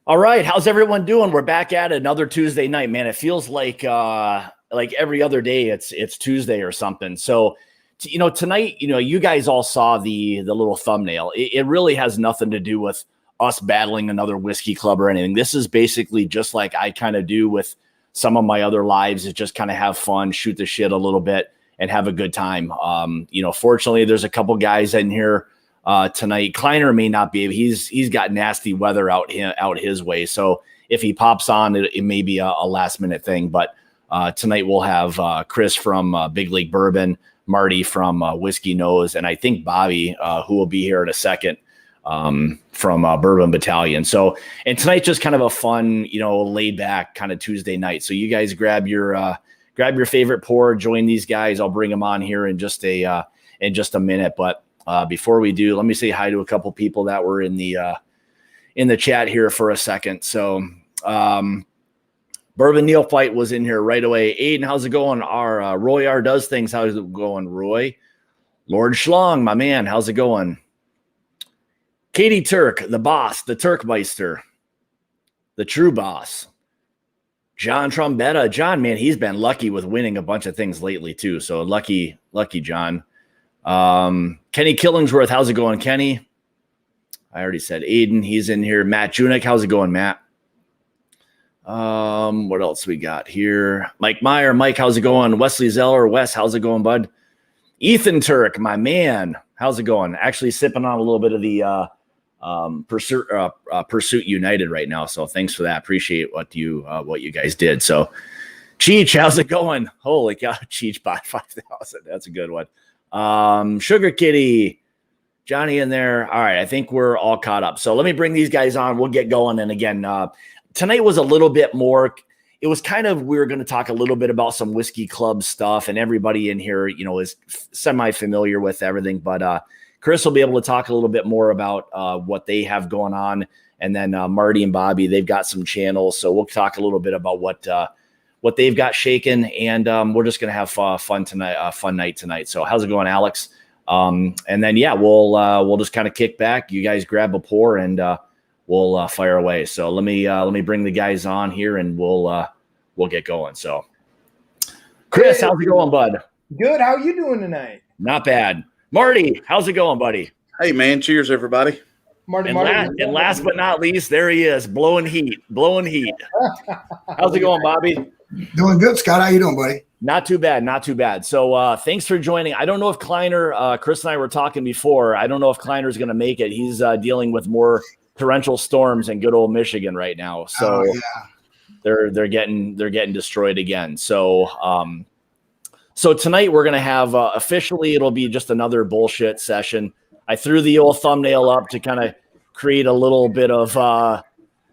All right, how's everyone doing? We're back at another Tuesday night, man. It feels like every other day it's Tuesday or something. So, tonight, you guys all saw the little thumbnail. It really has nothing to do with us battling another whiskey club or anything. This is basically just like I kind of do with some of my other lives, is just kind of have fun, shoot the shit a little bit, and have a good time. Fortunately, there's a couple guys in here tonight. Kleiner may not be. He's got nasty weather out his way. So if he pops on, it may be a last minute thing. But tonight we'll have Chris from Big League Bourbon, Marty from Whiskey Nose, and I think Bobby, who will be here in a second, from Bourbon Battalion. So, and tonight's just kind of a fun, laid back kind of Tuesday night. So you guys grab your favorite pour, join these guys. I'll bring them on here in just a minute. But before we do, let me say hi to a couple people that were in the chat here for a second. So, Bourbon Neophyte was in here right away. Aiden, how's it going? Roy R does things. How's it going, Roy? Lord Schlong, my man, how's it going? Katie Turk, the boss, the Turkmeister, the true boss. John Trombetta. John, man, he's been lucky with winning a bunch of things lately too. So lucky John. Kenny Killingsworth, how's it going, Kenny? I already said Aiden, he's in here. Matt Junick, how's it going, Matt? What else we got here? Mike Meyer, Mike, how's it going? Wesley Zeller, Wes, how's it going, bud? Ethan Turk, my man, how's it going? Actually sipping on a little bit of the Pursuit United right now. So thanks for that. Appreciate what you guys did. So Cheech, how's it going? Holy cow, Cheech bought 5,000. That's a good one. Sugar Kitty, Johnny in there. All right, I think we're all caught up. So let me bring these guys on. We'll get going. And again, tonight was a little bit more. It was kind of, we were going to talk a little bit about some whiskey club stuff, and everybody in here, is semi-familiar with everything. But Chris will be able to talk a little bit more about what they have going on. And then Marty and Bobby, they've got some channels. So we'll talk a little bit about what they've got shaken. And we're just going to have fun tonight, fun night tonight. So how's it going, Alex? And then, yeah, we'll just kind of kick back. You guys grab a pour and we'll fire away. So let me bring the guys on here and we'll get going. So Chris, how's it going, bud? Good. How you doing tonight? Not bad. Marty, how's it going, buddy? Hey, man. Cheers, everybody. Marty. And last but not least, there he is, blowing heat. How's it going, Bobby? Doing good, Scott. How you doing, buddy? Not too bad. So thanks for joining. I don't know if Kleiner, Chris and I were talking before. I don't know if Kleiner's going to make it. He's dealing with more torrential storms in good old Michigan right now. So they're getting destroyed again. So tonight we're going to have officially, it'll be just another bullshit session. I threw the old thumbnail up to kind of create a little bit of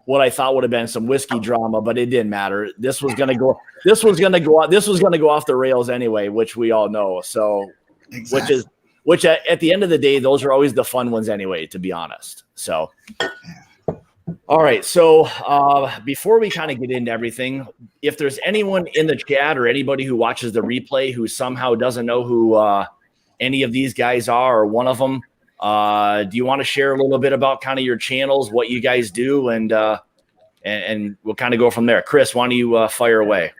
what I thought would have been some whiskey drama, but it didn't matter. This was going to go off the rails anyway, which we all know. So, Exactly. which at the end of the day, those are always the fun ones anyway, to be honest. So, all right. So before we kind of get into everything, if there's anyone in the chat or anybody who watches the replay who somehow doesn't know who any of these guys are or one of them, do you want to share a little bit about kind of your channels, what you guys do, and we'll kind of go from there. Chris, why don't you fire away?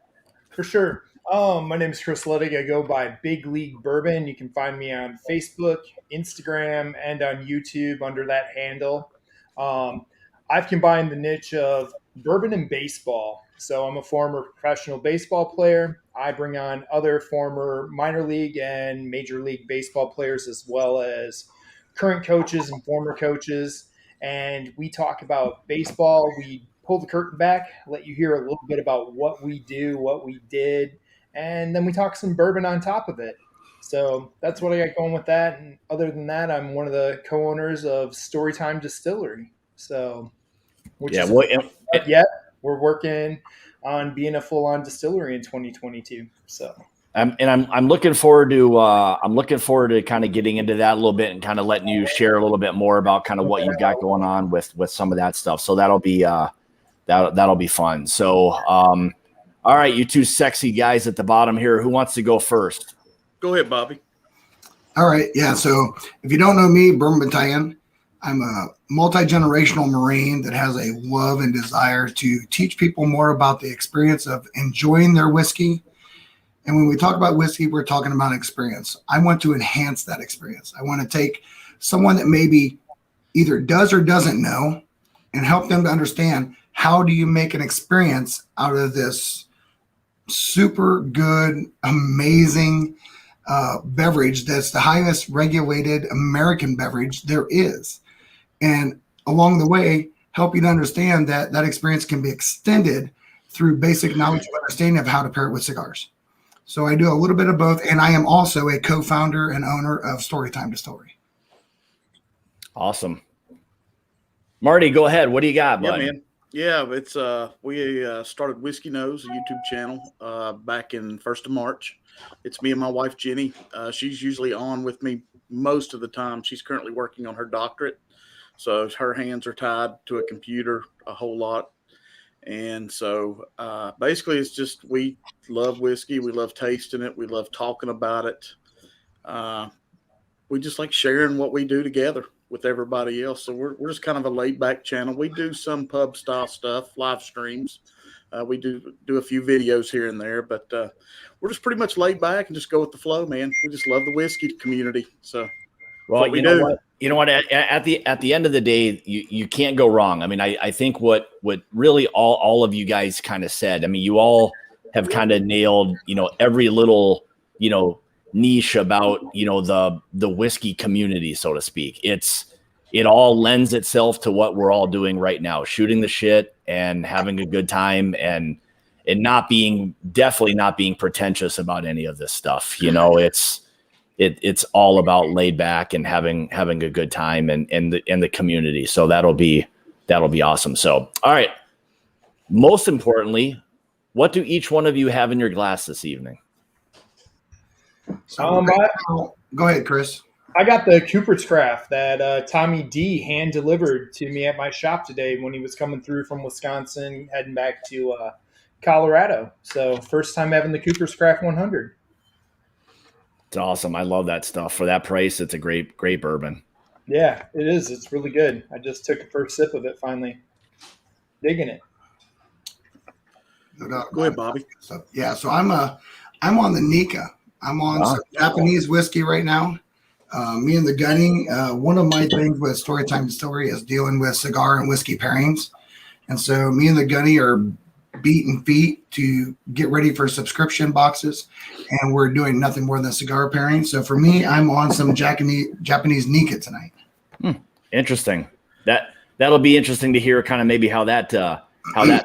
For sure. My name is Chris Luddig. I go by Big League Bourbon. You can find me on Facebook, Instagram, and on YouTube under that handle. I've combined the niche of bourbon and baseball. So I'm a former professional baseball player. I bring on other former minor league and major league baseball players, as well as current coaches and former coaches. And we talk about baseball. We pull the curtain back, let you hear a little bit about what we do, what we did, and then we talk some bourbon on top of it. So that's what I got going with that. And other than that, I'm one of the co-owners of Storeytime Distillery. So, we're working on being a full-on distillery in 2022. So, I'm looking forward to kind of getting into that a little bit and kind of letting you share a little bit more about kind of what you've got going on with some of that stuff. So that'll be fun. So, all right, you two sexy guys at the bottom here, who wants to go first? Go ahead, Bobby. All right. Yeah. So if you don't know me, Bourbon Battalion, I'm a multi-generational Marine that has a love and desire to teach people more about the experience of enjoying their whiskey. And when we talk about whiskey, we're talking about experience. I want to enhance that experience. I want to take someone that maybe either does or doesn't know and help them to understand, how do you make an experience out of this super good, amazing beverage that's the highest regulated American beverage there is. And along the way, help you to understand that that experience can be extended through basic knowledge and understanding of how to pair it with cigars. So I do a little bit of both, and I am also a co-founder and owner of Storeytime Distillery. Awesome. Marty, go ahead. What do you got, bud? Yeah, man. Yeah, it's we started Whiskey Nose, a YouTube channel, back in 1st of March. It's me and my wife, Jenny. She's usually on with me most of the time. She's currently working on her doctorate, so her hands are tied to a computer a whole lot. And so basically it's just, we love whiskey. We love tasting it. We love talking about it. We just like sharing what we do together with everybody else. So we're just kind of a laid back channel. We do some pub style stuff, live streams. We do a few videos here and there, but we're just pretty much laid back and just go with the flow, man. We just love the whiskey community. So, well, you know what? At the end of the day, you can't go wrong. I mean, I think what really all of you guys kind of said. I mean, you all have kind of nailed, every little, niche about, the whiskey community, so to speak. It all lends itself to what we're all doing right now, shooting the shit and having a good time and definitely not being pretentious about any of this stuff. It's all about laid back and having a good time and the community. So that'll be awesome. So, all right. Most importantly, what do each one of you have in your glass this evening? So, go ahead, Chris. I got the Cooper's Craft that Tommy D hand delivered to me at my shop today when he was coming through from Wisconsin, heading back to Colorado. So first time having the Cooper's Craft 100. It's awesome. I love that stuff. For that price, it's a great bourbon. Yeah, it is. It's really good. I just took a first sip of it finally. Digging it. No doubt. Go ahead, Bobby. So, yeah, so I'm on the Nika. I'm on some Japanese whiskey right now. Me and the Gunny, one of my things with Storytime Distillery is dealing with cigar and whiskey pairings. And so me and the Gunny are beating feet to get ready for subscription boxes. And we're doing nothing more than cigar pairing. So for me, I'm on some Japanese Nika tonight. Interesting. That'll be interesting to hear kind of maybe how that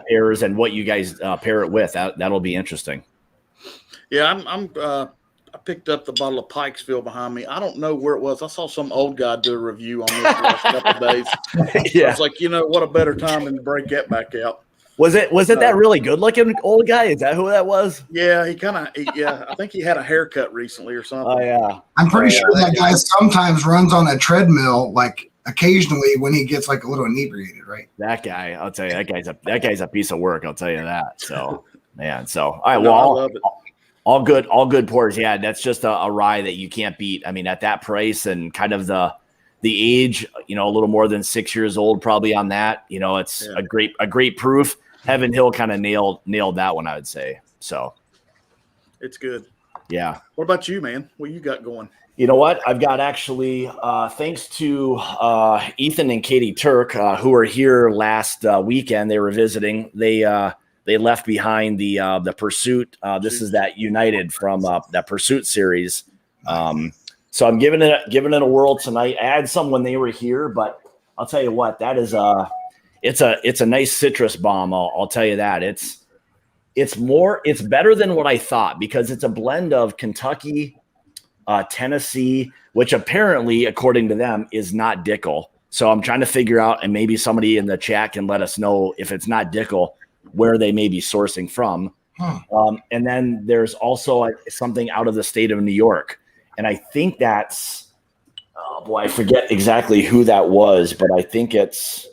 pairs and what you guys pair it with. That'll be interesting. Yeah, I picked up the bottle of Pikesville behind me. I don't know where it was. I saw some old guy do a review on this the last couple of days. Yeah. I was like, what a better time than to break that back out. Was it that really good looking old guy? Is that who that was? Yeah, I think he had a haircut recently or something. Oh yeah. I'm pretty sure that guy sometimes runs on a treadmill, like occasionally when he gets like a little inebriated, right? That guy, I'll tell you, that guy's a piece of work. I'll tell you that. So, man. So, all right. No, Well, I love it. All good pours. Yeah, that's just a rye that you can't beat. I mean, at that price and kind of the age, a little more than 6 years old, probably on that. It's a great proof. Heaven Hill kind of nailed that one, I would say. So it's good. Yeah. What about you, man? What you got going? You know what? I've got actually, thanks to Ethan and Katie Turk, who were here last weekend. They were visiting. They left behind the Pursuit. This is that United from that Pursuit series. So I'm giving it a whirl tonight. I had some when they were here, but I'll tell you what, that is it's a nice citrus bomb. I'll tell you that. It's better than what I thought because it's a blend of Kentucky, Tennessee, which apparently, according to them, is not Dickel. So I'm trying to figure out, and maybe somebody in the chat can let us know if it's not Dickel, where they may be sourcing from. And then there's also something out of the state of New York. And I think that's, I forget exactly who that was, but I think it's,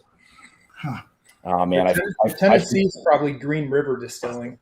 oh man. Tennessee is probably Green River Distilling.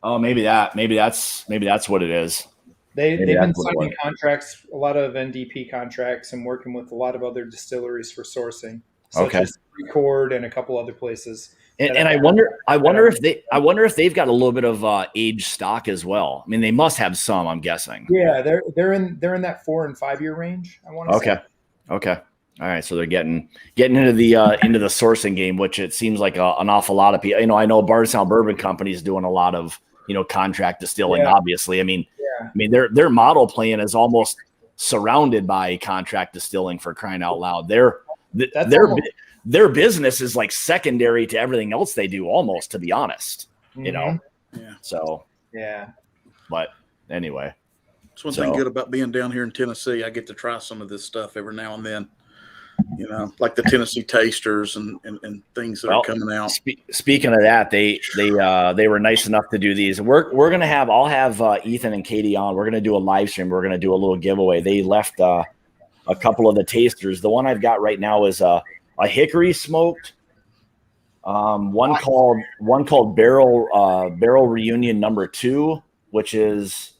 Oh, maybe that's what it is. They've Maybe been that's what it signing was. contracts, a lot of NDP contracts, and working with a lot of other distilleries for sourcing, such Okay. as Record and a couple other places. And I wonder if they've got a little bit of aged stock as well. I mean, they must have some, I'm guessing. Yeah, they're in that 4 and 5 year range, I want to say. Okay. All right. So they're getting into the sourcing game, which it seems like an awful lot of people. You know, I know Bardstown Bourbon Company is doing a lot of, you know, contract distilling. Yeah. Obviously, I mean, their model plan is almost surrounded by contract distilling, for crying out loud. Their business is like secondary to everything else they do, almost, to be honest. You know. Yeah. So. Yeah. But anyway. It's one thing good about being down here in Tennessee. I get to try some of this stuff every now and then, you know, like the Tennessee tasters and things that are coming out. Speaking of that, they were nice enough to do these. I'll have Ethan and Katie on. We're gonna do a live stream. We're gonna do a little giveaway. They left a couple of the tasters. The one I've got right now is a hickory smoked. One called Barrel Reunion number 2, which is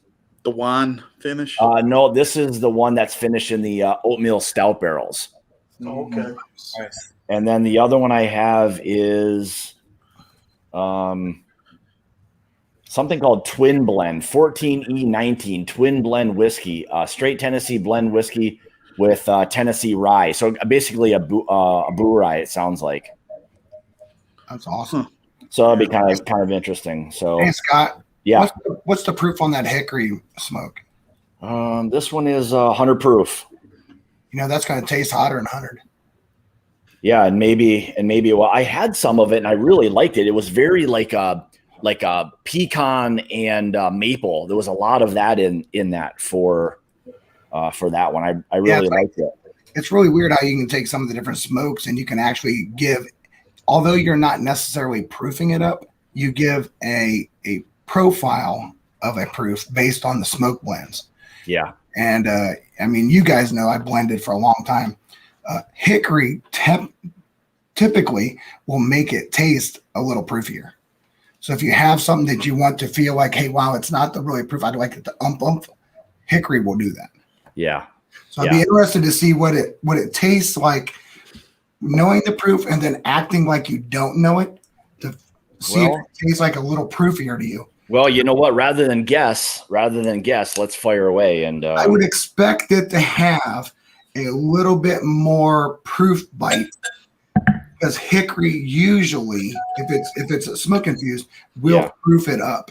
the wine finish. No, this is the one that's finished in the oatmeal stout barrels. Okay. Nice. And then the other one I have is something called Twin Blend, 14E19 Twin Blend whiskey, straight Tennessee blend whiskey with Tennessee rye. So basically a boo rye, it sounds like. That's awesome. So it'll be kind of interesting. So hey, Scott. Yeah. What's the proof on that hickory smoke? This one is 100 proof. You know, that's going to taste hotter than 100. Yeah, and maybe. Well, I had some of it and I really liked it. It was very like a pecan and maple. There was a lot of that in that for that one. I really liked it. It's really weird how you can take some of the different smokes and you can actually give, although you're not necessarily proofing it up, you give a profile of a proof based on the smoke blends. Yeah. And I mean, you guys know I blended for a long time. Hickory typically will make it taste a little proofier. So if you have something that you want to feel like, hey, wow, it's not the really proof, I'd like it to ump, hickory will do that. Yeah. So I'd be interested to see what it tastes like, knowing the proof and then acting like you don't know it, to see if it tastes like a little proofier to you. Well, you know what? Rather than guess, let's fire away. And I would expect it to have a little bit more proof bite, because hickory usually, if it's a smoke infused, will proof it up.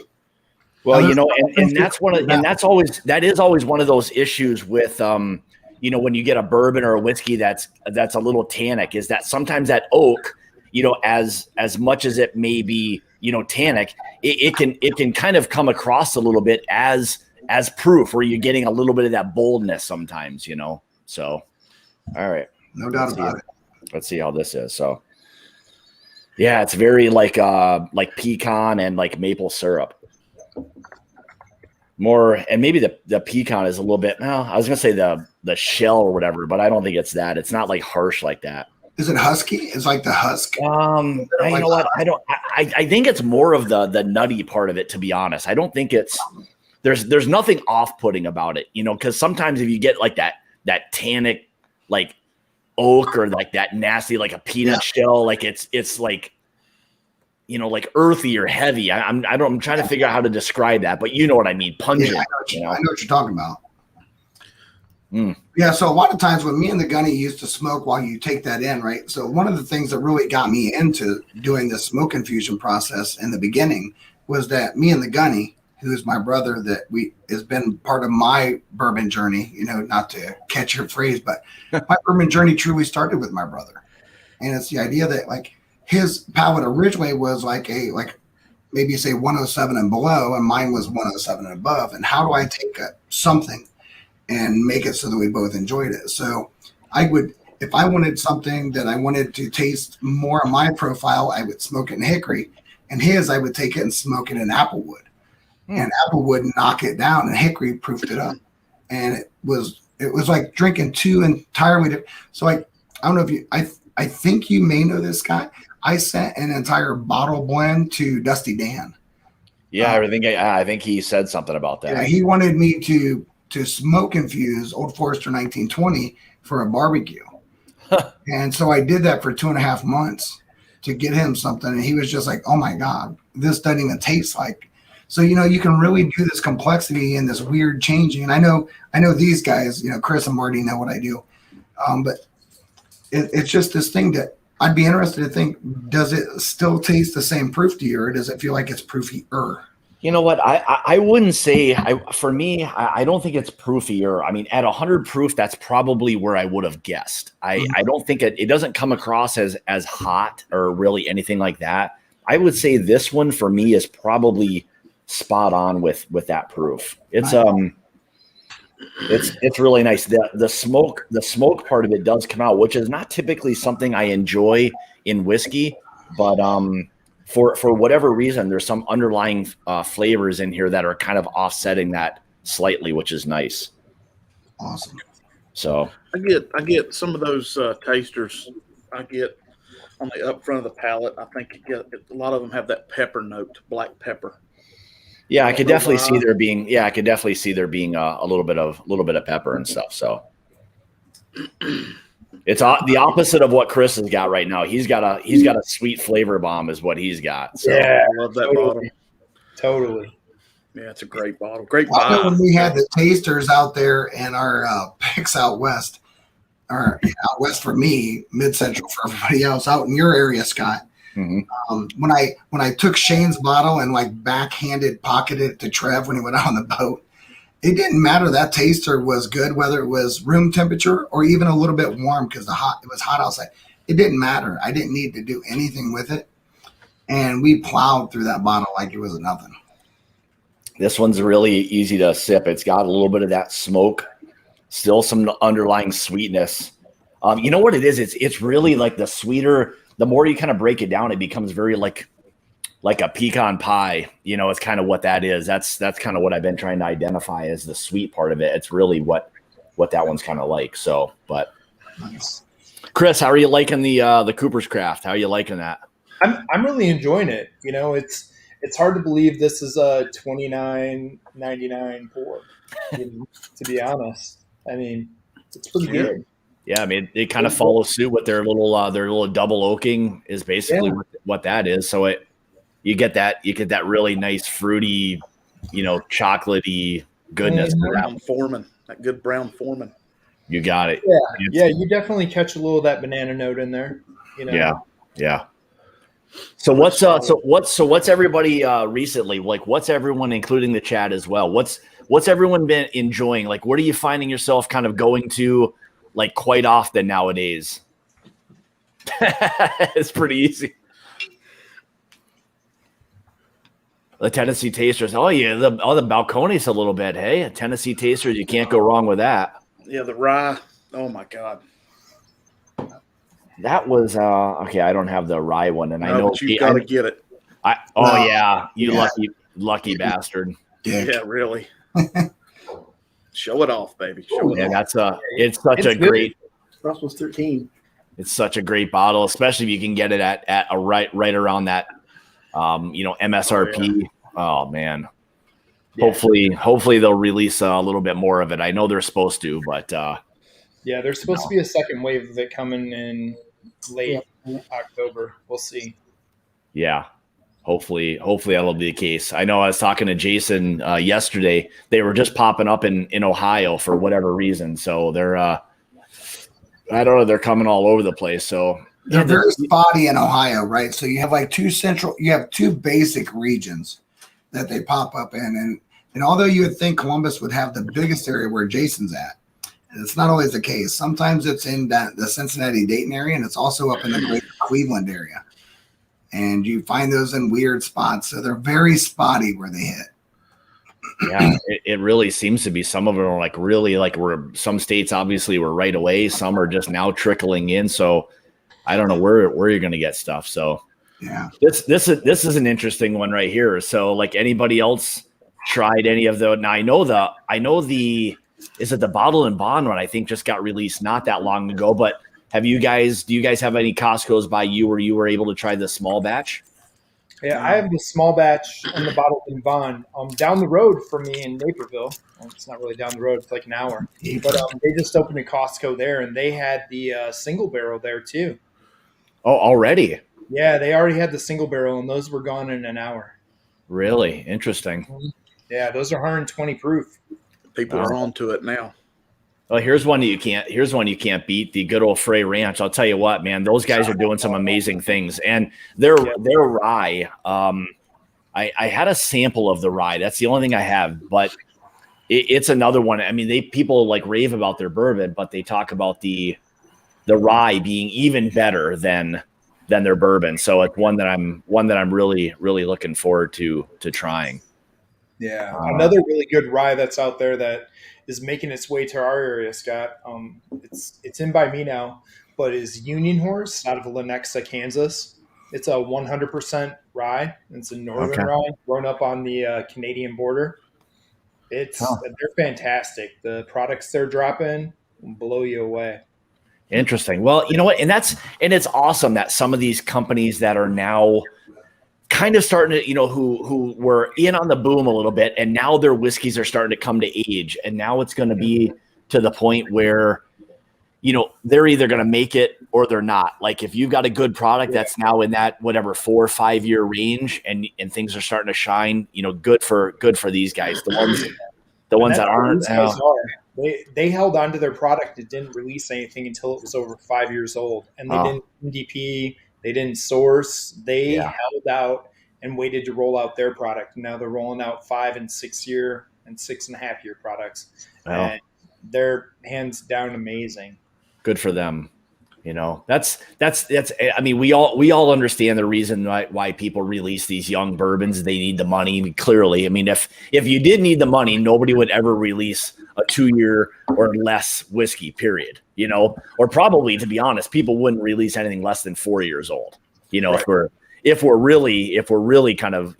Well, you know, and that is always one of those issues with you know, when you get a bourbon or a whiskey that's a little tannic, is that sometimes that oak, you know, as much as it may be, you know, tannic, it can kind of come across a little bit as proof, where you're getting a little bit of that boldness sometimes, you know. So, all right, no doubt about it. Let's see how this is. So, yeah, it's very like pecan and like maple syrup. More, and maybe the pecan is a little bit. No, I was gonna say the shell or whatever, but I don't think it's that. It's not like harsh like that. Is it husky? It's like the husk. You know what? I think it's more of the nutty part of it, to be honest. I don't think it's there's nothing off-putting about it, you know, because sometimes if you get like that tannic like oak, or like that nasty like a peanut shell, like it's like, you know, like earthy or heavy. I'm trying to figure out how to describe that, but you know what I mean. Pungent. Yeah, I know what you're talking about. Yeah, so a lot of times when me and the gunny used to smoke while you take that in, right? So one of the things that really got me into doing the smoke infusion process in the beginning was that me and the gunny, who is my brother, that has been part of my bourbon journey, you know, not to catch your phrase, but my bourbon journey truly started with my brother. And it's the idea that like his palate originally was like maybe say 107 and below, and mine was 107 and above. And how do I take something and make it so that we both enjoyed it? So I would, if I wanted something that I wanted to taste more of my profile, I would smoke it in hickory, and his, I would take it and smoke it in applewood, and applewood knock it down, and hickory proofed it up. And it was like drinking two entirely different. So like, I don't know if you, I think you may know this guy. I sent an entire bottle blend to Dusty Dan. Yeah, I think he said something about that. Yeah, he wanted me to smoke infuse Old Forester 1920 for a barbecue. And so I did that for 2.5 months to get him something. And he was just like, oh my God, this doesn't even taste like. So, you can really do this complexity and this weird changing. And I know these guys, Chris and Marty know what I do. But it's just this thing that I'd be interested to think, does it still taste the same proof to you, or does it feel like it's proofier? You know what? I wouldn't say, for me, I don't think it's proofier. I mean, at 100 proof, that's probably where I would have guessed. I don't think it doesn't come across as hot or really anything like that. I would say this one for me is probably spot on with that proof. It's really nice. The smoke part of it does come out, which is not typically something I enjoy in whiskey, but for whatever reason, there's some underlying flavors in here that are kind of offsetting that slightly, which is nice. Awesome. So I get some of those tasters. I get on the up front of the palate. I think a lot of them have that pepper note, black pepper. yeah, I could definitely see there being a little bit of pepper and stuff. So it's the opposite of what Chris has got right now. He's got a sweet flavor bomb is what he's got. So. Yeah, I love that bottle. Totally. Yeah, it's a great bottle. Great I know bottle. when we had the tasters out there and our picks out west, or out west for me, mid central for everybody else, out in your area, Scott. Mm-hmm. When I took Shane's bottle and like backhanded pocketed it to Trev when he went out on the boat, it didn't matter. That taster was good, whether it was room temperature or even a little bit warm because it was hot outside. It didn't matter. I didn't need to do anything with it. And we plowed through that bottle like it was nothing. This one's really easy to sip. It's got a little bit of that smoke, still some underlying sweetness. You know what it is? It's really like the sweeter, the more you kind of break it down, it becomes very like a pecan pie. It's kind of what that is. That's kind of what I've been trying to identify as the sweet part of it. It's really what that one's kind of like. So, but Nice. Chris, how are you liking the Cooper's Craft? How are you liking that? I'm really enjoying it. It's hard to believe this is a $29.99 pour. To be honest, I mean, it's pretty good. Yeah, I mean, it kind of follows suit with their little double oaking is basically what that is. So you get that really nice fruity, chocolatey goodness. Brown Foreman, that good Brown Foreman. You got it. Yeah, you definitely catch a little of that banana note in there. Yeah. So what's everybody recently, like what's everyone, including the chat as well, what's everyone been enjoying? Like, what are you finding yourself kind of going to like quite often nowadays? It's pretty easy. The Tennessee Tasters. Oh yeah, the Balcones a little bit. Hey, Tennessee Tasters, you can't go wrong with that. Yeah, the rye. Oh my God. That was okay. I don't have the rye one, and I know you got to get it. Lucky bastard. Yeah, really. Show it off, baby. Show it off. It's such a great. Ross was 13. It's such a great bottle, especially if you can get it at a right around that, MSRP. Oh man. Yeah. Hopefully they'll release a little bit more of it. I know they're supposed to, but yeah, there's supposed to be a second wave of it coming in late October. We'll see. Yeah. Hopefully that'll be the case. I know I was talking to Jason yesterday. They were just popping up in Ohio for whatever reason. So they're I don't know, they're coming all over the place. So they're very spotty in Ohio, right? So you have like you have two basic regions that they pop up in. And although you would think Columbus would have the biggest area where Jason's at, it's not always the case. Sometimes it's in the Cincinnati-Dayton area, and it's also up in the greater Cleveland area. And you find those in weird spots. So they're very spotty where they hit. Yeah, it really seems to be. Some of them are like really like some states obviously were right away. Some are just now trickling in. So I don't know where you're going to get stuff. So yeah, this is an interesting one right here. So like anybody else tried any of the? Now I know the is it the Bottle and Bond one? I think just got released not that long ago. But do you guys have any Costco's by you where you were able to try the small batch? Yeah, I have the small batch and the bottle in Vaughn. Down the road from me in Naperville. Well, it's not really down the road; it's like an hour. But they just opened a Costco there, and they had the single barrel there too. Oh, already? Yeah, they already had the single barrel, and those were gone in an hour. Really interesting. Yeah, those are 120 proof. People are on to it now. Well, here's one you can't beat. The good old Frey Ranch. I'll tell you what, man, those guys are doing some amazing things, and their rye. I had a sample of the rye. That's the only thing I have, but it's another one. I mean, people like rave about their bourbon, but they talk about the rye being even better than their bourbon. So it's one that I'm really looking forward to trying. Yeah, another really good rye that's out there that is making its way to our area, Scott. It's in by me now, but is Union Horse out of Lenexa, Kansas. It's a 100% rye. It's a northern rye grown up on the Canadian border. They're fantastic. The products they're dropping will blow you away. Interesting. Well, you know what? And it's awesome that some of these companies that are now kind of starting to, who were in on the boom a little bit, and now their whiskeys are starting to come to age. And now it's going to be to the point where, they're either going to make it or they're not. Like if you've got a good product that's now in that whatever 4 or 5 year range and things are starting to shine, good for these guys. The ones that aren't. They held on to their product. It didn't release anything until it was over 5 years old. And they didn't NDP, they didn't source. They held out and waited to roll out their product. Now they're rolling out 5 and 6 year and 6.5 year products. Wow. And they're hands down amazing. Good for them. That's I mean, we all understand the reason why people release these young bourbons. They need the money. Clearly, I mean, if you did need the money, nobody would ever release a 2-year or less whiskey, period. Or probably, to be honest, people wouldn't release anything less than 4 years old. Right. if we're really kind of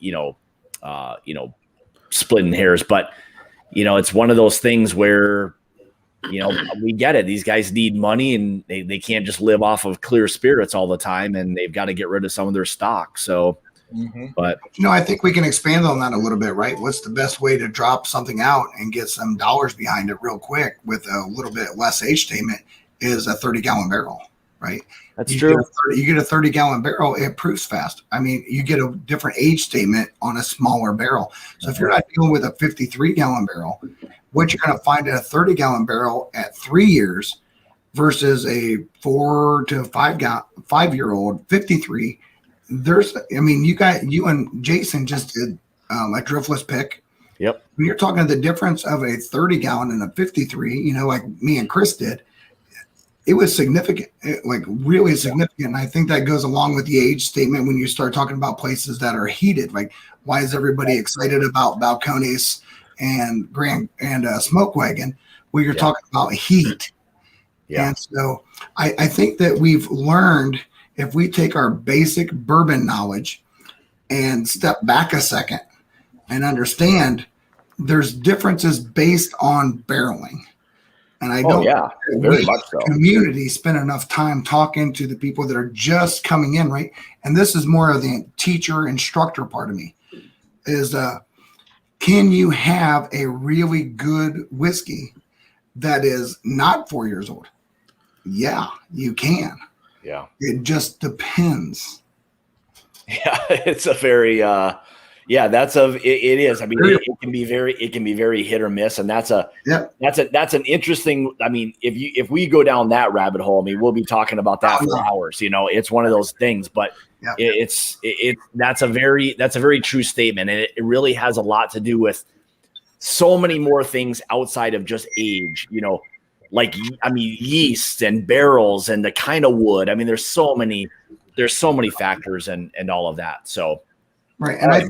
splitting hairs, but it's one of those things where we get it. These guys need money, and they can't just live off of clear spirits all the time, and they've got to get rid of some of their stock. So, but I think we can expand on that a little bit, right? What's the best way to drop something out and get some dollars behind it real quick with a little bit less age statement is a 30-gallon barrel, right? That's true. You get a 30-gallon barrel, it proofs fast. I mean, you get a different age statement on a smaller barrel. So if you're not dealing with a 53-gallon barrel, what you're going to find in a 30-gallon barrel at 3 years versus a 4 to 5-year-old 53. You and Jason just did a driftless pick. Yep. When you're talking the difference of a 30-gallon and a 53, like me and Chris did, it was significant, really significant. And I think that goes along with the age statement when you start talking about places that are heated. Like, why is everybody excited about Balcones and Grand and Smoke Wagon? Well, you're talking about heat. Yeah. And so I think that we've learned, if we take our basic bourbon knowledge and step back a second and understand there's differences based on barreling. And I don't very much so. Community spend enough time talking to the people that are just coming in, right? And this is more of the teacher instructor part of me is can you have a really good whiskey that is not 4 years old? Yeah, you can. Yeah. It just depends. Yeah, it's a very it is. I mean, it can be very hit or miss, and that's an interesting. I mean, if we go down that rabbit hole, I mean, we'll be talking about that for hours. It's one of those things, but that's a very true statement, and it really has a lot to do with so many more things outside of just age. Like yeast and barrels and the kind of wood. I mean, there's so many factors and all of that. So. Right. And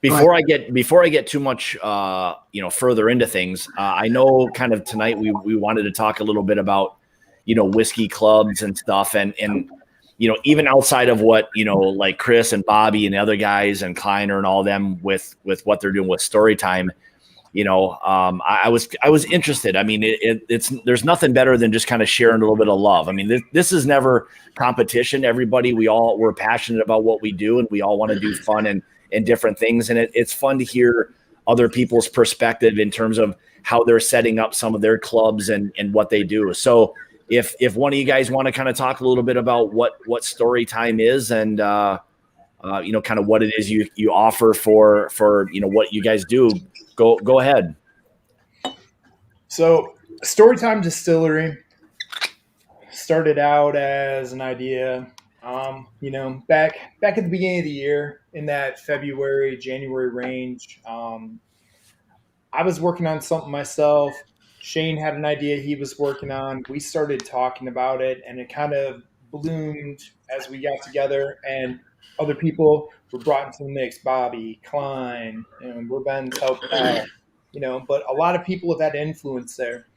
before I get too much further into things, I know kind of tonight we wanted to talk a little bit about whiskey clubs and stuff, and even outside of what like Chris and Bobby and the other guys and Kleiner and all them with what they're doing with Storytime, I was interested. I mean, there's nothing better than just kind of sharing a little bit of love. I mean, this is never competition. Everybody, we're passionate about what we do, and we all want to do fun and different things. And it's fun to hear other people's perspective in terms of how they're setting up some of their clubs and what they do. So if one of you guys want to kind of talk a little bit about what Storeytime is and kind of what it is you offer for what you guys do, go ahead. So Storeytime Distillery started out as an idea, back at the beginning of the year in that February, January range. I was working on something myself. Shane had an idea he was working on. We started talking about it, and it kind of bloomed as we got together, and other people were brought into the mix. Bobby, Klein, Bourbon's helped out, but a lot of people have had influence there.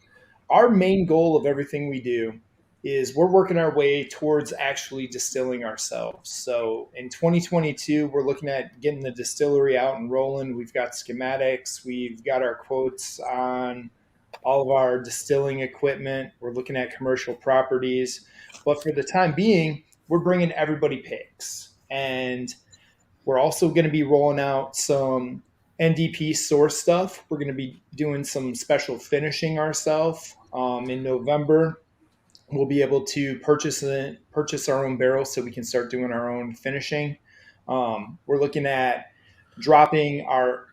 Our main goal of everything we do is we're working our way towards actually distilling ourselves. So in 2022, we're looking at getting the distillery out and rolling. We've got schematics. We've got our quotes on all of our distilling equipment. We're looking at commercial properties. But for the time being, we're bringing everybody picks. And we're also going to be rolling out some NDP source stuff. We're going to be doing some special finishing ourselves in November. We'll be able to purchase our own barrels so we can start doing our own finishing. We're looking at dropping our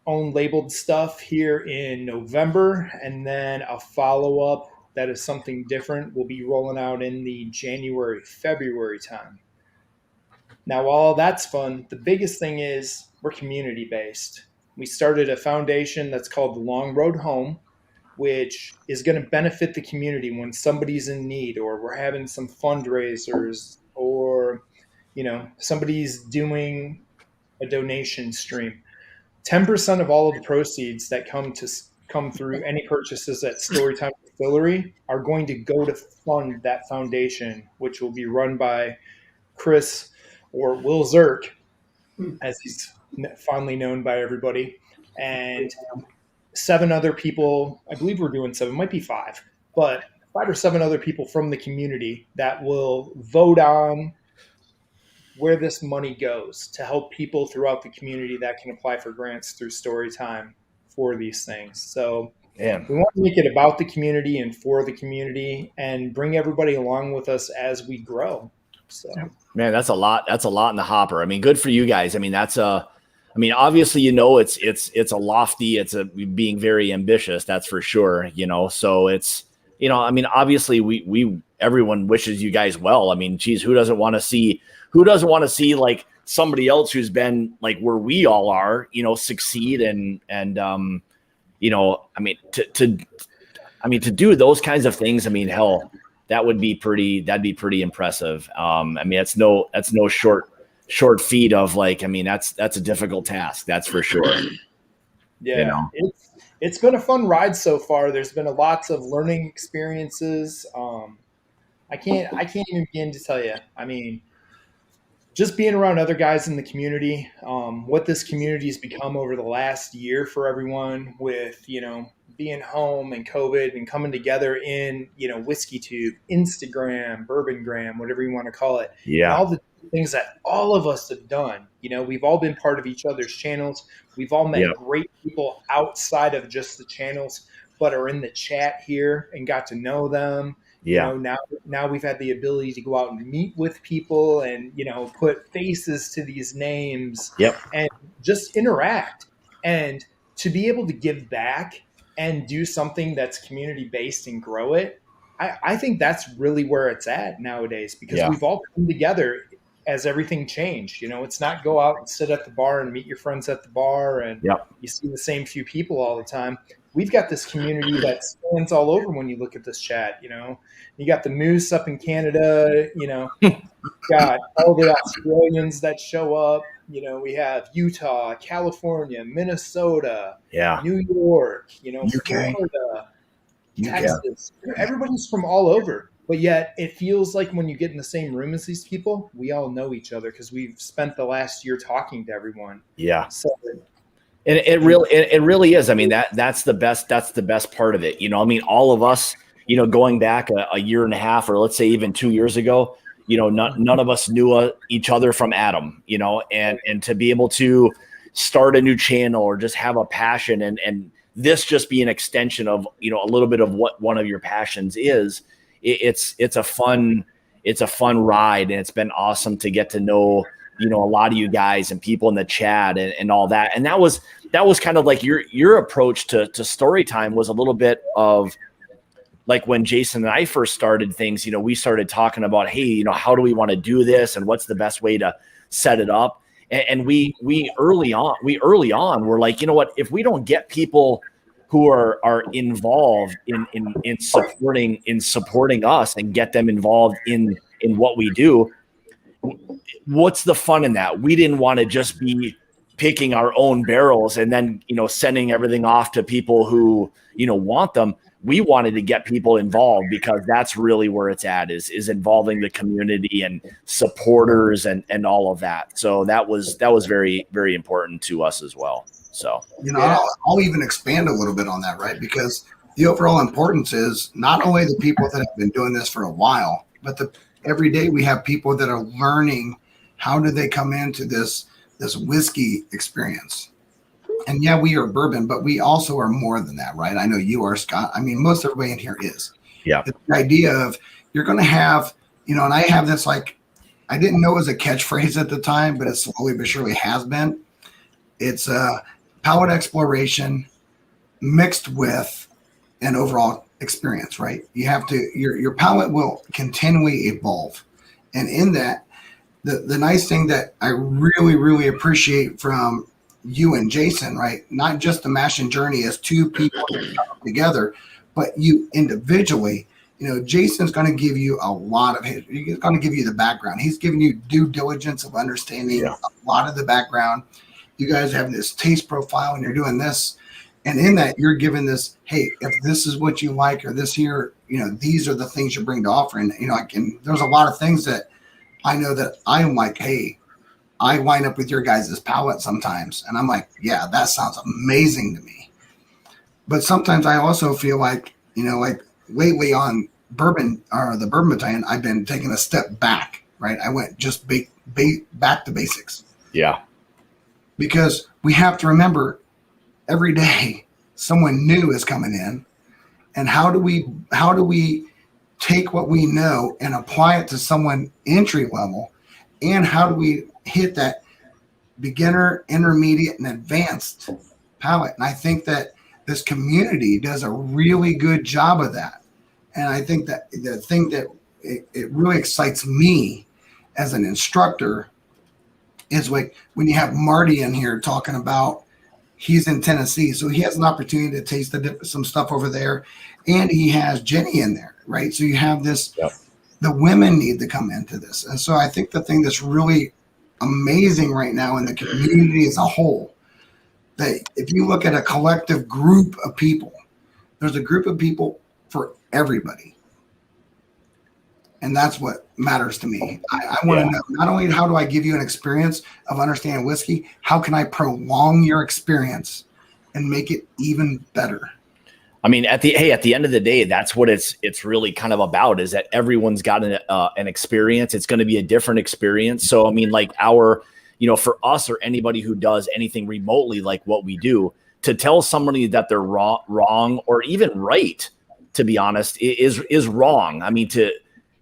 own labeled stuff here in November, and then a follow-up that is something different will be rolling out in the January, February time. Now, while all that's fun, the biggest thing is we're community-based. We started a foundation that's called the Long Road Home, which is going to benefit the community when somebody's in need, or we're having some fundraisers, or somebody's doing a donation stream. 10% of all of the proceeds that come through any purchases at Storeytime Distillery are going to go to fund that foundation, which will be run by Chris, or Will Zirk, as he's fondly known by everybody, and 7 other people. I believe we're doing 7, might be 5, but 5 or 7 other people from the community that will vote on where this money goes to help people throughout the community that can apply for grants through Storeytime for these things. So we want to make it about the community and for the community, and bring everybody along with us as we grow. So, man, that's a lot. That's a lot in the hopper. I mean, good for you guys. I mean, obviously, it's a lofty, it's a being very ambitious. That's for sure. So it's, obviously everyone wishes you guys well. I mean, geez, who doesn't want to see like somebody else who's been like where we all are, succeed and to do those kinds of things. I mean, hell, that'd be pretty impressive. That's no short feat of that's a difficult task. That's for sure. Yeah. It's been a fun ride so far. There's been lots of learning experiences. I can't even begin to tell you. I mean, just being around other guys in the community, what this community has become over the last year for everyone with, being home and COVID and coming together in, Whiskey Tube, Instagram, Bourbongram, whatever you want to call it. Yeah. And all the things that all of us have done. We've all been part of each other's channels. We've all met great people outside of just the channels, but are in the chat here and got to know them. Yeah. Now we've had the ability to go out and meet with people and, put faces to these names. Yep. And just interact, and to be able to give back and do something that's community-based and grow it. I think that's really where it's at nowadays, because we've all come together as everything changed. It's not go out and sit at the bar and meet your friends at the bar and you see the same few people all the time. We've got this community that spans all over when you look at this chat. You got the Moose up in Canada, you've got all the Australians that show up. We have Utah, California, Minnesota, New York, UK. Florida, Texas. Everybody's from all over. But yet it feels like when you get in the same room as these people, we all know each other because we've spent the last year talking to everyone. Yeah. So And it really is. I mean, that's the best part of it. I mean, all of us, going back a year and a half, or let's say even 2 years ago, none of us knew each other from Adam, and to be able to start a new channel or just have a passion and this just be an extension of, a little bit of what one of your passions is. It's a fun ride, and it's been awesome to get to know, a lot of you guys and people in the chat and all that. And that was kind of like your approach to Storytime was a little bit of like when Jason and I first started things, we started talking about, hey, how do we want to do this and what's the best way to set it up? And we early on were like, you know what, if we don't get people who are involved in supporting us and get them involved in what we do, what's the fun in that? We didn't want to just be picking our own barrels and then, sending everything off to people who, want them. We wanted to get people involved because that's really where it's at is involving the community and supporters and all of that. So that was very, very important to us as well. So, I'll even expand a little bit on that, right? Because the overall importance is not only the people that have been doing this for a while, but every day we have people that are learning how do they come into this whiskey experience. And yeah, we are bourbon, but we also are more than that, right? I know you are, Scott. I mean, most everybody in here is. Yeah. It's the idea of you're going to have, and I have this, like, I didn't know it was a catchphrase at the time, but it slowly but surely has been. It's palate exploration mixed with an overall experience, right? You have to, your palate will continually evolve. And in that, the nice thing that I really, really appreciate from you and Jason, right? Not just the Mash and Journey as two people together, but you individually. Jason's going to give you a lot of he's going to give you the background. He's giving you due diligence of understanding a lot of the background. You guys have this taste profile and you're doing this. And in that, you're giving this, hey, if this is what you like, or this here, these are the things you bring to offer. And, there's a lot of things that I know that I'm like, hey, I line up with your guys' palate sometimes. And I'm like, yeah, that sounds amazing to me. But sometimes I also feel like, like lately on bourbon or the Bourbon Battalion, I've been taking a step back, right? I went just back to basics. Yeah. Because we have to remember every day someone new is coming in. And how do we take what we know and apply it to someone entry level? And how do we hit that beginner, intermediate, and advanced palate? And I think that this community does a really good job of that. And I think that the thing that it really excites me as an instructor is like when you have Marty in here talking about he's in Tennessee, so he has an opportunity to taste some stuff over there, and he has Jenny in there, right? So you have this. Yep. The women need to come into this, and so I think the thing that's really amazing right now in the community as a whole, that if you look at a collective group of people, there's a group of people for everybody. And that's what matters to me. I want to know not only how do I give you an experience of understanding whiskey, how can I prolong your experience and make it even better? I mean, at the end of the day, that's what it's really kind of about, is that everyone's got an experience. It's going to be a different experience. So, I mean, like for us or anybody who does anything remotely like what we do, to tell somebody that they're wrong or even right, to be honest, is wrong. I mean,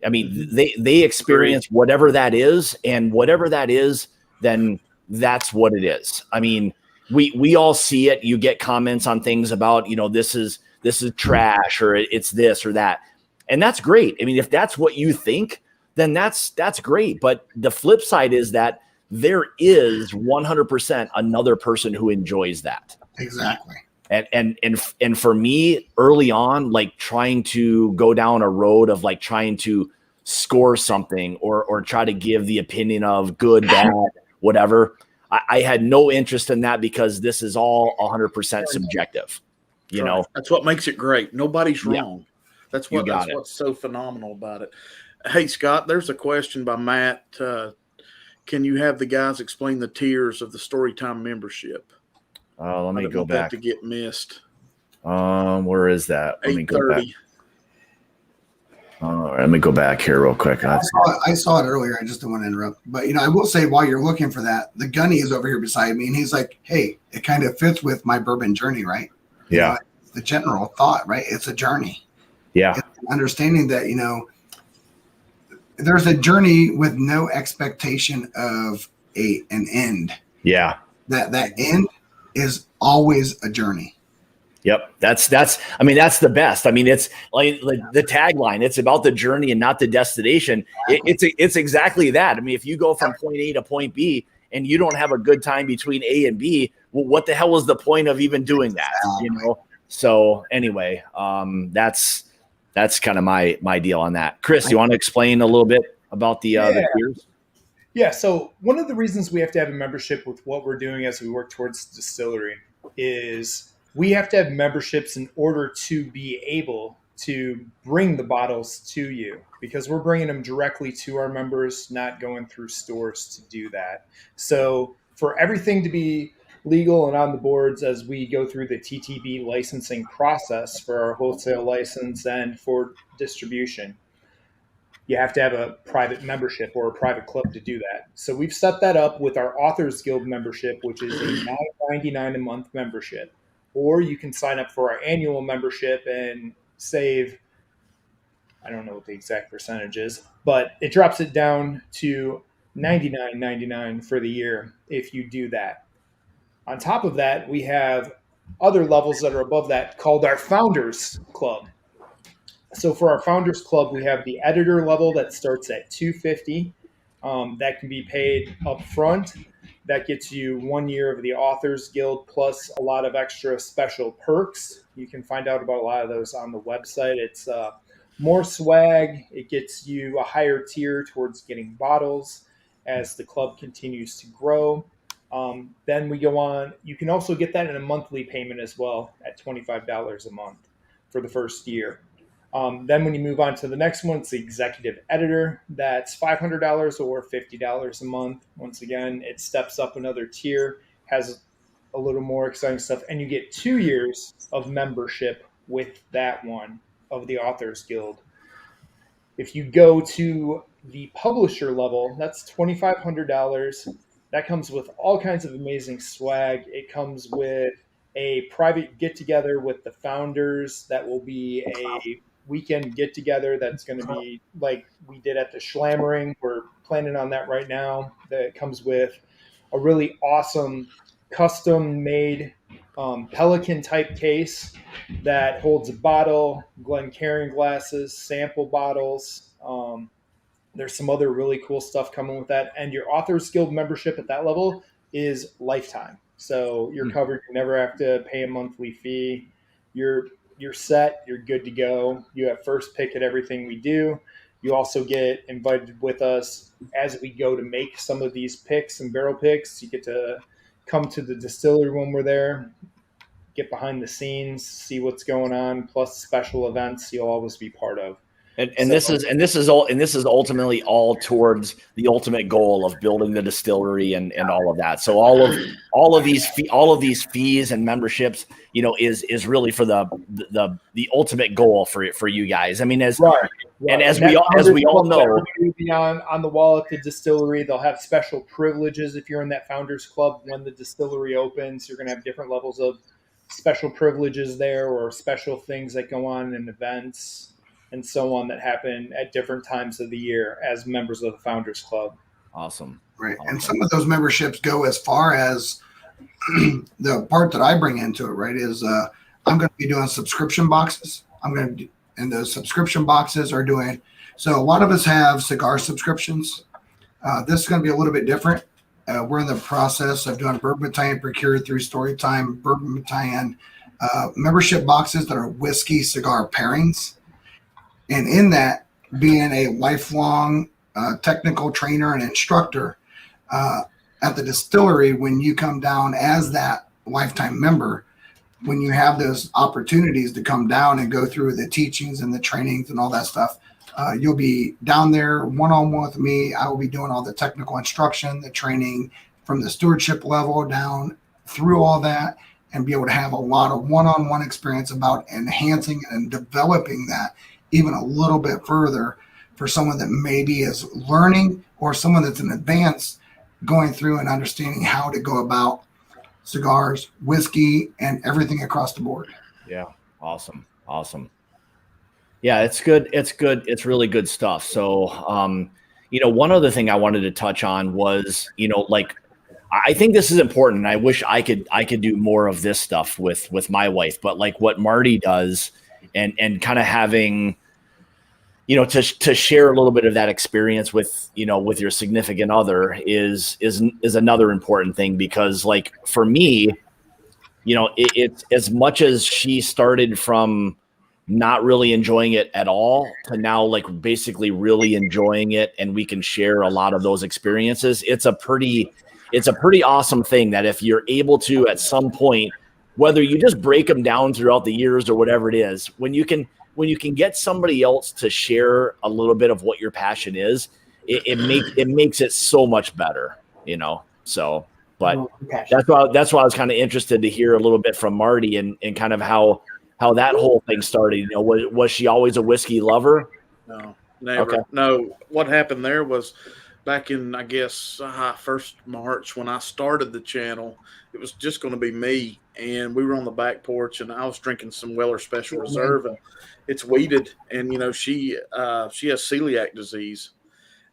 they experience whatever that is, and whatever that is, then that's what it is. I mean, we all see it. You get comments on things about, this is trash, or it's this or that. And that's great. I mean, if that's what you think, then that's great. But the flip side is that there is 100% another person who enjoys that. Exactly. And for me, early on, like trying to go down a road of like trying to score something or try to give the opinion of good, bad, whatever, I had no interest in that, because this is all 100% subjective. That's what makes it great. Nobody's wrong. That's what's so phenomenal about it. Hey, Scott, there's a question by Matt. Can you have the guys explain the tiers of the Storytime membership? Let me I don't go want that back. to get missed. Where is that? Let me go back. 8:30. All right, let me go back here real quick. I saw it earlier. I just don't want to interrupt. But, I will say while you're looking for that, the gunny is over here beside me. And he's like, hey, it kind of fits with my bourbon journey, right? Yeah. The general thought, right? It's a journey. Yeah. It's understanding that, there's a journey with no expectation of an end. Yeah. That end is always a journey. Yep. That's the best. I mean, it's like the tagline, it's about the journey and not the destination. It's exactly that. I mean, if you go from point A to point B and you don't have a good time between A and B, well, what the hell was the point of even doing that? So anyway, that's kind of my deal on that. Chris, you want to explain a little bit about the tiers? Yeah. So one of the reasons we have to have a membership with what we're doing as we work towards distillery is we have to have memberships in order to be able to bring the bottles to you, because we're bringing them directly to our members, not going through stores to do that. So for everything to be legal and on the boards as we go through the TTB licensing process for our wholesale license and for distribution, you have to have a private membership or a private club to do that. So we've set that up with our Authors Guild membership, which is a $9.99 a month membership. Or you can sign up for our annual membership and save, I don't know what the exact percentage is, but it drops it down to $99.99 for the year if you do that. On top of that, we have other levels that are above that called our Founders Club. So for our Founders Club, we have the editor level that starts at $250. That can be paid up front. That gets you 1 year of the Authors Guild plus a lot of extra special perks. You can find out about a lot of those on the website. It's more swag. It gets you a higher tier towards getting bottles as the club continues to grow. Then we go on. You can also get that in a monthly payment as well at $25 a month for the first year. Then when you move on to the next one, it's the executive editor. That's $500 or $50 a month. Once again, it steps up another tier, has a little more exciting stuff, and you get 2 years of membership with that one of the Authors Guild. If you go to the publisher level, that's $2,500. That comes with all kinds of amazing swag. It comes with a private get-together with the founders. That will be a weekend get-together that's going to be like we did at the Schlammering. We're planning on that right now. That comes with a really awesome custom-made Pelican-type case that holds a bottle, Glencairn glasses, sample bottles. There's some other really cool stuff coming with that. And your Authors Guild membership at that level is lifetime. So you're covered. You never have to pay a monthly fee. You're set. You're good to go. You have first pick at everything we do. You also get invited with us as we go to make some of these picks and barrel picks. You get to come to the distillery when we're there, get behind the scenes, see what's going on, plus special events you'll always be part of. And this is ultimately all towards the ultimate goal of building the distillery and all of that. So all of these fees and memberships, is really for the ultimate goal for you guys. I mean, as we all know, be on the wall at the distillery, they'll have special privileges if you're in that Founders Club when the distillery opens. You're going to have different levels of special privileges there, or special things that go on in events and so on that happen at different times of the year as members of the Founders Club. Awesome. Right. Awesome. And some of those memberships go as far as the part that I bring into it, right, is I'm going to be doing subscription boxes. And those subscription boxes are doing, so a lot of us have cigar subscriptions. This is going to be a little bit different. We're in the process of doing Bourbon Battalion procured through Storeytime, Bourbon Battalion membership boxes that are whiskey cigar pairings. And in that, being a lifelong technical trainer and instructor at the distillery, when you come down as that lifetime member, when you have those opportunities to come down and go through the teachings and the trainings and all that stuff, you'll be down there one-on-one with me. I will be doing all the technical instruction, the training from the stewardship level down through all that and be able to have a lot of one-on-one experience about enhancing and developing that even a little bit further for someone that maybe is learning or someone that's in advance going through and understanding how to go about cigars, whiskey, and everything across the board. Yeah. Awesome. Yeah, it's good. It's really good stuff. So, one other thing I wanted to touch on was, like, I think this is important. And I wish I could do more of this stuff with my wife, but like what Marty does and kind of having, to share a little bit of that experience with your significant other is another important thing, because like for me, it's as much as she started from not really enjoying it at all to now like basically really enjoying it, and we can share a lot of those experiences. It's a pretty awesome thing that if you're able to at some point, whether you just break them down throughout the years or whatever it is, when you can get somebody else to share a little bit of what your passion is, it makes it so much better, so. But that's why I was kind of interested to hear a little bit from Marty and kind of how that whole thing started. Was she always a whiskey lover? No, never. Okay. No, what happened there was back in, I guess, first March when I started the channel, it was just going to be me. And we were on the back porch and I was drinking some Weller Special Reserve, and it's weeded. And, she has celiac disease.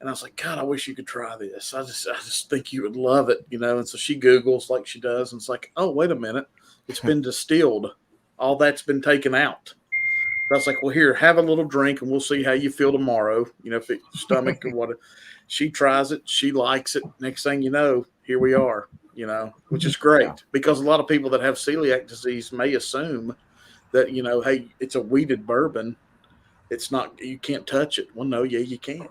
And I was like, God, I wish you could try this. I just think you would love it, And so she Googles like she does, and it's like, oh, wait a minute, it's been distilled. All that's been taken out. I was like, well, here, have a little drink, and we'll see how you feel tomorrow. If it's stomach or what. She tries it, she likes it. Next thing you know, here we are. Which is great, because a lot of people that have celiac disease may assume that hey, it's a weeded bourbon. It's not, you can't touch it. Well, no, yeah, you can.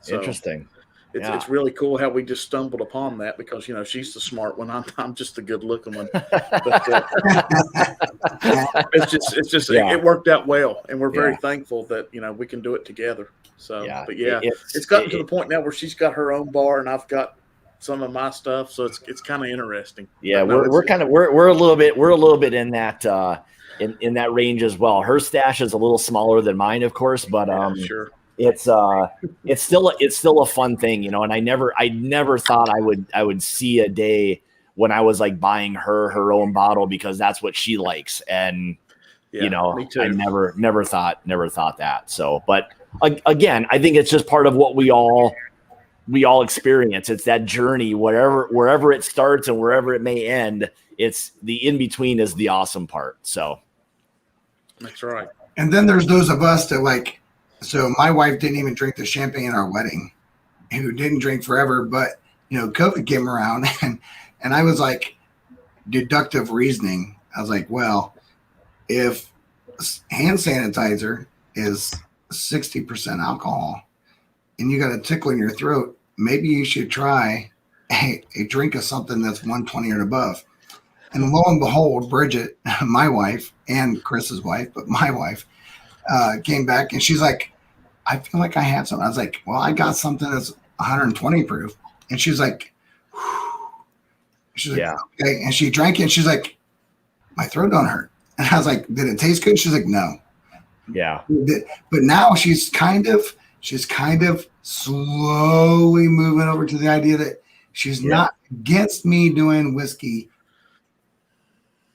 So Interesting. It's really cool how we just stumbled upon that, because she's the smart one. I'm just the good looking one. But, it's just it worked out well, and we're very thankful that we can do it together. So, but it's gotten to the point now where she's got her own bar and I've got some of my stuff, so it's kind of interesting. Yeah, we're a little bit in that in that range as well. Her stash is a little smaller than mine, of course, but sure. It's still a fun thing, and I never thought I would see a day when I was like buying her own bottle because that's what she likes, and me too. I never thought that. So, but again, I think it's just part of what we all experience. It's that journey, wherever it starts and wherever it may end. It's the in between is the awesome part. So that's right. And then there's those of us that like. So my wife didn't even drink the champagne at our wedding, who didn't drink forever, but COVID came around and I was like, deductive reasoning. I was like, well, if hand sanitizer is 60% alcohol and you got a tickle in your throat, maybe you should try a drink of something that's 120 or above. And lo and behold, Bridget, my wife, and Chris's wife, but my wife, came back and she's like, I feel like I had something. I was like, well, I got something that's 120 proof. And she's like, okay. And she drank it and she's like, my throat don't hurt. And I was like, did it taste good? She's like, no. Yeah. But now she's kind of slowly moving over to the idea that she's not against me doing whiskey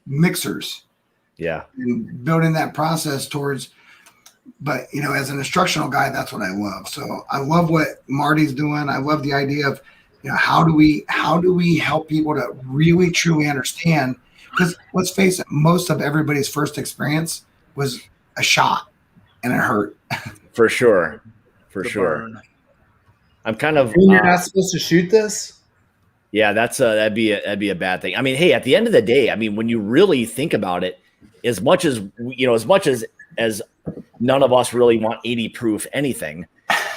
mixers. Yeah. And building that process towards, but as an instructional guy, that's what I love. So I love what Marty's doing. I love the idea of, how do we help people to really truly understand? Because let's face it, most of everybody's first experience was a shot and it hurt. For sure. Burn. I'm kind of. You're not supposed to shoot this? Yeah, that'd be a bad thing. I mean, hey, at the end of the day, I mean, when you really think about it, as much as none of us really want 80 proof anything,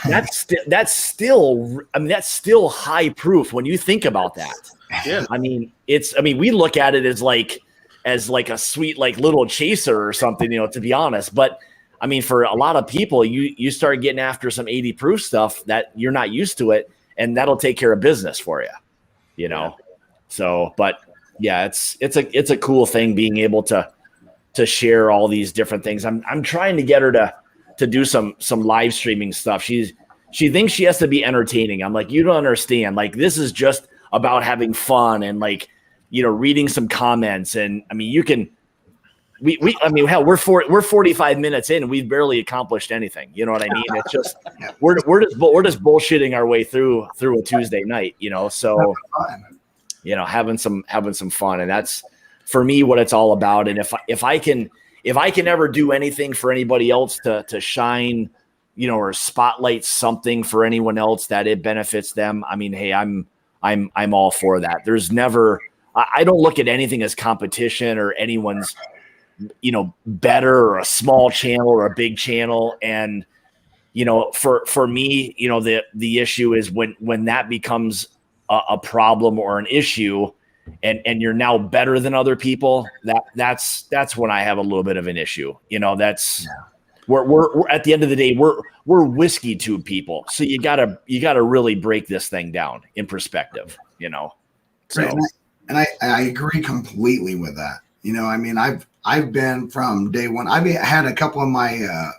that's still high proof when you think about that. Yeah. I mean, we look at it as like a sweet, like little chaser or something, to be honest. But I mean, for a lot of people, you start getting after some 80 proof stuff that you're not used to it, and that'll take care of business for you, Yeah. So, but yeah, it's a cool thing being able to share all these different things. I'm trying to get her to do some live streaming stuff. She thinks she has to be entertaining. I'm like, you don't understand. Like, this is just about having fun and, like, you know, reading some comments. And I mean, you can, I mean, hell, we're 45 minutes in and we've barely accomplished anything. You know what I mean? It's just, we're just bullshitting our way through a Tuesday night, you know? So, you know, having some fun. And that's, for me, what it's all about. And if I can ever do anything for anybody else to shine, you know, or spotlight something for anyone else that it benefits them, I mean, hey, I'm all for that. There's never, I don't look at anything as competition or anyone's, you know, better or a small channel or a big channel. And, you know, for me, you know, the issue is when that becomes a problem or an issue, and you're now better than other people, that's when I have a little bit of an issue. You know, that's we're at the end of the day, we're whiskey tube people. So you gotta really break this thing down in perspective, you know. So. Right. And I agree completely with that. You know, I mean, I've been from day one. I've had a couple of my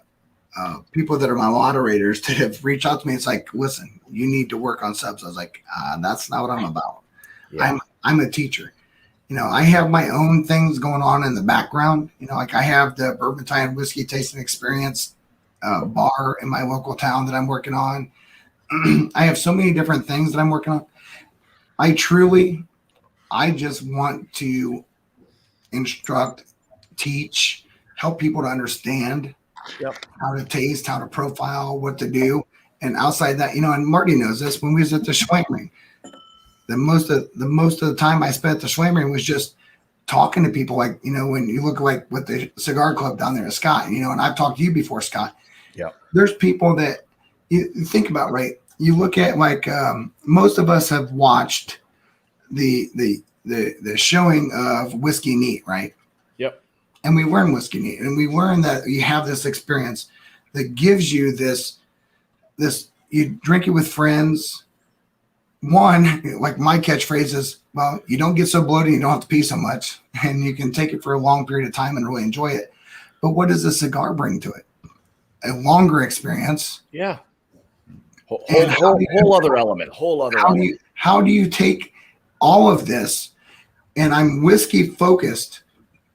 people that are my moderators that have reached out to me. It's like, listen, you need to work on subs. I was like, that's not what I'm about. Yeah. I'm a teacher. You know, I have my own things going on in the background. You know, like I have the Bourbon Time Whiskey Tasting Experience bar in my local town that I'm working on. I have so many different things that I'm working on. I just want to instruct, teach, help people to understand how to taste, how to profile, what to do. And outside that, you know, and Marty knows this, when we was at the Schwangring, the most of the time I spent at the Schwangring was just talking to people. Like, you know, when you look like with the cigar club down there at Scott, you know, and I've talked to you before, Scott. Yeah. There's people that you think about, right? You look at like most of us have watched the showing of Whiskey Neat, right? Yep. And we learn Whiskey Neat, and we learn that you have this experience that gives you this you drink it with friends. One, like my catchphrase is, well, you don't get so bloated, you don't have to pee so much, and you can take it for a long period of time and really enjoy it. But what does a cigar bring to it? A longer experience. Yeah. Whole other element. How do you take all of this? And I'm whiskey focused,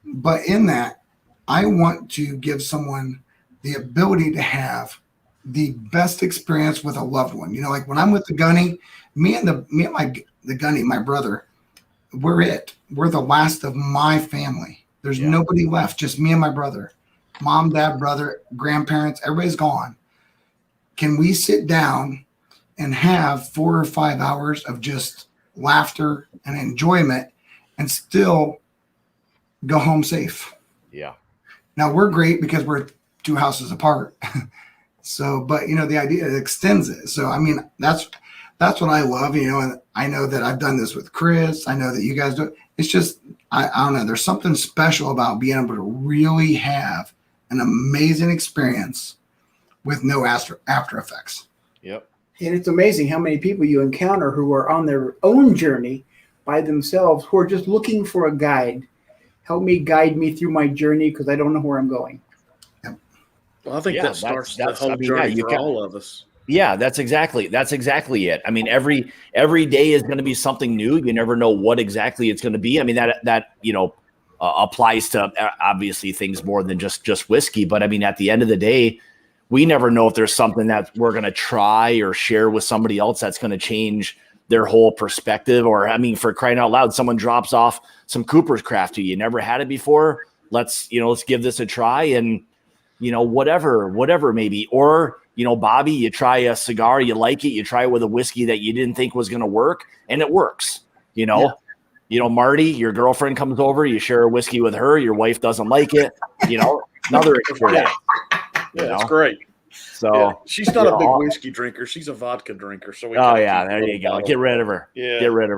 but in that, I want to give someone the ability to have the best experience with a loved one. You know, like when I'm with the Gunny, me and the Gunny, my brother, we're the last of my family. There's nobody left, just me and my brother. Mom, dad, brother, grandparents, everybody's gone. Can we sit down and have 4 or 5 hours of just laughter and enjoyment and still go home safe? Yeah. Now we're great because we're 2 houses apart. So, but you know, the idea, it extends it. So, I mean, that's what I love, you know, and I know that I've done this with Chris. I know that you guys do it. It's just, I don't know. There's something special about being able to really have an amazing experience with no after effects. Yep. And it's amazing how many people you encounter who are on their own journey by themselves, who are just looking for a guide. Help me guide me through my journey because I don't know where I'm going. Yep. Well, I think that starts the whole journey for all of us. Yeah, that's exactly it. I mean, every day is going to be something new. You never know what exactly it's going to be. I mean, that you know, applies to obviously things more than just whiskey. But I mean, at the end of the day, we never know if there's something that we're going to try or share with somebody else that's going to change their whole perspective. Or, I mean, for crying out loud, someone drops off some Cooper's Craft to you. You never had it before. Let's give this a try, and, you know, whatever maybe. Or, you know, Bobby, you try a cigar, you like it, you try it with a whiskey that you didn't think was going to work, and it works. You know, You know, Marty, your girlfriend comes over, you share a whiskey with her, your wife doesn't like it. You know, another experience. Yeah, that's great. So she's not a big whiskey drinker; she's a vodka drinker. So there you go. Get rid of her. Yeah. Get rid of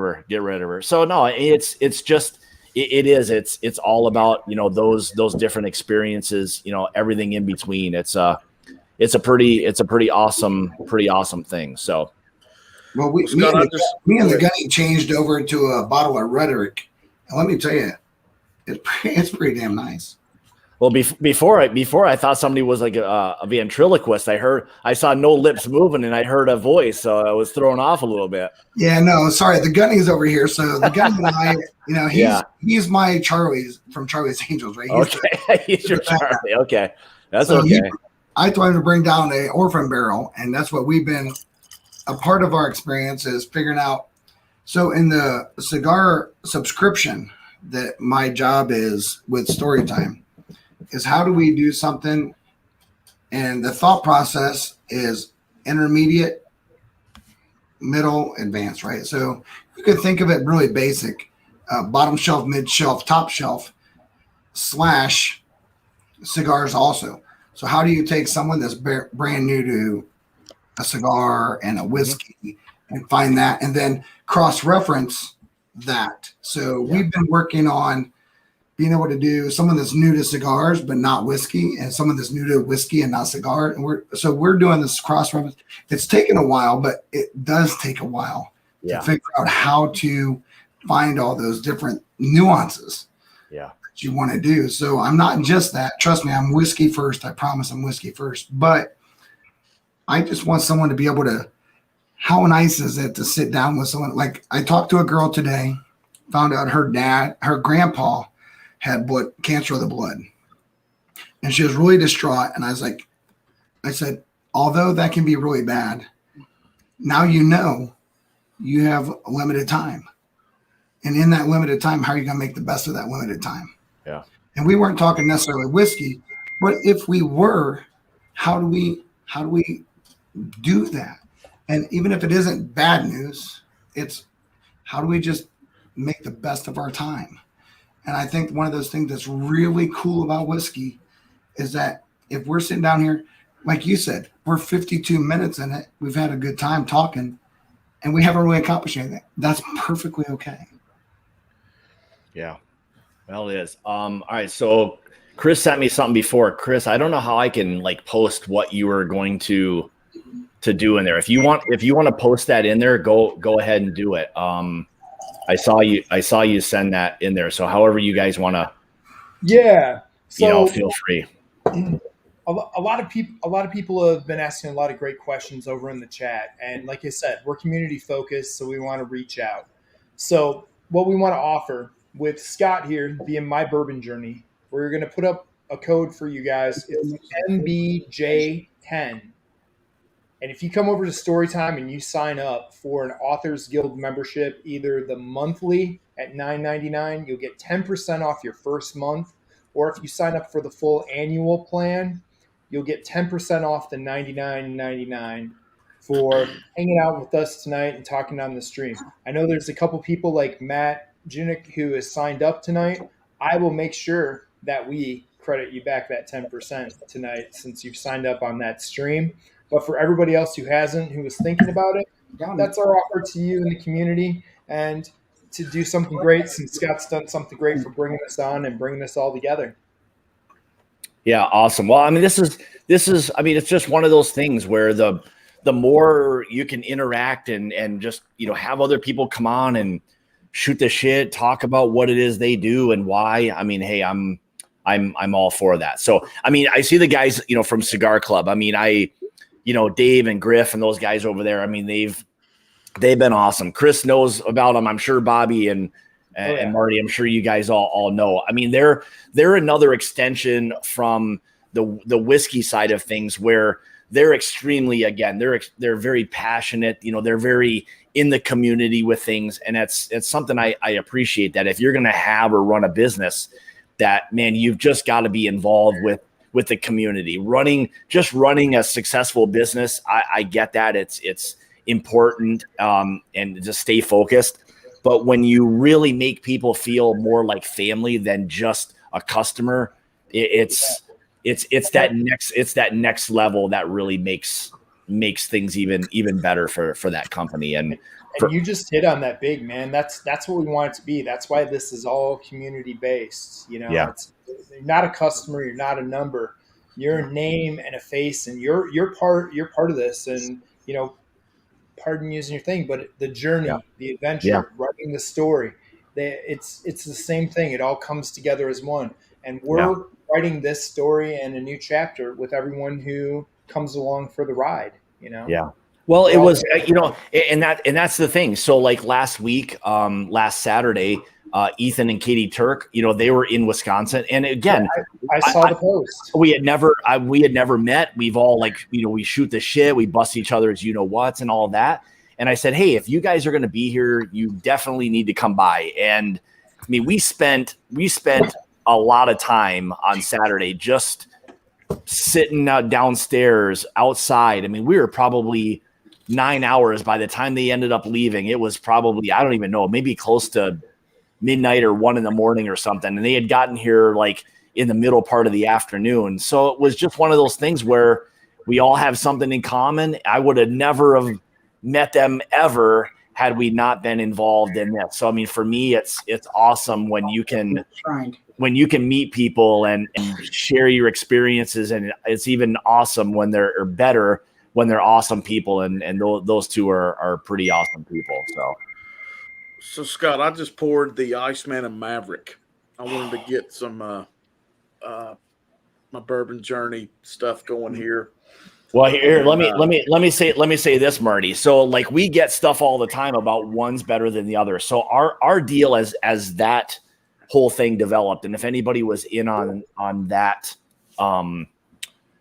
her. So no, it's just. It's all about, you know, those different experiences, you know, everything in between. It's a pretty awesome thing. So, well, me and the Gunny changed over to a bottle of Rhetoric And let me tell you, it's pretty damn nice. Well, before I thought somebody was like a ventriloquist. I saw no lips moving, and I heard a voice, so I was thrown off a little bit. Yeah, no, sorry, the Gunny's over here. So the Gunny and I, he's my Charlie's from Charlie's Angels, right? He's your Charlie. Okay, that's so okay. I told him to bring down a orphan barrel, and that's what we've been. A part of our experience is figuring out. So in the cigar subscription, that my job is with Storytime. Is how do we do something, and the thought process is intermediate, middle, advanced, right? So you could think of it really basic, bottom shelf, mid shelf, top shelf / cigars also. So how do you take someone that's brand new to a cigar and a whiskey and find that, and then cross-reference that? So we've been working on being able to do someone that's new to cigars but not whiskey, and someone that's new to whiskey and not cigar. And we're doing this cross reference. It's taken a while, but it does take a while to figure out how to find all those different nuances that you want to do. So I'm not just that. Trust me, I'm whiskey first. I promise I'm whiskey first. But I just want someone to be able to, how nice is it to sit down with someone? Like I talked to a girl today, found out her grandpa had cancer of the blood, and she was really distraught. And I said, although that can be really bad, now you have a limited time, and in that limited time, how are you going to make the best of that limited time? Yeah. And we weren't talking necessarily whiskey, but if we were, how do we do that? And even if it isn't bad news, it's how do we just make the best of our time? And I think one of those things that's really cool about whiskey is that if we're sitting down here, like you said, we're 52 minutes in it, we've had a good time talking, and we haven't really accomplished anything. That's perfectly okay. Yeah, well, it is. All right, so Chris sent me something before. Chris, I don't know how I can like post what you were going to do in there. If you want to post that in there, go ahead and do it. I saw you send that in there. So however you guys want to, so feel free. A lot of people have been asking a lot of great questions over in the chat, and like I said, we're community focused, so we want to reach out. So what we want to offer with Scott here being my bourbon journey, we're going to put up a code for you guys. It's MBJ10. And if you come over to Storytime and you sign up for an Authors Guild membership, either the monthly at $9.99, you'll get 10% off your first month. Or if you sign up for the full annual plan, you'll get 10% off the $99.99 for hanging out with us tonight and talking on the stream. I know there's a couple people like Matt Junick who has signed up tonight. I will make sure that we credit you back that 10% tonight since you've signed up on that stream. But for everybody else who hasn't, who was thinking about it, that's our offer to you in the community, and to do something great, since Scott's done something great for bringing us on and bringing us all together. Yeah, awesome. Well, I mean, this is. I mean, it's just one of those things where the more you can interact and just have other people come on and shoot the shit, talk about what it is they do and why. I mean, hey, I'm all for that. So, I mean, I see the guys from Cigar Club. I mean, Dave and Griff and those guys over there. I mean, they've been awesome. Chris knows about them. I'm sure Bobby and Marty, I'm sure you guys all know. I mean, they're another extension from the whiskey side of things, where they're extremely, again, they're very passionate. They're very in the community with things. And it's something I appreciate, that if you're going to have or run a business, that, man, you've just got to be involved with the community. Running a successful business, I get that. It's important and just stay focused. But when you really make people feel more like family than just a customer, it's that next level that really makes things even better for that company. And you just hit on that big, man. That's what we want it to be. That's why this is all community based. You're not a customer, you're not a number. You're a name and a face, and you're part of this. And pardon using your thing, but the journey, the adventure, writing the story, It's the same thing. It all comes together as one. And we're writing this story and a new chapter with everyone who comes along for the ride, you know? Yeah. Well, it was, and that's the thing. So like last week, last Saturday, Ethan and Katie Turk, they were in Wisconsin. And again, I saw the post. We had never met. We've all we shoot the shit. We bust each other's, what's and all that. And I said, hey, if you guys are going to be here, you definitely need to come by. And I mean, we spent a lot of time on Saturday just sitting downstairs outside. I mean, we were probably 9 hours by the time they ended up leaving. It was probably, I don't even know, maybe close to midnight or 1 a.m. or something. And they had gotten here like in the middle part of the afternoon. So it was just one of those things where we all have something in common. I would have never have met them ever had we not been involved in this. So, I mean, for me, it's awesome when you can meet people and share your experiences. And it's even awesome when they're better, when they're awesome people. And those two are pretty awesome people. So Scott, I just poured the Iceman and Maverick. I wanted to get some my bourbon journey stuff going here. Well, here let me say this, Marty. So like we get stuff all the time about one's better than the other. So our deal as that whole thing developed, and if anybody was in on that,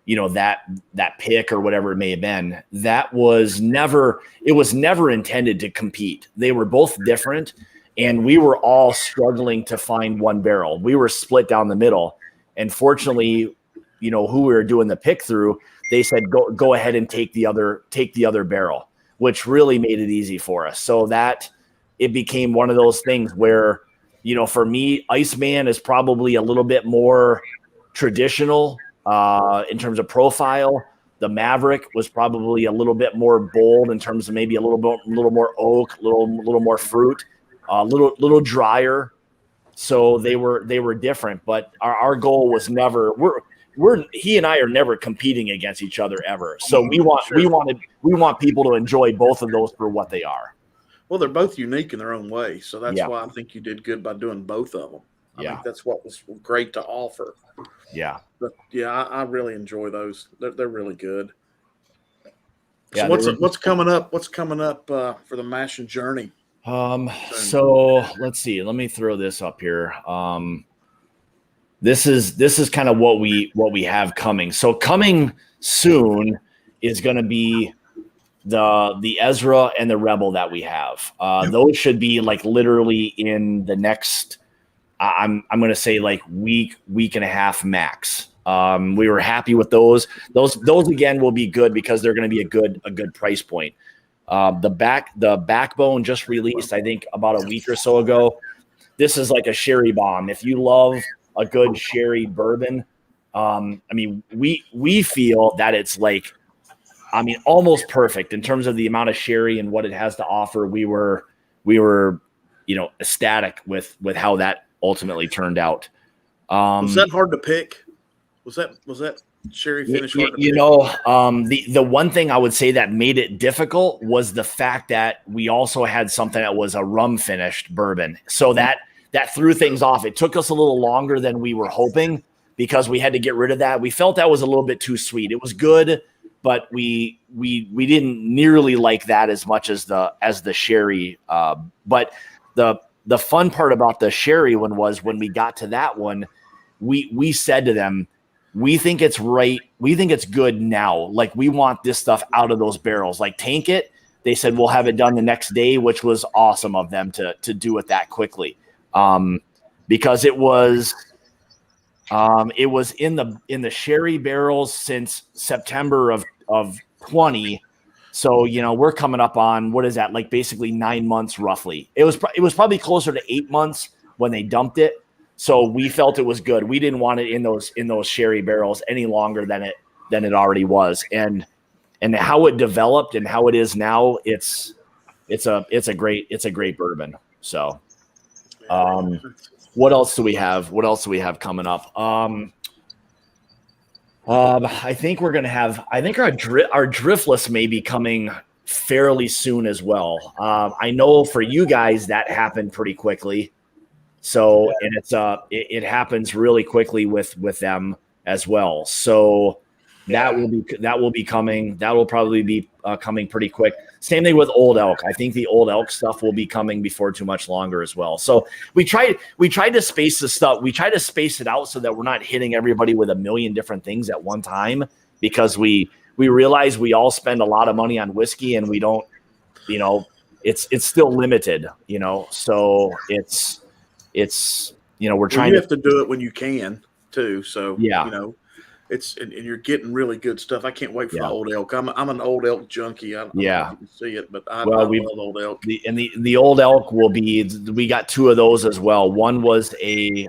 that pick or whatever it may have been, it was never intended to compete. They were both different, and we were all struggling to find one barrel. We were split down the middle, and fortunately, who we were doing the pick through, they said go ahead and take the other barrel, which really made it easy for us. So that it became one of those things where, for me, Iceman is probably a little bit more traditional in terms of profile. The Maverick was probably a little bit more bold in terms of maybe a little more oak, a little more fruit, a little drier. So they were different, but our goal was never he and I are never competing against each other ever. So we want people to enjoy both of those for what they are. Well, they're both unique in their own way. So that's why I think you did good by doing both of them. I think that's what was great to offer. Yeah. But I really enjoy those. They're really good. Yeah, so what's coming up? What's coming up for the Mash and Journey? So let's see. Let me throw this up here. This is kind of what we have coming. So coming soon is going to be the Ezra and the Rebel that we have. Those should be like literally in the next, I'm going to say like week and a half max. We were happy with those. Those again will be good because they're going to be a good price point. The Backbone just released, I think, about a week or so ago. This is like a sherry bomb. If you love a good sherry bourbon, I mean, we feel that it's like, I mean, almost perfect in terms of the amount of sherry and what it has to offer. We were ecstatic with how that ultimately turned out. Was that hard to pick? Was that sherry finish hard to pick? The one thing I would say that made it difficult was the fact that we also had something that was a rum finished bourbon. So that threw things off. It took us a little longer than we were hoping because we had to get rid of that. We felt that was a little bit too sweet. It was good, but we didn't nearly like that as much as the sherry. But the fun part about the sherry one was when we got to that one, we said to them, we think it's right. We think it's good now. Like we want this stuff out of those barrels. Like tank it. They said we'll have it done the next day, which was awesome of them to do it that quickly. Because it was in the sherry barrels since September of 20. So, we're coming up on, what is that? Like basically 9 months roughly. It was probably closer to 8 months when they dumped it. So we felt it was good. We didn't want it in those sherry barrels any longer than it already was. And how it developed and how it is now, it's a great bourbon. So, what else do we have? What else do we have coming up? I think we're going to have, I think our driftless may be coming fairly soon as well. I know for you guys that happened pretty quickly. So, and it's it happens really quickly with them as well. So that will be coming. That will probably be coming pretty quick. Same thing with Old Elk. I think the Old Elk stuff will be coming before too much longer as well. So we tried to space the stuff. We try to space it out so that we're not hitting everybody with a million different things at one time, because we realize we all spend a lot of money on whiskey and we don't, it's still limited, so it's, we're trying you have to do it when you can too. So, yeah. It's and you're getting really good stuff. I can't wait for the Old Elk. I'm an Old Elk junkie. I don't know if you can see it, but I love Old Elk. The Old Elk will be. We got two of those as well. One was a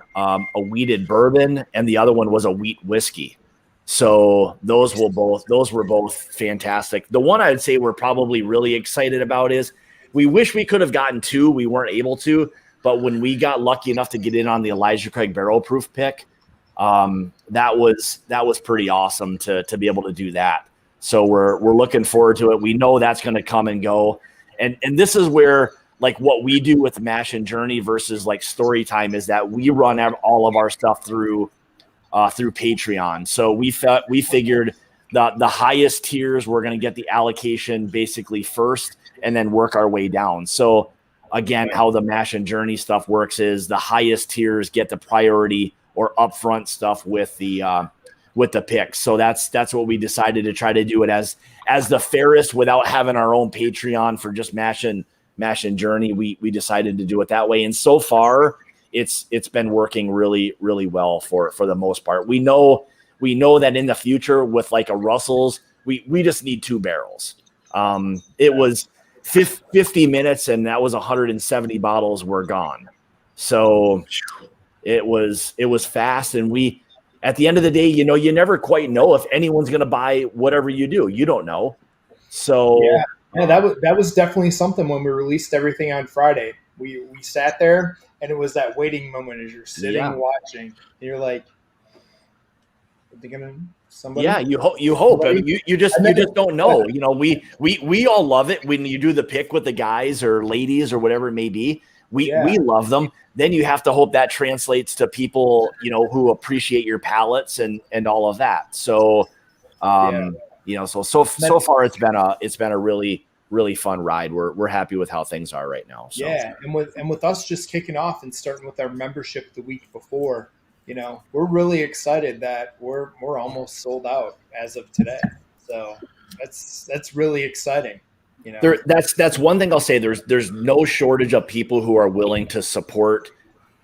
wheated bourbon, and the other one was a wheat whiskey. So those were both fantastic. The one I'd say we're probably really excited about is we wish we could have gotten two. We weren't able to, but when we got lucky enough to get in on the Elijah Craig barrel proof pick, that was pretty awesome to be able to do that. So we're looking forward to it. We know that's going to come and go. And this is where, like, what we do with Mash and Journey versus like Storytime is that we run all of our stuff through Patreon. So we figured the highest tiers, we're going to get the allocation basically first and then work our way down. So again, how the Mash and Journey stuff works is the highest tiers get the priority or upfront stuff with the picks. So that's what we decided to try to do it as the fairest without having our own Patreon for just Mash and Journey. We decided to do it that way. And so far it's been working really, really well for the most part. We know that in the future with like a Russell's, we just need 2 barrels. It was 50 minutes and that was 170 bottles were gone. So it was fast, and we, at the end of the day, you never quite know if anyone's going to buy whatever you do. You don't know. So yeah, that was definitely something when we released everything on Friday. We sat there, and it was that waiting moment as you're sitting watching, and you're like, are they gonna somebody? Yeah, you hope. I mean, you just don't know. We all love it when you do the pick with the guys or ladies or whatever it may be. We love them. Then you have to hope that translates to people, who appreciate your palates and all of that. So, so far it's been a really, really fun ride. We're happy with how things are right now. So. Yeah. And with us just kicking off and starting with our membership the week before, we're really excited that we're almost sold out as of today. So that's really exciting. That's one thing I'll say. There's no shortage of people who are willing to support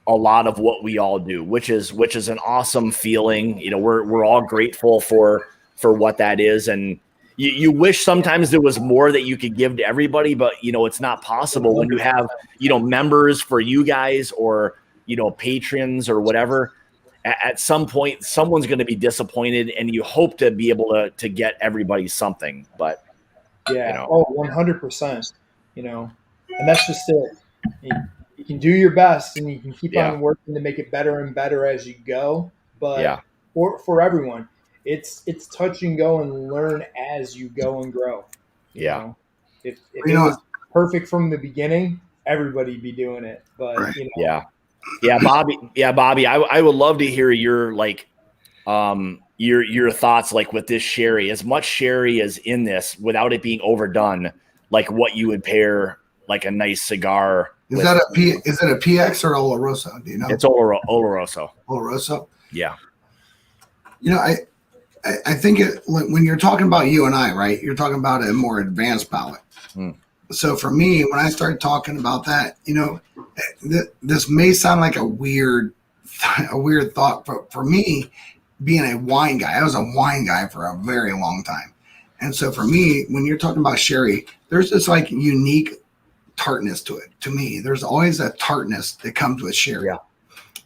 a lot of what we all do, which is an awesome feeling. We're all grateful for what that is, and you wish sometimes there was more that you could give to everybody, but it's not possible when you have members for you guys or patrons or whatever. At some point, someone's going to be disappointed, and you hope to be able to get everybody something, but. Yeah. 100%. And that's just it. You can do your best, and you can keep on working to make it better and better as you go. But for everyone, it's touch and go and learn as you go and grow. If it was perfect from the beginning, everybody'd be doing it. But Bobby. I would love to hear your your thoughts, like with this sherry, as much sherry as in this without it being overdone, like what you would pair like a nice cigar. Is it a PX or Oloroso? Do you know? It's Oloroso. Oloroso? Yeah. I think when you're talking about you and I, right, you're talking about a more advanced palate. So for me, when I start talking about that, this may sound like a weird thought, but for me, being a wine guy, I was a wine guy for a very long time. And so for me, when you're talking about sherry, there's this like unique tartness to it. To me, there's always a tartness that comes with sherry. Yeah.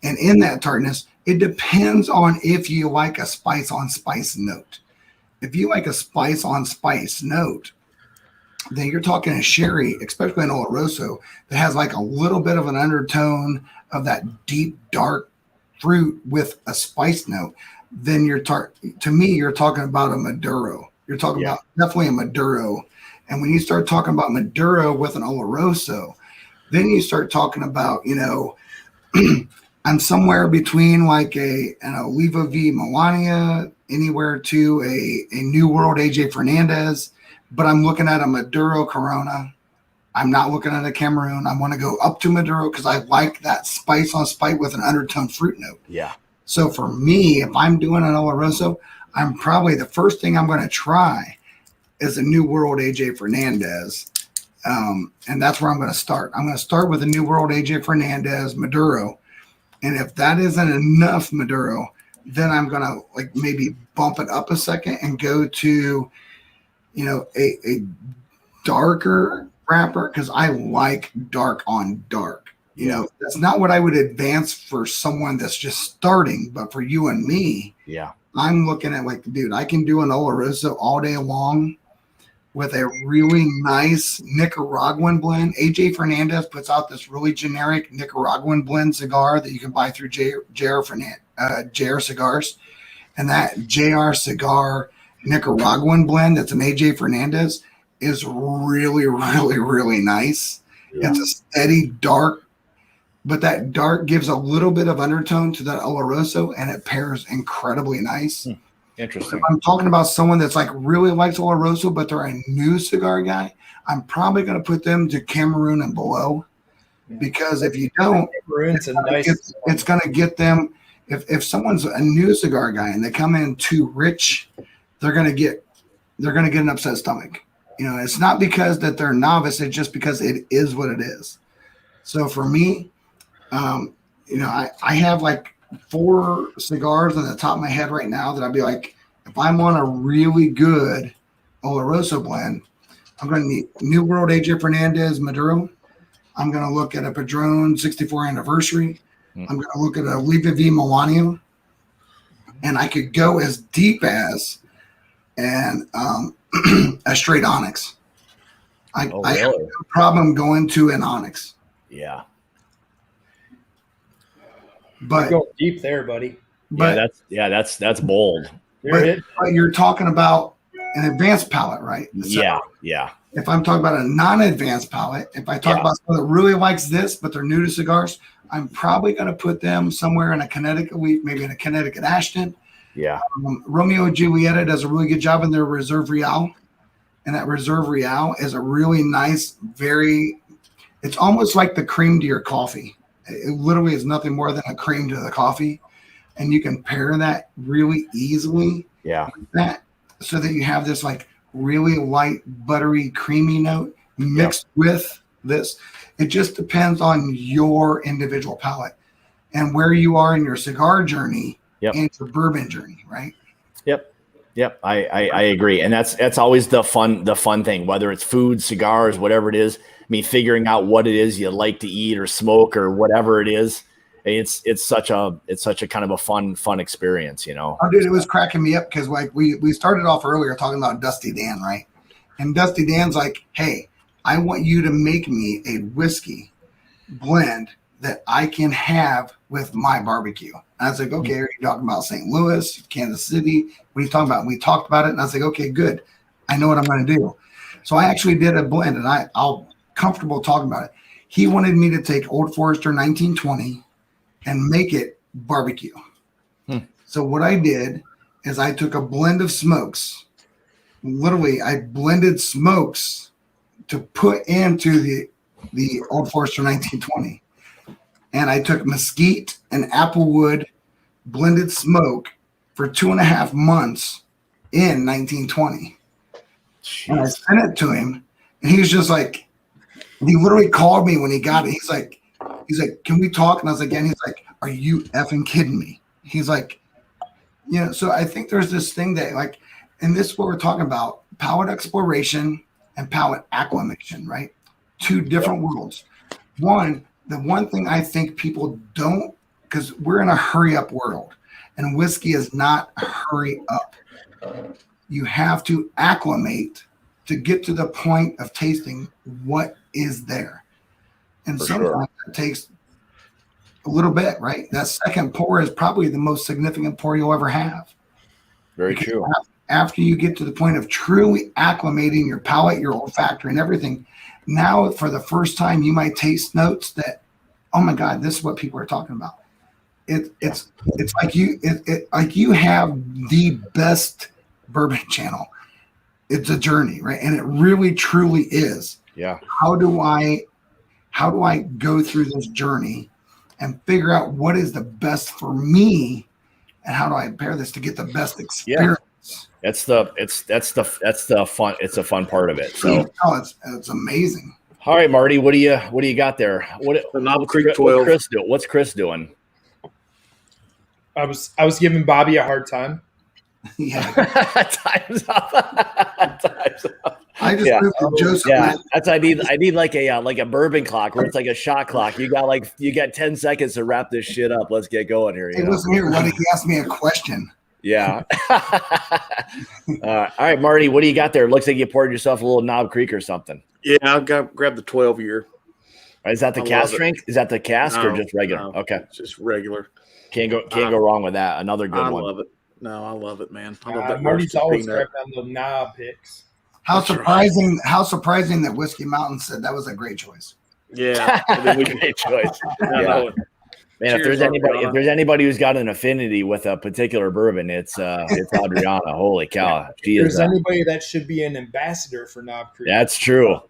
And in that tartness, it depends on if you like a spice on spice note. If you like a spice on spice note, then you're talking a sherry, especially an Oloroso, that has like a little bit of an undertone of that deep, dark fruit with a spice note. Then you're talking about a Maduro. You're talking about definitely a Maduro. And when you start talking about Maduro with an Oloroso, then you start talking about, I'm somewhere between like an Oliva V Melania, anywhere to a New World AJ Fernandez, but I'm looking at a Maduro Corona. I'm not looking at a Cameroon. I want to go up to Maduro because I like that spice on spice with an undertone fruit note. Yeah. So for me, if I'm doing an Oloroso, I'm probably the first thing I'm going to try is a New World AJ Fernandez. And that's where I'm going to start. I'm going to start with a New World AJ Fernandez Maduro. And if that isn't enough Maduro, then I'm going to like maybe bump it up a second and go to, a darker wrapper because I like dark on dark. That's not what I would advance for someone that's just starting, but for you and me, Yeah. I'm looking at like, dude, I can do an Oloroso all day long with a really nice Nicaraguan blend. AJ Fernandez puts out this really generic Nicaraguan blend cigar that you can buy through JR Cigars. And that JR Cigar Nicaraguan blend that's an AJ Fernandez is really, really, really nice. Yeah. It's a steady dark, but that dark gives a little bit of undertone to that Oloroso, and it pairs incredibly nice. Interesting. If I'm talking about someone that's like really likes Oloroso, but they're a new cigar guy, I'm probably going to put them to Cameroon and below, because if you don't, it's going to get them. If someone's a new cigar guy and they come in too rich, they're going to get an upset stomach. It's not because that they're novice; it's just because it is what it is. So for me, I have like 4 cigars on the top of my head right now that I'd be like, if I'm on a really good Oloroso blend, I'm going to need New World AJ Fernandez Maduro. I'm going to look at a Padron 64 anniversary. I'm going to look at a Oliva V Melania, and I could go as deep as a straight Onyx. I have no problem going to an Onyx. Yeah. But you're going deep there, buddy. That's bold. But you're talking about an advanced palate, right? So yeah. If I'm talking about a non-advanced palate, if I talk about someone that really likes this, but they're new to cigars, I'm probably going to put them somewhere in a Connecticut wheat, maybe in a Connecticut Ashton. Yeah. Romeo and Julieta does a really good job in their Reserve Real. And that Reserve Real is a really nice, it's almost like the cream to your coffee. It literally is nothing more than a cream to the coffee. And you can pair that really easily. Yeah. With that, so that you have this like really light, buttery, creamy note mixed with this. It just depends on your individual palate and where you are in your cigar journey and your bourbon journey, right? Yep. I agree. And that's always the fun thing, whether it's food, cigars, whatever it is. I mean, figuring out what it is you like to eat or smoke or whatever it is. It's such a kind of a fun experience, Oh, dude, it was cracking me up because like we started off earlier talking about Dusty Dan, right? And Dusty Dan's like, hey, I want you to make me a whiskey blend that I can have with my barbecue. And I was like, okay, are you talking about St. Louis, Kansas City? What are you talking about? And we talked about it, and I was like, okay, good. I know what I'm going to do. So I actually did a blend, and I'll comfortable talking about it. He wanted me to take Old Forester 1920 and make it barbecue. So what I did is I took a blend of smokes. Literally, I blended smokes to put into the Old Forester 1920. And I took mesquite and applewood blended smoke for 2.5 months in 1920. Jeez. And I sent it to him, and he was just like, he literally called me when he got it. He's like, can we talk? And I was like, and he's like, are you effing kidding me? He's like, so I think there's this thing that like, and this is what we're talking about, palate exploration and palate acclimation, right? 2 different worlds. The one thing I think people don't, because we're in a hurry up world, and whiskey is not a hurry up. You have to acclimate to get to the point of tasting what is there. And sometimes it takes a little bit, right? That second pour is probably the most significant pour you'll ever have. Very true. After you get to the point of truly acclimating your palate, your olfactory and everything, now for the first time, you might taste notes that oh my God, this is what people are talking about. It's like you have the best bourbon channel. It's a journey, right? And it really truly is. Yeah. How do I go through this journey and figure out what is the best for me, and how do I pair this to get the best experience? That's the fun. It's a fun part of it. So it's amazing. All right, Marty, what do you got there? The Knob Creek 12. What's Chris doing? I was giving Bobby a hard time. Yeah. Time's up. Time's up. I just moved to Joseph. Yeah, that's I need like a bourbon clock where it's like a shot clock. You got 10 seconds to wrap this shit up. Let's get going here. Hey, listen here, Luddy. He asked me a question. Yeah. All right, Marty, what do you got there? Looks like you poured yourself a little Knob Creek or something. Yeah, I'll grab the 12 year. Is that the cask strength? Is that the cask or just regular? No, okay, it's just regular. Can't go wrong with that. Another good one. I love it. No, I love it, man. I love that. Marty's always peanut. grabbing on the knob picks. How surprising that Whiskey Mountain said that was a great choice. Yeah, great choice. Yeah. Man, Cheers, if there's anybody who's got an affinity with a particular bourbon, it's Adriana. Holy cow, she If there's is. anybody that should be an ambassador for Knob Creek. That's true.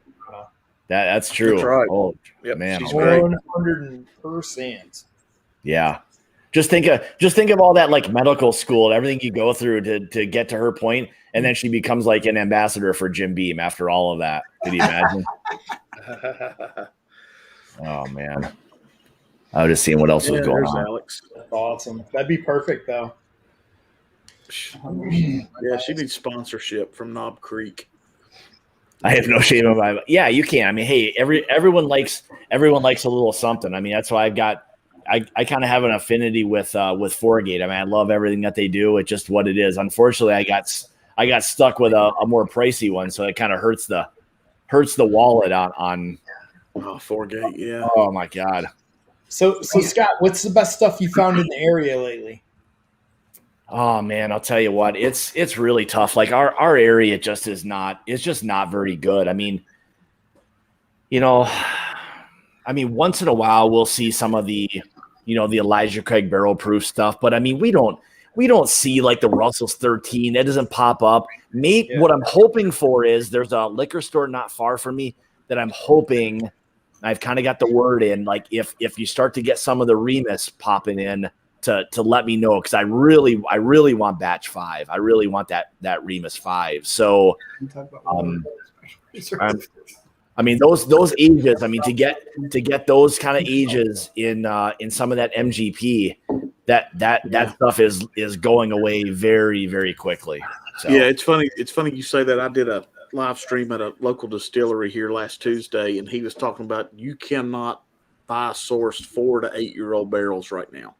That's true. That's right. Oh, Yep, man, she's great. 100%. Yeah. Just think of all that like medical school and everything you go through to get to her point, and then she becomes like an ambassador for Jim Beam after all of that. Could you imagine? Oh man. I was just seeing what else was going on. Alex. That's awesome. That'd be perfect though. Yeah, she needs sponsorship from Knob Creek. I have no shame in my. Yeah, you can. I mean, hey, everyone likes a little something. I mean, that's why I kind of have an affinity with Foregate. I mean, I love everything that they do. It's just what it is. Unfortunately, I got stuck with a more pricey one, so it kind of hurts the wallet on. Oh, Foregate, yeah. Oh my God. So Scott, what's the best stuff you found in the area lately? Oh man, I'll tell you what, it's really tough. Like our area just is not. It's just not very good. I mean, once in a while we'll see some of the Elijah Craig barrel proof stuff, but I mean, we don't see like the Russell's 13. That doesn't pop up. What I'm hoping for is there's a liquor store not far from me that I'm hoping. I've kind of got the word in, like if you start to get some of the Remus popping in to let me know, because I really want batch 5. I really want that Remus 5. So I mean those ages. I mean to get those kind of ages in some of that MGP, that stuff is going away very, very quickly. So. Yeah, it's funny. It's funny you say that. I did a live stream at a local distillery here last Tuesday, and he was talking about you cannot buy sourced 4 to 8 year old barrels right now.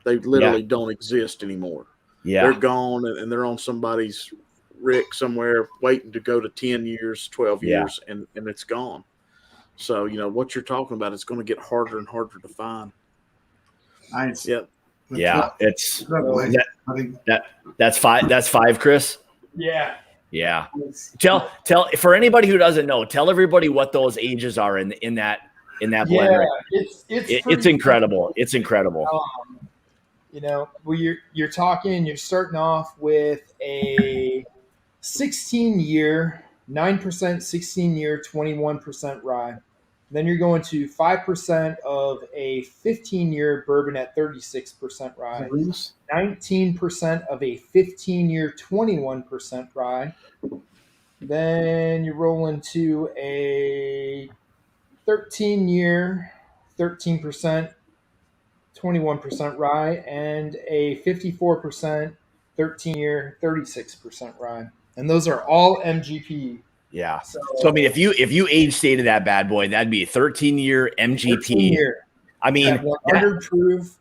They literally don't exist anymore. Yeah, they're gone, and they're on somebody's rick somewhere waiting to go to 10 years, 12 years, and it's gone. So, what you're talking about is going to get harder and harder to find. Nice. Yep. Yeah, that's 5. That's 5, Chris. Yeah. Yeah. Tell for anybody who doesn't know, tell everybody what those ages are in that blend. Yeah, it's incredible. It's incredible. You're starting off with a 16-year, 9%, 16-year, 21% rye. Then you're going to 5% of a 15-year bourbon at 36% rye, 19% of a 15-year, 21% rye. Then you roll into a 13-year, 13%, 21% rye, and a 54%, 13-year, 36% rye. And those are all MGP. Yeah. So I mean, if you age stated that bad boy, that'd be a 13-year MGP. 13-year. I mean, 100 proof.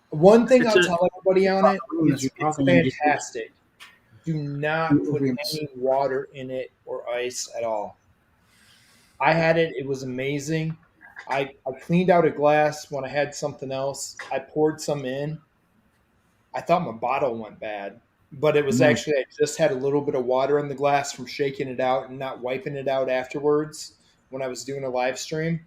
One thing I'll tell everybody on it is it's fantastic. Do not put any water in it or ice at all. I had it. It was amazing. I cleaned out a glass when I had something else. I poured some in. I thought my bottle went bad. But it was actually, I just had a little bit of water in the glass from shaking it out and not wiping it out afterwards when I was doing a live stream.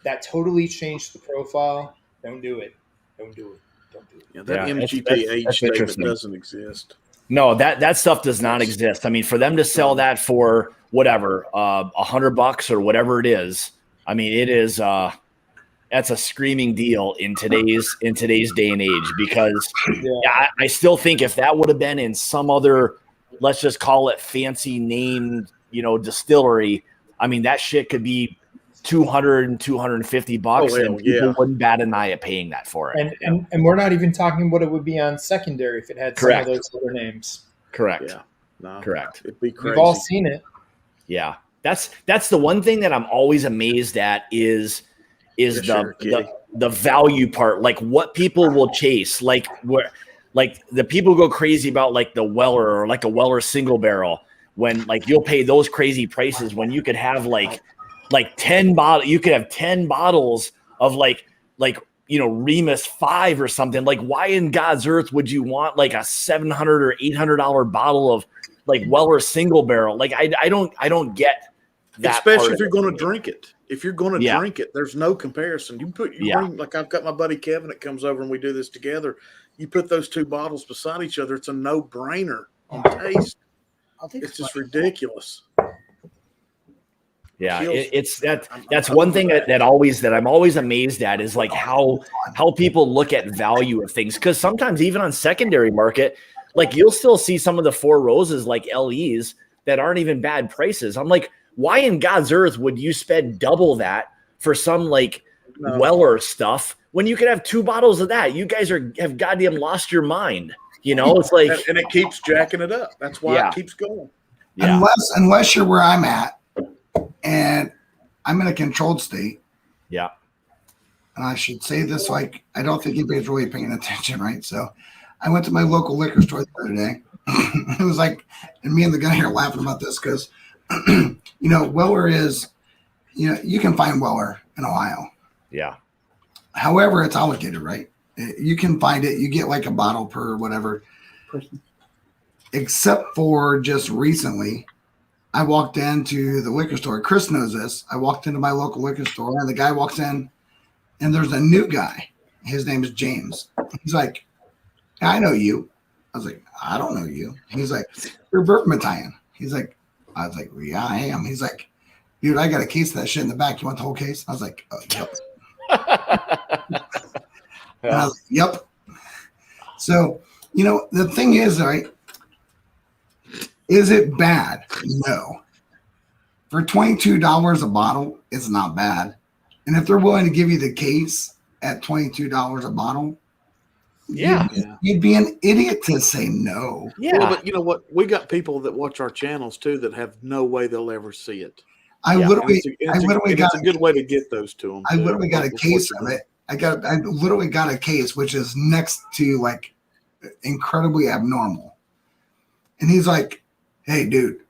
that totally changed the profile. Don't do it. Don't do it. Don't do it. Yeah, that Yeah, MGP that's age statement interesting. doesn't exist. No, that stuff does not exist. I mean, for them to sell that for whatever, $100 or whatever it is, I mean, it is that's a screaming deal in today's day and age, because I still think if that would have been in some other, let's just call it fancy named, distillery, I mean, that shit could be $200 and $250, and people wouldn't bat an eye at paying that for it. And we're not even talking what it would be on secondary if it had some of those other names. Correct. Yeah. No, correct. It'd be crazy. We've all seen it. Yeah. That's the one thing that I'm always amazed at is the value part, like what people will chase, like where, like the people go crazy about like the Weller or like a Weller single barrel, when like you'll pay those crazy prices when you could have like 10 bottles, you could have 10 bottles of like Remus 5 or something. Like, why in God's earth would you want like a $700 or $800 bottle of like Weller single barrel? Like, I don't get that. Especially if you're going to drink it. If you're going to drink it, there's no comparison. You bring, like I've got my buddy Kevin that comes over and we do this together. You put those two bottles beside each other, it's a no-brainer on taste. It's just ridiculous. Yeah, that's one thing that I'm always amazed at is like how people look at value of things. Because sometimes even on secondary market, like you'll still see some of the Four Roses like LEs that aren't even bad prices. I'm like, why in God's earth would you spend double that for some like Weller stuff when you could have 2 bottles of that? You guys have goddamn lost your mind. It's like, and it keeps jacking it up. That's why it keeps going. Yeah. Unless you're where I'm at, and I'm in a controlled state. Yeah. And I should say this, like, I don't think anybody's really paying attention, right? So I went to my local liquor store the other day. It was like, and me and the guy here laughing about this because, Weller is, you can find Weller in Ohio. Yeah. However, it's allocated, right? You can find it. You get like a bottle per whatever person. Except for just recently, I walked into the liquor store. Chris knows this. I walked into my local liquor store, and the guy walks in, and there's a new guy. His name is James. He's like, I know you. I was like, I don't know you. He's like, you're Bourbon Battalion. I was like, well, yeah, I am. He's like, dude, I got a case of that shit in the back. You want the whole case? I was like, oh, yep. And I was like, yep. So, the thing is, right? Is it bad? No. For $22 a bottle, it's not bad. And if they're willing to give you the case at $22 a bottle, you'd be an idiot to say no. Yeah, well, but you know what? We got people that watch our channels too that have no way they'll ever see it. It's a good way to get those to them. I literally got a case of it. I literally got a case which is next to like incredibly abnormal. And he's like, hey, dude,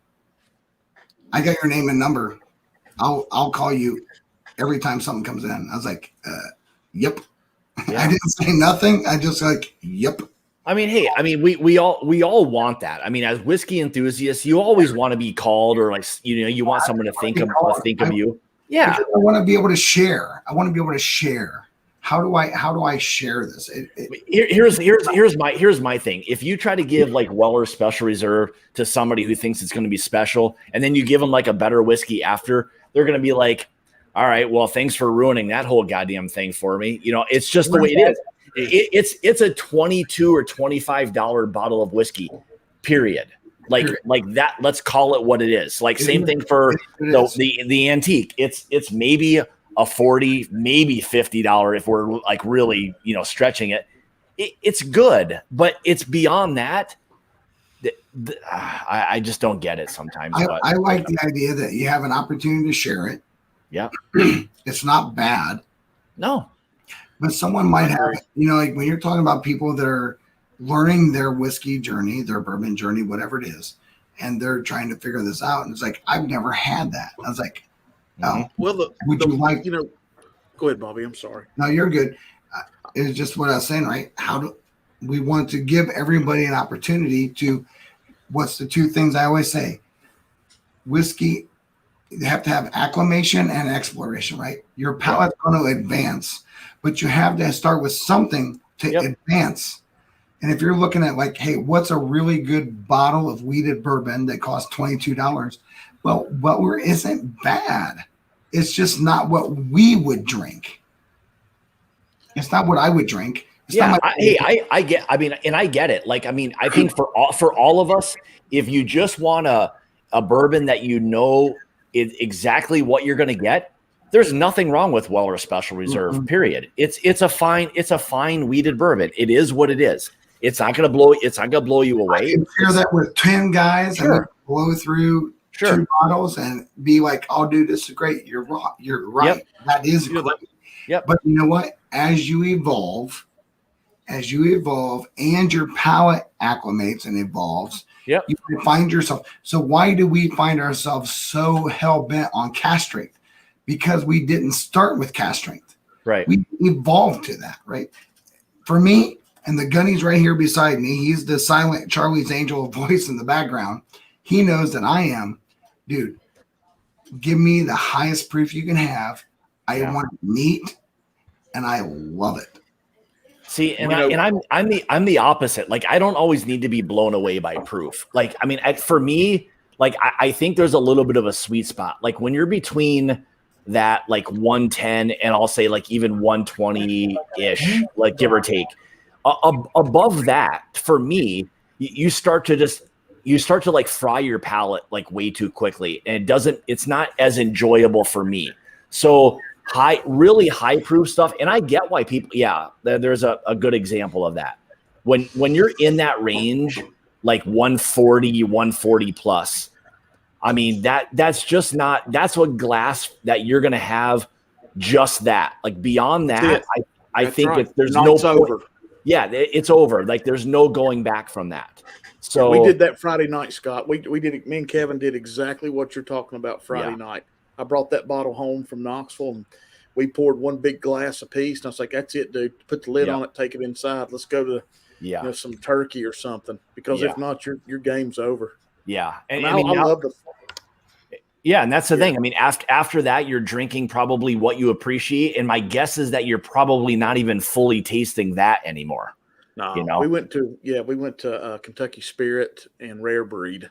I got your name and number. I'll call you every time something comes in. I was like, yep. Yeah. I didn't say nothing. I just like, yep. I mean, hey, we all want that. I mean, as whiskey enthusiasts, you always want to be called, or like, you want someone to think of you. Yeah. I want to be able to share. How do I share this? Here's my thing. If you try to give like Weller Special Reserve to somebody who thinks it's going to be special, and then you give them like a better whiskey after, they're going to be like, all right, well, thanks for ruining that whole goddamn thing for me. It's just the way it is. It's a $22 or $25 bottle of whiskey, period. Like that. Let's call it what it is. Like same thing for the antique. It's maybe a $40, maybe $50 if we're like really stretching it. It's good, but it's beyond that. I just don't get it sometimes. I like the idea that you have an opportunity to share it. Yeah, it's not bad. No, but someone might have it. Like when you're talking about people that are learning their whiskey journey, their bourbon journey, whatever it is, and they're trying to figure this out, and it's like, I've never had that. I was like, oh, well, go ahead, Bobby. I'm sorry. No, you're good. It's just what I was saying, right? How do we want to give everybody an opportunity to? What's the two things I always say? Whiskey you have to have acclimation and exploration, right? Your palate's going to advance, but you have to start with something to advance. And if you're looking at like, hey, what's a really good bottle of wheated bourbon that costs $22? Well, Weller isn't bad. It's just not what we would drink. It's not what I would drink. It's I get it. Like, I mean, I think for all of us, if you just want a bourbon that you know is exactly what you're going to get, there's nothing wrong with Weller Special Reserve. Period. It's a fine wheated bourbon. It is what it is. It's not going to blow you away. I can share that with 10 guys and blow through 2 bottles and be like, "Oh, dude, this is great. You're wrong. You're right. That is great." But you know what? As you evolve, and your palate acclimates and evolves, you find yourself. So why do we find ourselves so hell bent on cast strength? Because we didn't start with cast strength. Right. We evolved to that. Right. For me, and the gunny's right here beside me. He's the silent Charlie's Angel voice in the background. He knows that I am, dude. Give me the highest proof you can have. I want it neat, and I love it. See, I'm the opposite. Like, I don't always need to be blown away by proof. Like, I mean, for me, like, I think there's a little bit of a sweet spot. Like, when you're between that, like 110 and I'll say like even 120-ish, like give or take. Above that, for me, you start to like fry your palate like way too quickly, and it's not as enjoyable for me. So really high proof stuff, and I get why people, there's a good example of that. When you're in that range, like 140 plus, I mean, that's just not, that's what glass that you're going to have, just that. Like beyond that, I think right. There's no point. Over. Yeah, it's over. Like there's no going back from that. So we did that Friday night, Scott. We did it. Me and Kevin did exactly what you're talking about Friday night. I brought that bottle home from Knoxville, and we poured one big glass apiece. And I was like, "That's it, dude. Put the lid on it. Take it inside. Let's go to some turkey or something. Because if not, your game's over." Yeah, and I love the. Yeah, and that's the thing. I mean, after that, you're drinking probably what you appreciate, and my guess is that you're probably not even fully tasting that anymore. No, we went to Kentucky Spirit and Rare Breed,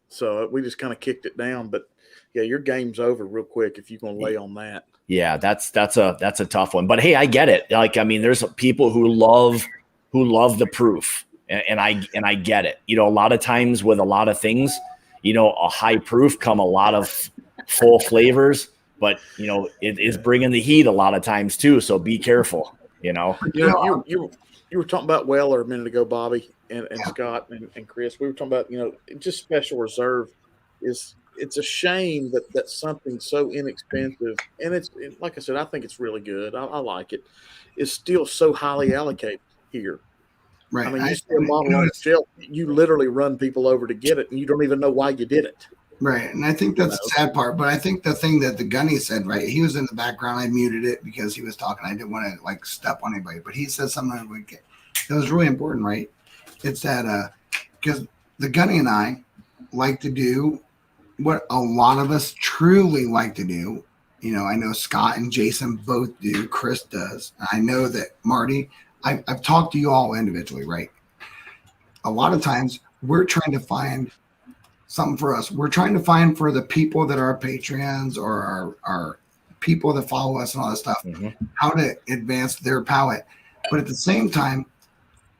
so we just kind of kicked it down. But yeah, your game's over real quick if you're gonna lay on that. Yeah, that's a tough one. But hey, I get it. Like, I mean, there's people who love the proof, and I get it. A lot of times with a lot of things. A high proof come a lot of full flavors, but it is bringing the heat a lot of times too. So be careful. You were talking about Weller a minute ago, Bobby and Scott and Chris. We were talking about just Special Reserve it's a shame that something so inexpensive, and it's like I said, I think it's really good. I like it. It's still so highly allocated here. Right. I mean, you see a bottle on the shelf, you literally run people over to get it, and you don't even know why you did it. Right. And I think that's the sad part. But I think the thing that the Gunny said, right, he was in the background. I muted it because he was talking. I didn't want to, step on anybody. But he said something that was really important, right? It's that because the Gunny and I like to do what a lot of us truly like to do. I know Scott and Jason both do. Chris does. I know that Marty – I've talked to you all individually, right? A lot of times we're trying to find something for us. We're trying to find for the people that are Patreons or our people that follow us and all that stuff, how to advance their palate. But at the same time,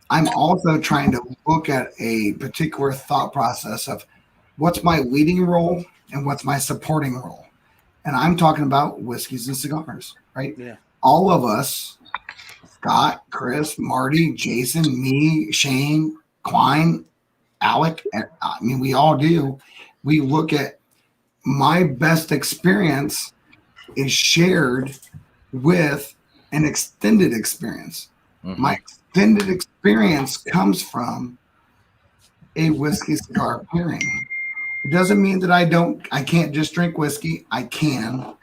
I'm also trying to look at a particular thought process of what's my leading role and what's my supporting role. And I'm talking about whiskeys and cigars, right? Yeah. All of us, Scott, Chris, Marty, Jason, me, Shane, Quine, Alec, I mean, we all do. We look at my best experience is shared with an extended experience. My extended experience comes from a whiskey cigar pairing. It doesn't mean that I can't just drink whiskey. I can.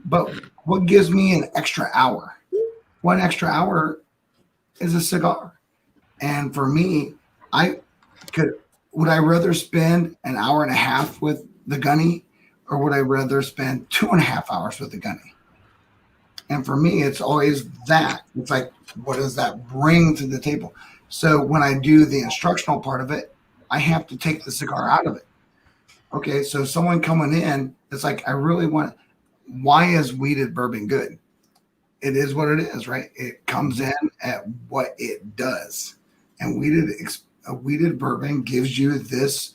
But what gives me an extra hour? One extra hour is a cigar. And for me, would I rather spend an hour and a half with the gunny, or would I rather spend 2.5 hours with the gunny? And for me, it's always that. It's like, what does that bring to the table? So when I do the instructional part of it, I have to take the cigar out of it. Okay, so someone coming in, it's like, I really want, why is wheated bourbon good? It is what it is, right? It comes in at what it does. And a wheated bourbon gives you this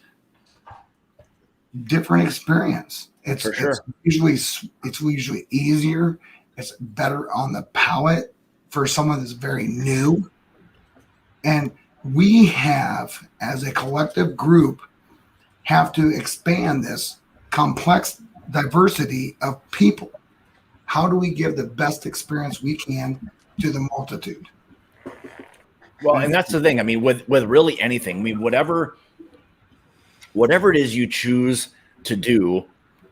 different experience. It's usually easier. It's better on the palate for someone that's very new. And we have, as a collective group, have to expand this complex diversity of people. How do we give the best experience we can to the multitude? Well, and that's the thing. I mean, with really anything, I mean, whatever it is you choose to do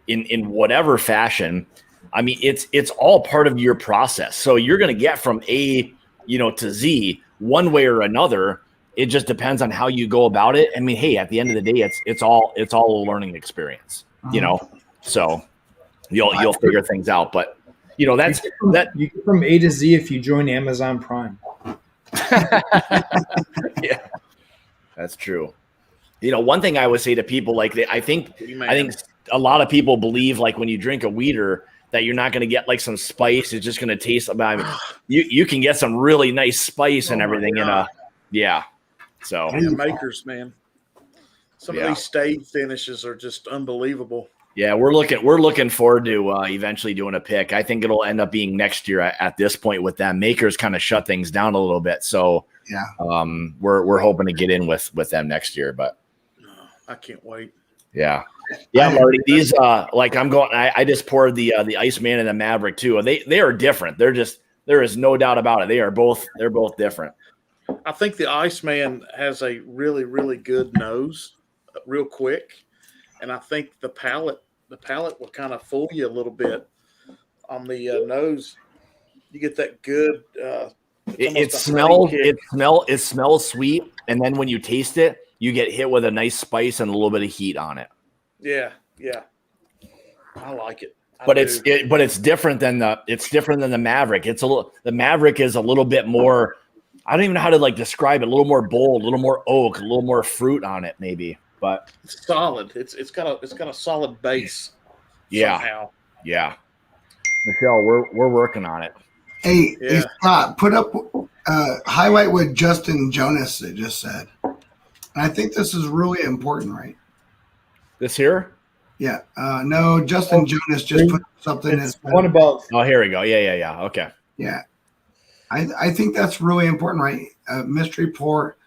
in whatever fashion, I mean, it's all part of your process. So you're going to get from A, to Z one way or another. It just depends on how you go about it. I mean, hey, at the end of the day, it's all a learning experience, So you'll figure things out. But that's you get from A to Z if you join Amazon Prime. Yeah, that's true. One thing I would say to people, like, I think a lot of people believe, like, when you drink a wheater, that you're not going to get like some spice. It's just going to taste. I mean, you can get some really nice spice and everything in a So makers, man. Some of these stayed finishes are just unbelievable. Yeah, we're looking forward to eventually doing a pick. I think it'll end up being next year at this point with them. Makers kind of shut things down a little bit, so we're hoping to get in with them next year. But I can't wait. Yeah, Marty. These I just poured the Iceman and the Maverick too. They are different. There is no doubt about it. They're both different. I think the Iceman has a really, really good nose, real quick, and I think the palate will kind of fool you a little bit on the nose. You get that good. It smells sweet, and then when you taste it, you get hit with a nice spice and a little bit of heat on it. Yeah, I like it. It's different than the Maverick. The Maverick is a little bit more. I don't even know how to describe it. A little more bold, a little more oak, a little more fruit on it, maybe. But it's solid. It's got a solid base. Yeah. Somehow. Yeah. Michelle, we're working on it. Hey, Scott, put up highlight what Justin Jonas just said. And I think this is really important, right? This here? Yeah. No, Justin Jonas just put something. It's one above. Oh, here we go. Yeah. Okay. Yeah. I think that's really important, right? Mystery pour.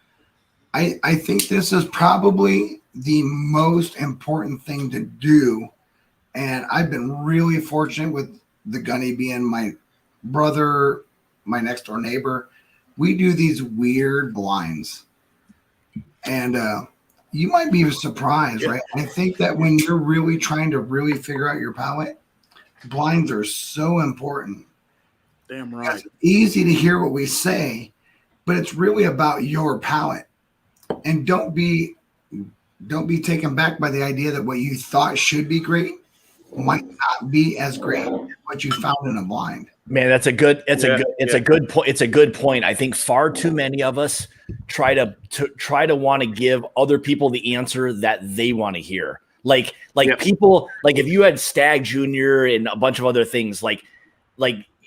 I think this is probably the most important thing to do. And I've been really fortunate with the Gunny being my brother, my next door neighbor. We do these weird blinds. And you might be surprised, right? I think that when you're really trying to really figure out your palate, blinds are so important. Damn right. It's easy to hear what we say, but it's really about your palate. And don't be taken back by the idea that what you thought should be great might not be as great as what you found in a blind. Man, it's a good point. It's a good point. I think far too many of us try to want to give other people the answer that they want to hear. People, if you had Stag Junior and a bunch of other things, like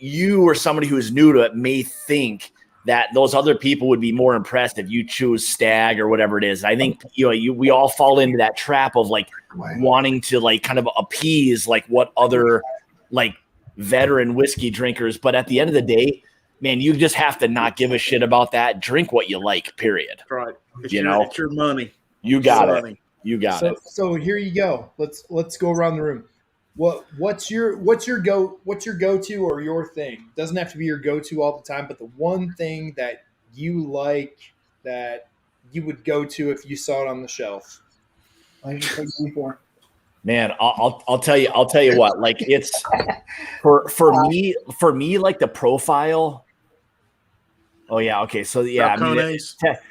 you or somebody who is new to it may think that those other people would be more impressed if you choose Stag or whatever it is. I think we all fall into that trap of wanting to kind of appease what other veteran whiskey drinkers. But at the end of the day, man, you just have to not give a shit about that. Drink what you like, period. Right. It's your money. You got it. You got it. So here you go. Let's go around the room. What's your go-to or your thing? Doesn't have to be your go-to all the time, but the one thing that you like that you would go to if you saw it on the shelf. Man, I'll tell you what. It's for me, the profile. Oh yeah, okay. So yeah,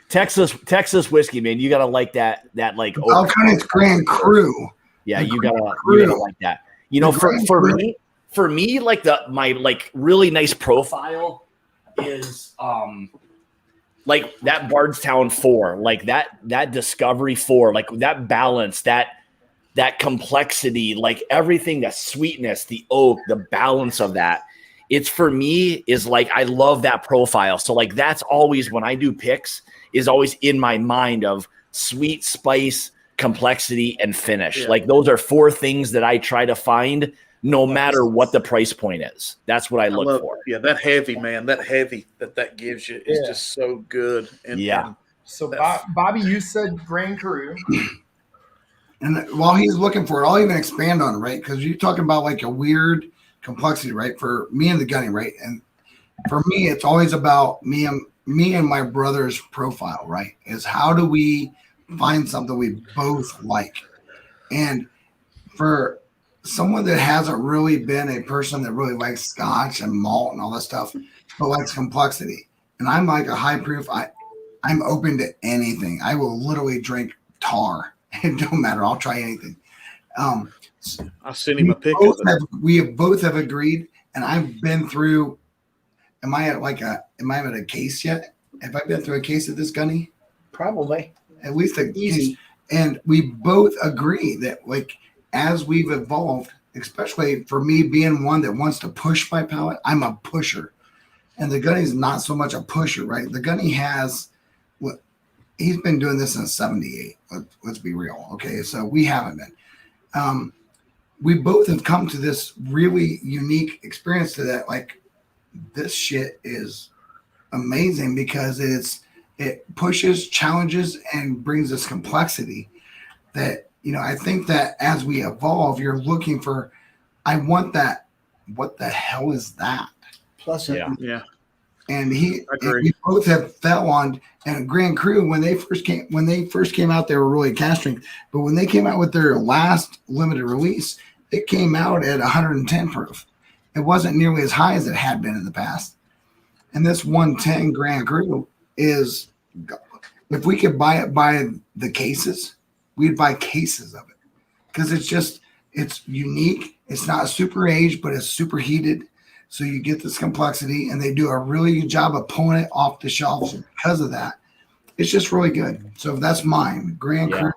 Texas whiskey, man. You gotta like that Balcones Grand Cru. Yeah, you gotta like that. You know, for me, like my like really nice profile is like that Bardstown 4, like that Discovery 4, like that balance, that complexity, like everything, the sweetness, the oak, the balance of that. It's for me is like I love that profile. So like that's always when I do picks is always in my mind of sweet, spice, complexity, and finish. Yeah. Like those are 4 things that I try to find no matter what the price point is. That's what I look for. Yeah, that heavy, man, that gives you is just so good. And so Bobby, you said Grand Cru. And while he's looking for it, I'll even expand on it, right? Because you're talking about like a weird complexity, right? For me and the gunny, right? And for me, it's always about me and my brother's profile, right? Is how do we find something we both like? And for someone that hasn't really been a person that really likes scotch and malt and all that stuff, but likes complexity, and I'm like a high proof, I'm open to anything. I will literally drink tar. It don't matter. I'll try anything. I sent him a pic of it. We both have agreed, and I've been through. Am I at a case yet? Have I been through a case of this gunny? Probably. At least a Easy. case. And we both agree that like as we've evolved, especially for me being one that wants to push my palate, I'm a pusher. And the gunny's not so much a pusher, right? The gunny has what he's been doing this since 78. Let's be real. Okay. So we haven't been. We both have come to this really unique experience to that. Like this shit is amazing because it pushes, challenges, and brings us complexity that, you know, I think that as we evolve, you're looking for, I want that. What the hell is that? Plus, Yeah. And we both have fell on, and Grand Cru when they first came out, they were really cask strength. But when they came out with their last limited release, it came out at 110 proof. It wasn't nearly as high as it had been in the past. And this 110 Grand Cru is, if we could buy it by the cases, we'd buy cases of it because it's unique. It's not super aged, but it's super heated. So you get this complexity, and they do a really good job of pulling it off the shelves because of that. It's just really good. So that's mine, Grand Cru.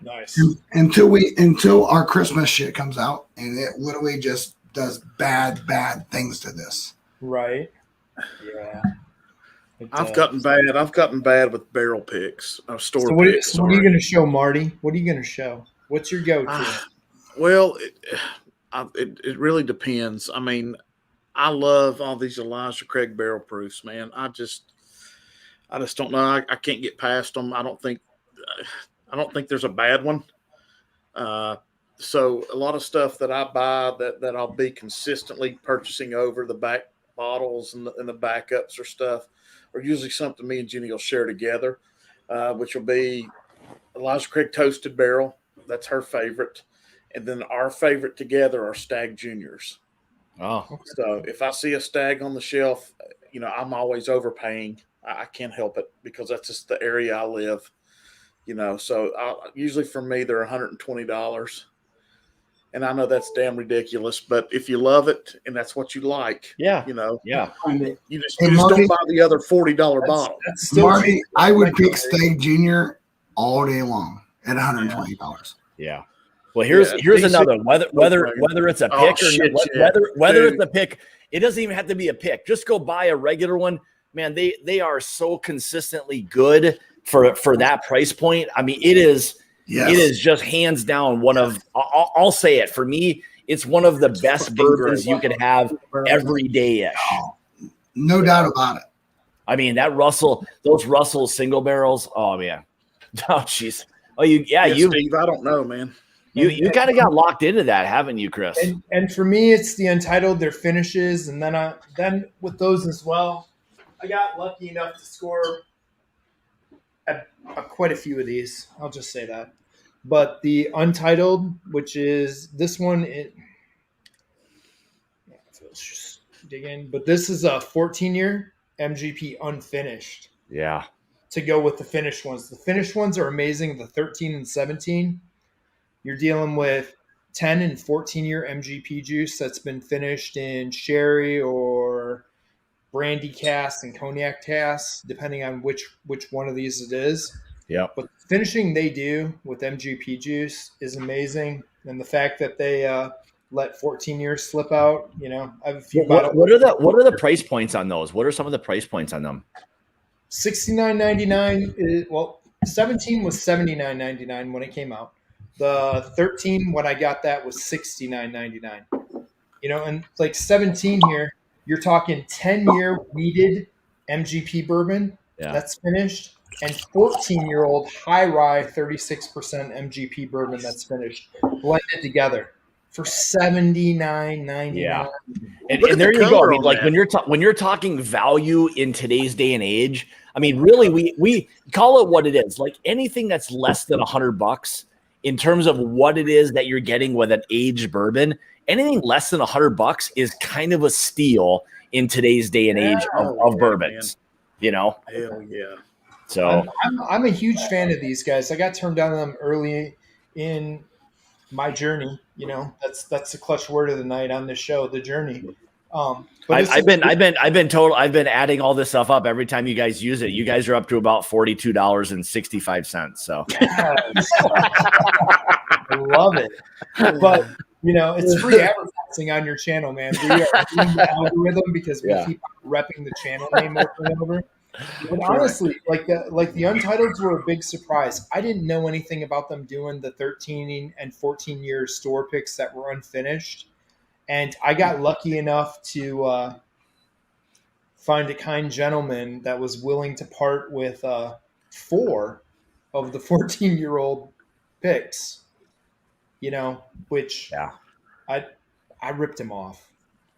Nice. Until our Christmas shit comes out, and it literally just does bad things to this. Right. Yeah. I've gotten bad with barrel picks. So what are you going to show, Marty? What are you going to show? What's your go-to? Well, it really depends. I mean, I love all these Elijah Craig barrel proofs, man. I just don't know. I can't get past them. I don't think there's a bad one. So a lot of stuff that I buy that I'll be consistently purchasing over the back bottles and the backups or stuff are usually something me and Jenny will share together, which will be Elijah Craig Toasted Barrel. That's her favorite. And then our favorite together are Stag Juniors. Oh, so if I see a Stag on the shelf, you know, I'm always overpaying. I can't help it because that's just the area I live, you know. So usually for me, they're $120. And I know that's damn ridiculous, but if you love it and that's what you like, you know, you just don't buy the other $40 bottle. That's still Marty, cheap. I would pick Stag Junior all day long at $120. Yeah. Well, here's another whether it's a pick whether it's a pick, it doesn't even have to be a pick. Just go buy a regular one, man. They are so consistently good for that price point. I mean, it is just hands down one of. I'll say it for me. It's one of the best bourbons you can have every day-ish. No doubt about it. I mean, those Russell single barrels. Oh man, oh jeez. Oh Steve, I don't know, man. You kind of got locked into that, haven't you, Chris? And for me, it's the Untitled, their finishes, and then with those as well, I got lucky enough to score quite a few of these. I'll just say that. But the Untitled, which is this one, let's dig in. But this is a 14-year MGP unfinished. Yeah. To go with the finished ones. The finished ones are amazing. The 13 and 17. You're dealing with 10 and 14-year MGP juice that's been finished in sherry or brandy cask and cognac cask, depending on which one of these it is. Yeah. But the finishing they do with MGP juice is amazing. And the fact that they let 14 years slip out, I have a few bottles. What are the price points on those? What are some of the price points on them? $69.99. Well, 17 was $79.99 when it came out. The 13 when I got that was $69.99. And like 17 here, you're talking 10-year weeded MGP bourbon that's finished, and 14-year-old high rye 36% MGP bourbon that's finished, blended together for $79.99. Yeah, and there you go. I mean, like when you're talking value in today's day and age, I mean, really, we call it what it is. Like anything that's less than $100 in terms of what it is that you're getting with an aged bourbon, anything less than $100 is kind of a steal in today's day and age of bourbons. Man. Hell yeah. So I'm a huge fan of these guys. I got turned down to them early in my journey. That's the clutch word of the night on this show, the journey. But I've been adding all this stuff up every time you guys use it. You guys are up to about $42.65. So I love it. But it's free advertising on your channel, man. We are doing the algorithm because we keep repping the channel name over and over. But honestly, like the Untitled's were a big surprise. I didn't know anything about them doing the 13 and 14-year store picks that were unfinished. And I got lucky enough to find a kind gentleman that was willing to part with 4 of the 14-year-old picks, which I ripped him off.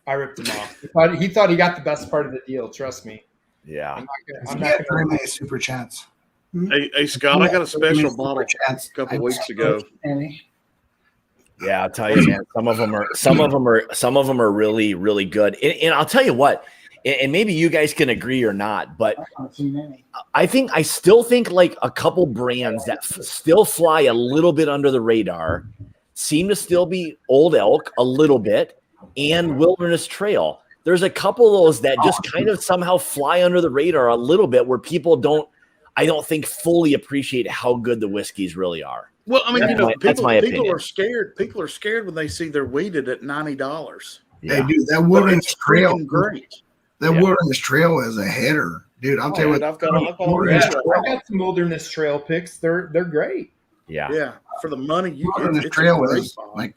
He thought he got the best part of the deal. Trust me. Yeah. I'm not very many super chats. Hey, Scott, I got a special bottle a couple weeks ago. Yeah, I'll tell you, man. Some of them are really, really good. And I'll tell you what, and maybe you guys can agree or not, but I still think like a couple brands that still fly a little bit under the radar seem to still be Old Elk a little bit and Wilderness Trail. There's a couple of those that just kind of somehow fly under the radar a little bit where people I don't think fully appreciate how good the whiskeys really are. Well, I mean, people are scared. People are scared when they see they're weeded at $90. Yeah. Hey, dude, that Wilderness Trail, great. Wilderness Trail is a hitter, dude. I'll tell you what. I've got some Wilderness Trail picks. They're great. Yeah. For the money you get, Wilderness Trail is like.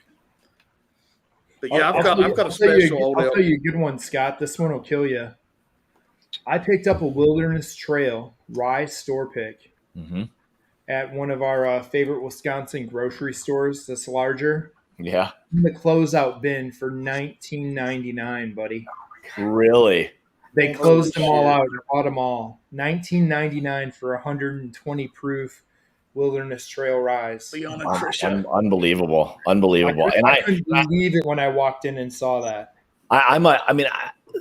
But yeah, I've got a special. I'll tell you a good one, Scott. This one will kill you. I picked up a Wilderness Trail rye store pick at one of our favorite Wisconsin grocery stores that's larger. Yeah. In the closeout bin for $19.99, buddy. Really? They closed them all out. I bought them all. $19.99 for 120 proof Wilderness Trail Rise. Unbelievable. And I couldn't believe it when I walked in and saw that.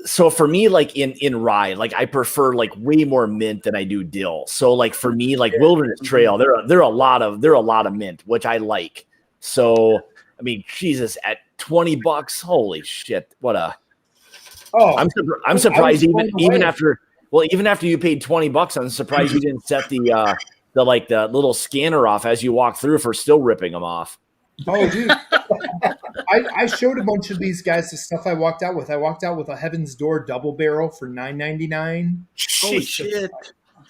So for me, like in rye, like I prefer like way more mint than I do dill. So like for me, like Wilderness Trail, there are a lot of mint, which I like. So I mean, Jesus, at $20, holy shit, what a! Oh, I'm surprised even after you paid $20, I'm surprised you didn't set the little scanner off as you walk through for still ripping them off. Oh, dude. I showed a bunch of these guys the stuff I walked out with. I walked out with a Heaven's Door double barrel for $9.99. Holy shit.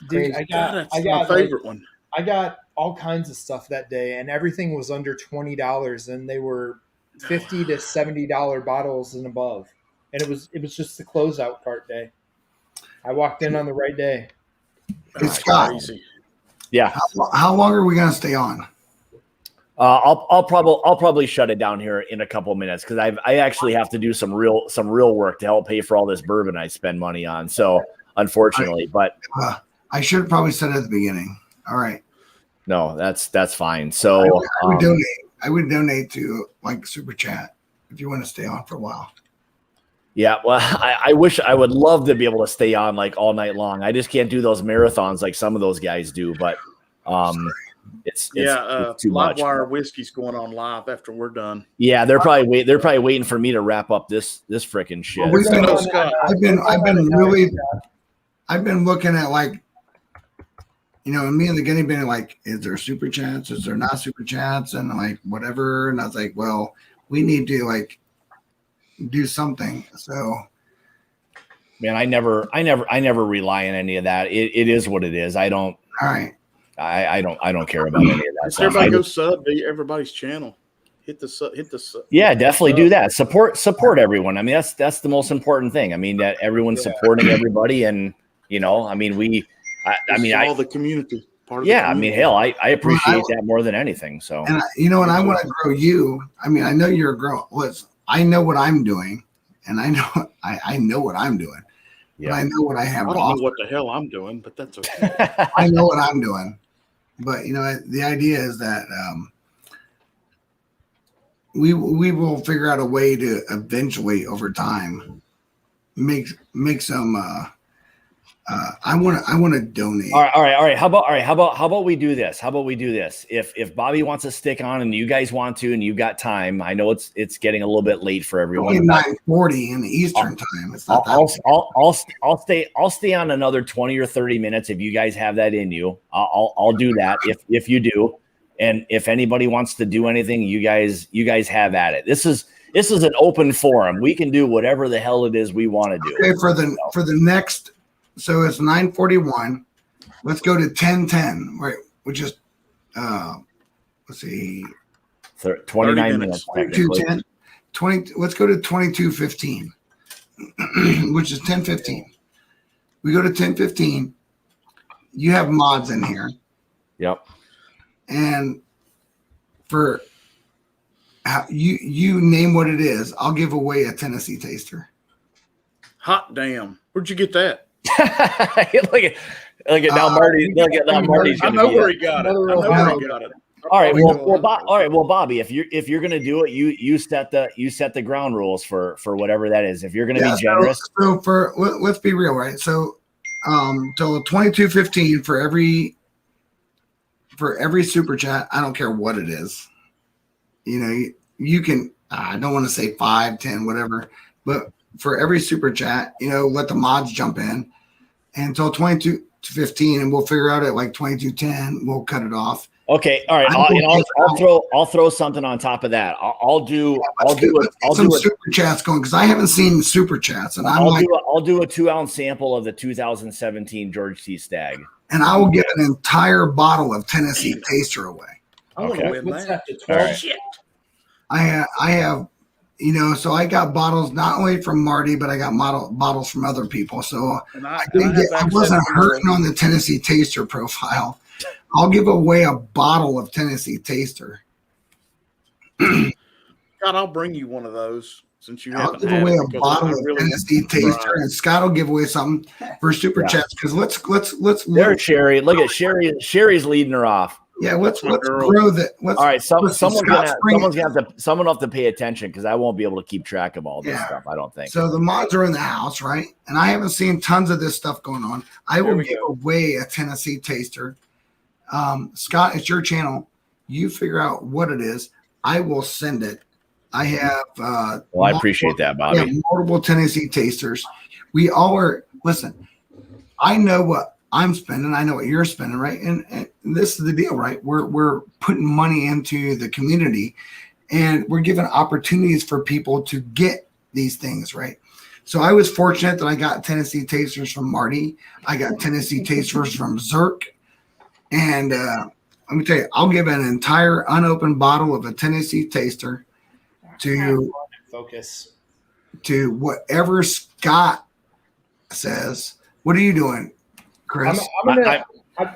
Dude, I got my favorite one. I got all kinds of stuff that day, and everything was under $20, and they were $50 to $70 bottles and above. And it was just the closeout cart day. I walked in on the right day. It's Scott. Yeah. How long are we going to stay on? I'll probably shut it down here in a couple of minutes because I actually have to do some real work to help pay for all this bourbon I spend money on. So unfortunately, but I should have probably said it at the beginning. All right. No, that's fine. So I would donate to like Super Chat if you want to stay on for a while. Yeah, well, I would love to be able to stay on like all night long. I just can't do those marathons like some of those guys do. But It's too much. Livewire whiskey's going on live after we're done. Yeah, they're probably waiting for me to wrap up this freaking shit. I've been looking at, like, you know, and me and the guinea bin, like, is there super chats? Is there not super chats? And like, whatever. And I was like, well, we need to, like, do something. So, man, I never rely on any of that. It is what it is. I don't. All right. I don't care about any of that stuff. Everybody go sub to everybody's channel. Hit the sub. Yeah, definitely do that. Support everyone. I mean, that's the most important thing. I mean, that everyone's supporting everybody, and you know, I mean, all the community part of the community. I mean, hell, I appreciate that more than anything. So, and and I want to grow you. I mean, I know you're a girl. I know what I'm doing, and I know I know what I'm doing. Yeah. But I know what I have. I don't know what the hell I'm doing, but that's okay. I know what I'm doing, but you know, the idea is that we will figure out a way to eventually, over time, make some. I want to donate. All right. How about we do this? If Bobby wants to stick on and you guys want to, and you've got time, I know it's getting a little bit late for everyone. Only 9:40 in the Eastern time. It's not I'll stay on another 20 or 30 minutes if you guys have that in you. I'll do that if you do, and if anybody wants to do anything, you guys have at it. This is an open forum. We can do whatever the hell it is we want to do. Okay, for the next. So it's 9:41. Let's go to 10:10, right? Which is let's see, 29 minutes. 22:10. 20. Let's go to 22:15, which is 10:15. We go to 10:15. You have mods in here. Yep. And for you name what it is, I'll give away a Tennessee taster. Hot damn! Where'd you get that? look at now, Marty. Look at now, Marty's. I know where he got it. All right. Well, Bobby, if you're gonna do it, you set the ground rules for whatever that is. If you're gonna be generous. So let's be real, right? So, till 22:15 for every super chat. I don't care what it is. You know, you can. I don't want to say 5, 10, whatever, but for every super chat, you know, let the mods jump in until 22:15, and we'll figure out at like 22:10, we'll cut it off. Okay, all right. I'll throw something on top of that. I'll do super chats going, because I haven't seen super chats, and I'll do a 2-ounce sample of the 2017 George T. Stag, and I will give an entire bottle of Tennessee Taster away. I want to win that. Right. Shit. I have. You know, so I got bottles not only from Marty, but I got bottles from other people. So I wasn't hurting on the Tennessee Taster profile. I'll give away a bottle of Tennessee Taster. God, I'll bring you one of those since you I'll give away a bottle of Tennessee Taster, and Scott will give away something for super chats. Because let's there, Sherry. Look at Sherry. Sherry's leading her off. Yeah, let's grow that. All right, someone will have to pay attention, because I won't be able to keep track of all this stuff, I don't think. So the mods are in the house, right? And I haven't seen tons of this stuff going on. I will give away a Tennessee Taster. Scott, it's your channel. You figure out what it is. I will send it. I have. Well, I appreciate that, Bobby. Multiple Tennessee Tasters. We all are. Listen, I know what I'm spending. I know what you're spending, right? And this is the deal, right? We're putting money into the community, and we're giving opportunities for people to get these things, right? So I was fortunate that I got Tennessee Tasters from Marty. I got Tennessee Tasters from Zerk. And let me tell you, I'll give an entire unopened bottle of a Tennessee Taster to whatever Scott says. What are you doing, Chris?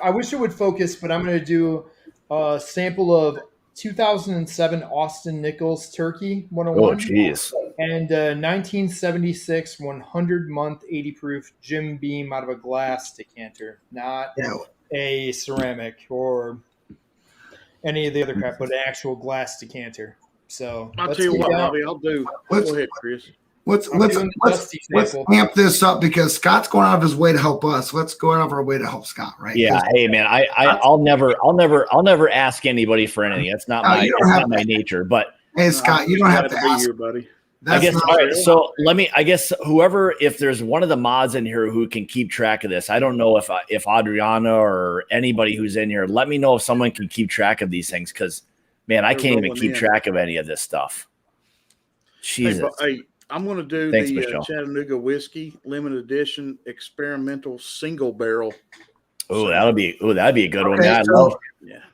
I wish it would focus, but I'm going to do a sample of 2007 Austin Nichols Turkey 101. Oh, jeez. And 1976 100-month 80 proof Jim Beam out of a glass decanter, not a ceramic or any of the other crap, but an actual glass decanter. So I'll tell you what, Bobby, I'll do. Go ahead, Chris. let's doing the Dusty sample. amp this up because Scott's going out of his way to help us. Let's go out of our way to help Scott, right? Yeah. Hey, man, I'll never ask anybody for anything. That's not my nature. But hey, Scott, you don't have to ask, here, buddy. I guess. All right. So I guess whoever, if there's one of the mods in here who can keep track of this, I don't know if Adriana or anybody who's in here, let me know if someone can keep track of these things. Cause man, I can't even keep track of any of this stuff. Jesus. Hey, I'm going to do the Chattanooga whiskey limited edition experimental single barrel. Oh, that'd be a good one. I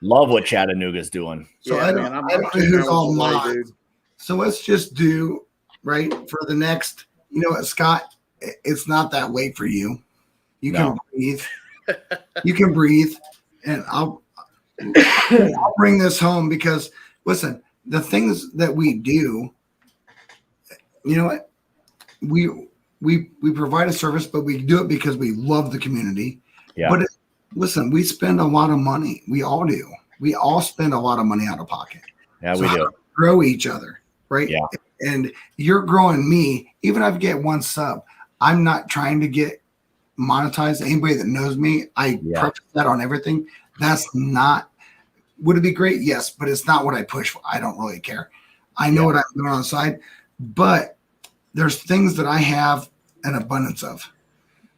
love what Chattanooga's doing. So I don't know who's all mods. So let's just do right for the next. You know what, Scott? It's not that way for you. You can breathe. You can breathe, and I'll bring this home because listen, the things that we do. You know what? We provide a service, but we do it because we love the community. Yeah. But listen, we spend a lot of money. We all do. We all spend a lot of money out of pocket. Yeah, we do. Grow each other, right? Yeah. And you're growing me. Even if I get one sub, I'm not trying to get monetized. Anybody that knows me, I preface that on everything. That's not. Would it be great? Yes, but it's not what I push for. I don't really care. I know what I'm doing on the side. But there's things that I have an abundance of.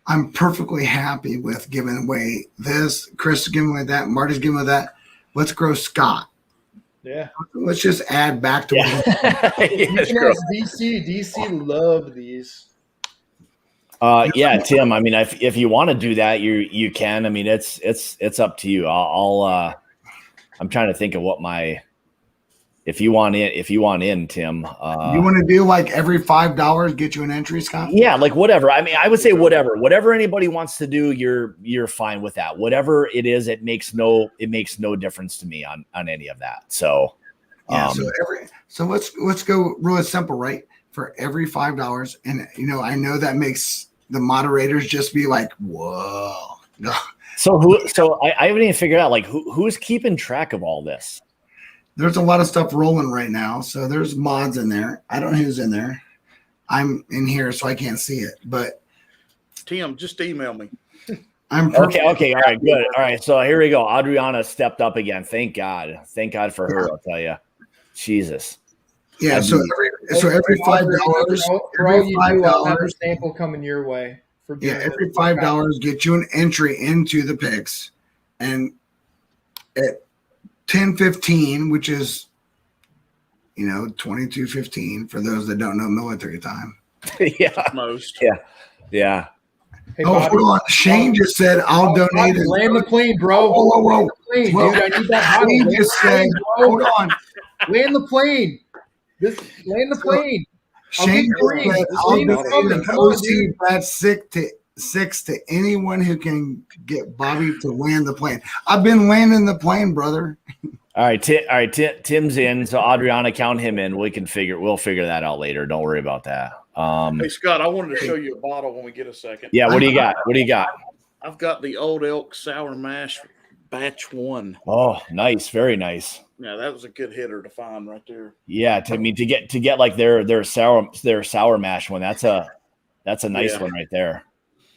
I'm perfectly happy with giving away this, Chris is giving away that, Marty's giving away that. Let's grow Scott. Yeah. Let's just add back to what DC love these. Tim. I mean, if you want to do that, you can. I mean, it's up to you. I'm trying to think of what if you want in, Tim. You want to do like every $5 get you an entry, Scott? Yeah, like whatever. I mean, I would say whatever anybody wants to do, you're fine with that. Whatever it is, it makes no difference to me on any of that. So so let's go really simple, right? For every $5, and I know that makes the moderators just be like, whoa. No. So I haven't even figured out like who's keeping track of all this. There's a lot of stuff rolling right now. So there's mods in there. I don't know who's in there. I'm in here, so I can't see it. But Tim, just email me. I'm okay. All right, good. All right, so here we go. Adriana stepped up again. Thank God for her. I'll tell you, Jesus. Yeah. So every $5, for all you do, I'll have a sample coming your way. Every $5 get you an entry into the picks, and at 10:15, which is, $22.15 for those that don't know military time. Most. Yeah. Hey, hold on. Shane just said, I'll donate. Land the plane, bro. Whoa. Dude, I need that. Shane just said, hold on. Land the plane. Land the plane. Shane said, I'll donate an OC Brad 6 to anyone who can get Bobby to land the plane. I've been landing the plane, brother. All right, Tim's in, so Adriana, count him in. We'll figure that out later. Don't worry about that. Hey Scott, I wanted to show you a bottle when we get a second. Yeah, what do you got? I've got the Old Elk Sour Mash Batch 1. Oh, nice, very nice. Yeah, that was a good hitter to find right there. Yeah, to get like their sour mash one. That's a nice one right there.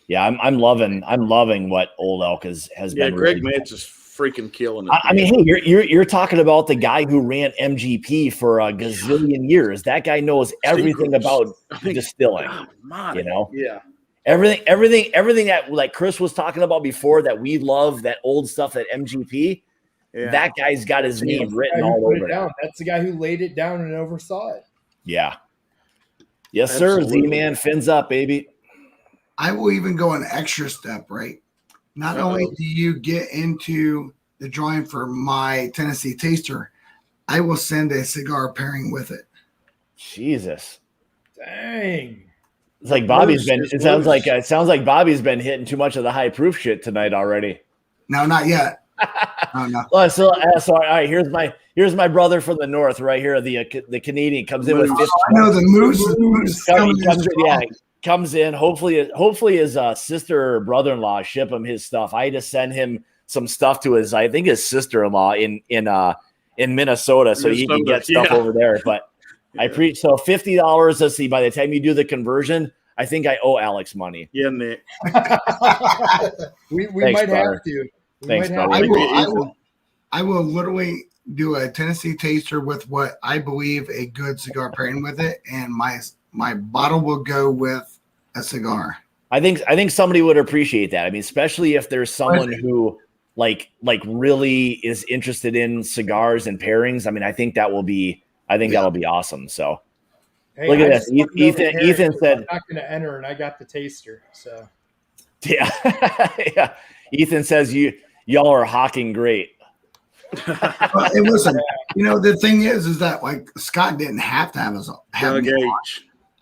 Yeah, I'm loving what Old Elk has been. Yeah, Greg Metz is freaking killing it. I mean, hey, you're talking about the guy who ran MGP for a gazillion years. That guy knows everything about distilling. Yeah. Everything that like Chris was talking about before that we love, that old stuff at MGP. Yeah. That guy's got his name written all over it. That's the guy who laid it down and oversaw it. Yeah. Yes, absolutely. Sir. Z-Man, fins up, baby. I will even go an extra step, right? Not only do you get into the drawing for my Tennessee taster, I will send a cigar pairing with it. Jesus. Dang. It's like it sounds like Bobby's been hitting too much of the high proof shit tonight already. No, not yet. No. Well, so all right, here's my brother from the north right here. The Canadian comes in with 50. I know the moose comes in. Hopefully his sister or brother-in-law ship him his stuff. I had to send him some stuff to his sister-in-law in Minnesota, so he can get stuff over there. But I preach. So $50. Let's see. By the time you do the conversion, I think I owe Alex money. Yeah, Nick. we Thanks, might brother. have to. We Thanks, might have brother. to. I will literally do a Tennessee taster with what I believe a good cigar pairing with it, and my bottle will go with a cigar. I think somebody would appreciate that. I mean, especially if there's someone who like really is interested in cigars and pairings. I mean, I think that'll be awesome. So Hey, look at I this. just want to know the pairing, Ethan so said, I'm not going to enter, and I got the taster. So yeah, yeah. Ethan says y'all are hawking great. And listen, the thing is that like Scott didn't have to have me on.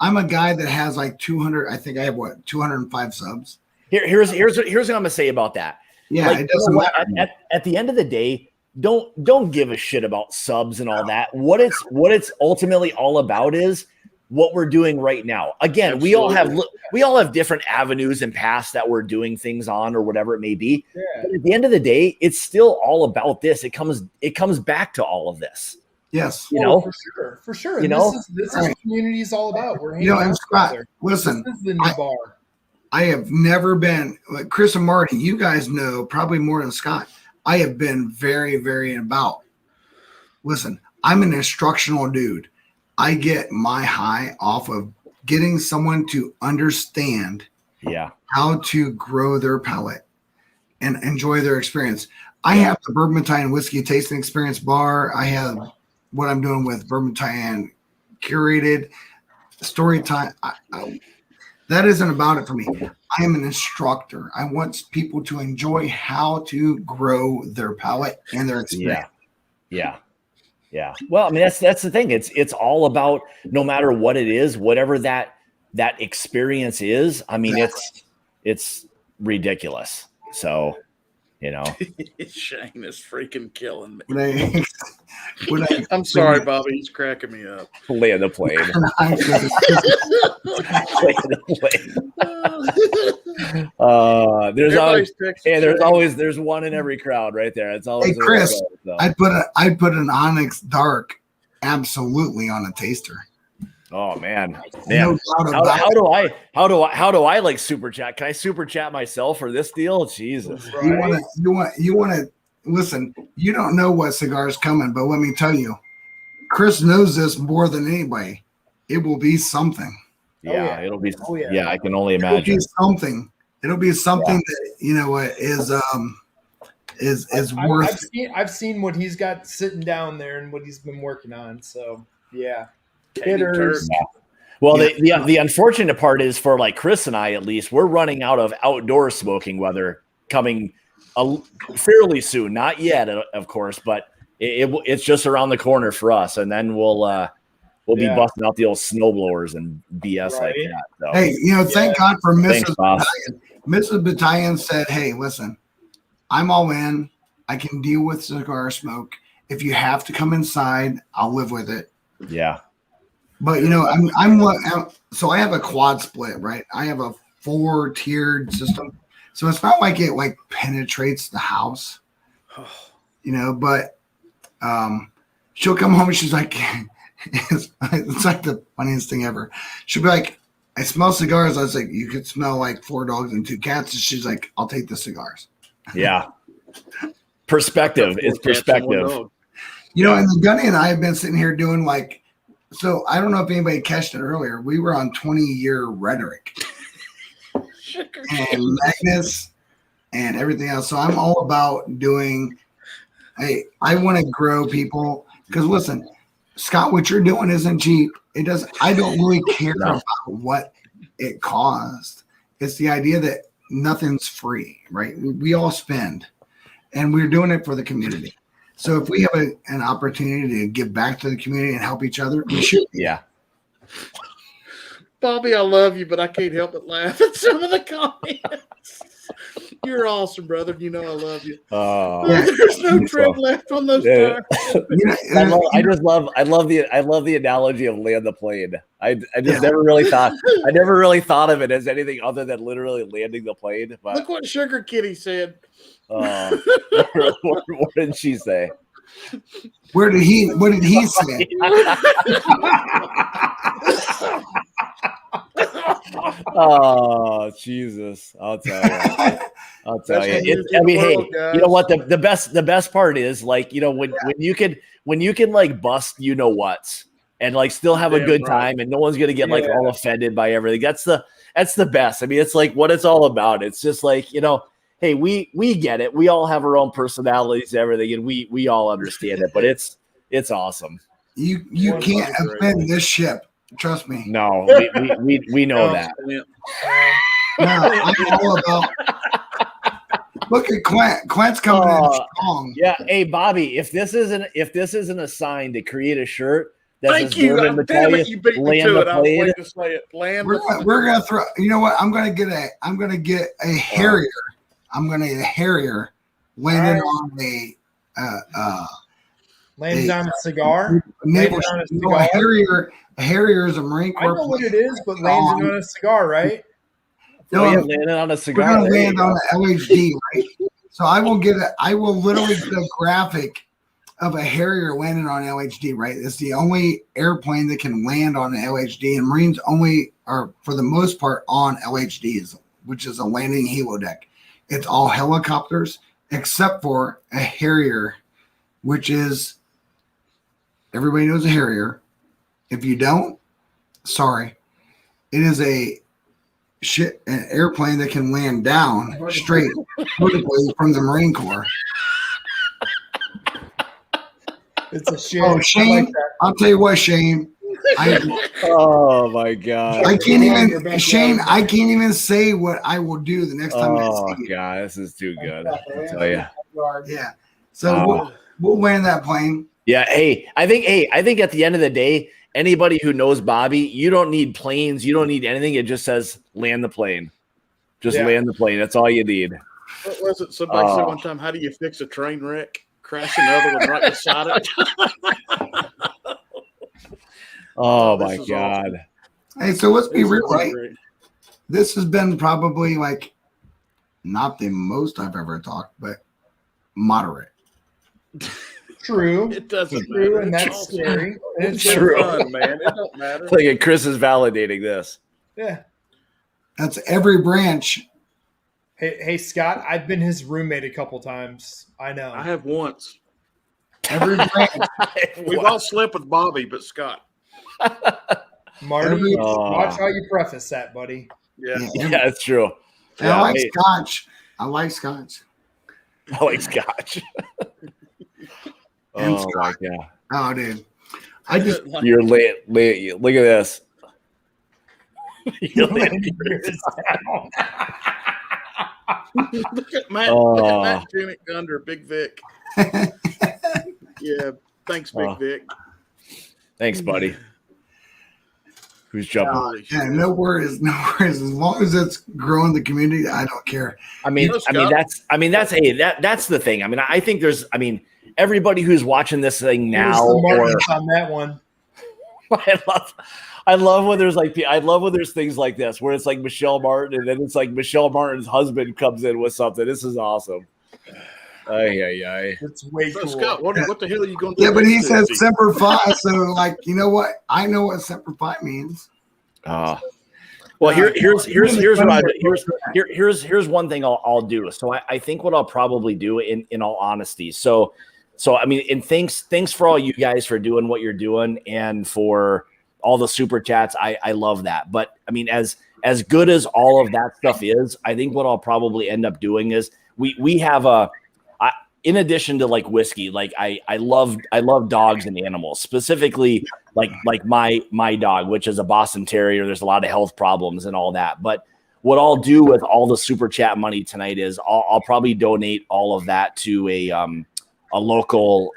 I'm a guy that has like 200. I think I have 205 subs. Here's what I'm gonna say about that. Yeah, like, it doesn't matter. At the end of the day, don't give a shit about subs and all that. What it's ultimately all about is what we're doing right now. Again, we all have different avenues and paths that we're doing things on or whatever it may be. yeah. But at the end of the day, it's still all about this. It comes back to all of this. Yes, For sure. You And know? this is what community is all about. We're hanging and out Scott, together. listen, This is the new bar. I have never been like Chris and Marty. You guys know probably more than Scott. I have been very, very about. Listen, I'm an instructional dude. I get my high off of getting someone to understand how to grow their palate and enjoy their experience. I have the Bourbon Battalion Whiskey Tasting Experience bar. I have what I'm doing with Bourbon Battalion Curated Storytime. That isn't about it for me. I am an instructor. I want people to enjoy how to grow their palate and their experience. Yeah. Well, I mean, that's the thing. It's all about, no matter what it is, whatever that experience is. I mean, it's ridiculous. So, Shane is freaking killing me. I'm sorry, Bobby. He's cracking me up. Land the plane. There's one in every crowd right there. It's always. Hey, Chris, I'd put an Onyx Dark absolutely on a taster. Oh man. No doubt about it. How do I like super chat? Can I super chat myself for this deal? Jesus. Right. You want to listen. You don't know what cigar's coming, but let me tell you, Chris knows this more than anybody. It will be something. Yeah, it'll be. Oh, yeah. Yeah, I can only imagine. It'll be something. It'll be something that is worth. I've seen what he's got sitting down there and what he's been working on. So yeah. Well, the unfortunate part is for like Chris and I, at least, we're running out of outdoor smoking weather coming fairly soon. Not yet, of course, but it's just around the corner for us, and then we'll be busting out the old snowblowers and BS like that. So. Hey, thank God for Mrs. Battalion. Mrs. Battalion said, "Hey, listen, I'm all in. I can deal with cigar smoke. If you have to come inside, I'll live with it." Yeah. But so I have a quad split, right? I have a 4-tiered system, so it's not like it like penetrates the house, But she'll come home and she's like, it's like the funniest thing ever. She'll be like, "I smell cigars." I was like, "You could smell like 4 dogs and 2 cats." And she's like, "I'll take the cigars." Yeah. Perspective. It's perspective. And the Gunny and I have been sitting here doing like. So I don't know if anybody catched it earlier. We were on 20-year rhetoric and Magnus and everything else. So I'm all about doing. Hey, I want to grow people because listen, Scott, what you're doing isn't cheap. It doesn't. I don't really care about what it cost. It's the idea that nothing's free, right? We all spend, and we're doing it for the community. So if we have an opportunity to give back to the community and help each other, we should. Yeah. Bobby, I love you, but I can't help but laugh at some of the comments. You're awesome, brother. I love you. There's no tread left on those tires. I love the analogy of land the plane. I just never really thought of it as anything other than literally landing the plane. But look what Sugar Kitty said. what did she say? What did he say? Oh, Jesus. I'll tell you. I mean, hey, you know what? The best part is, like, you know, when you can like bust, you know what, and like still have a good time, and no one's gonna get like all offended by everything. That's the best. I mean, it's like what it's all about. It's just like, you know, hey, we get it. We all have our own personalities and everything, and we all understand it. But it's awesome. You can't offend this ship. Trust me. No, we know that. No, I'm all about. Look at Clint. Clint's coming in strong. Yeah. Hey, Bobby, if this isn't a sign to create a shirt that thank you. Damn it, you beat me to it. I was waiting to say it. We're gonna throw. You know what? I'm gonna get a Harrier. I'm gonna get a Harrier landing on landing on a cigar. Landing on a cigar. A Harrier is a Marine Corps. I know what it is, but landing on a cigar, right? No, landing on a cigar. We're gonna land on an LHD, right? So I will literally get a graphic of a Harrier landing on LHD, right? It's the only airplane that can land on an LHD, and Marines only are, for the most part, on LHDs, which is a landing helo deck. It's all helicopters except for a Harrier, which is, everybody knows a Harrier. If you don't, sorry. It is an airplane that can land down straight vertically from the Marine Corps. It's a shit. Oh, Shane, I'll tell you what, Shane. Oh my God. I can't even say what I will do the next time I see you. Oh God, this is too good. I'll tell you. Yeah. So we'll land that plane. Yeah. Hey, I think at the end of the day, anybody who knows Bobby, you don't need planes. You don't need anything. It just says land the plane. Just land the plane. That's all you need. What was it? Somebody said one time, how do you fix a train wreck? Crash another one right beside it. Oh my God. Awesome. Hey, so let's be real. Right? This has been probably like not the most I've ever talked, but moderate. True. It doesn't true, matter. and that's scary. It's true, fun, man. It don't matter. Like Chris is validating this. Yeah. That's every branch. Hey, Scott, I've been his roommate a couple times. I know. I have once. Every branch. We've all slept with Bobby, but Scott. Marty, watch how you preface that, buddy. Yeah, that's true. I like Scotch. I like Scotch. Oh Scotch. my God. Oh, dude. I just You're late. Look at this. You're late. Look at Matt Jimmy under Big Vic. Yeah, thanks, Big Vic. Thanks, buddy. Who's jumping? Yeah, no worries. As long as it's growing the community, I don't care. That's the thing. I mean, I think everybody who's watching this thing now, on that one. I love when there's things like this where it's like Michelle Martin, and then it's like Michelle Martin's husband comes in with something. This is awesome. It's way cool. Scott, what the hell are you going to do? Yeah, but he says Semper Fi, so like, you know what? I know what Semper Fi means. Well, here's one thing I'll do. So I think what I'll probably do in all honesty. So I mean, and thanks for all you guys for doing what you're doing and for all the super chats. I love that. But I mean, as good as all of that stuff is, I think what I'll probably end up doing is we have in addition to like whiskey, like I love dogs and animals, specifically like my dog, which is a Boston Terrier. There's a lot of health problems and all that. But what I'll do with all the super chat money tonight is I'll probably donate all of that to a local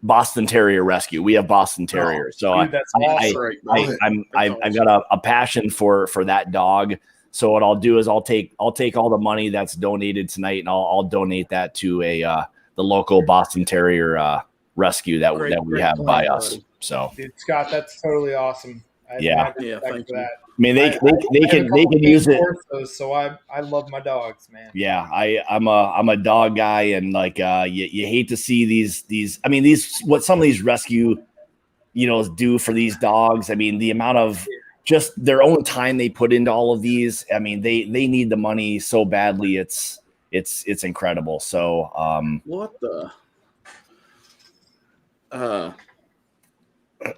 Boston Terrier rescue. We have Boston Terriers, so dude, that's awesome. I've got a passion for that dog. So what I'll do is I'll take all the money that's donated tonight and I'll donate that to the local Boston Terrier rescue that we have by us. So, dude, Scott, that's totally awesome. Thank you. I mean, they can use it. So I love my dogs, man. Yeah, I'm a dog guy, and like you hate to see these. I mean, what some of these rescue, do for these dogs. I mean, the amount of just their own time they put into all of these. I mean, they need the money so badly. It's incredible. So what the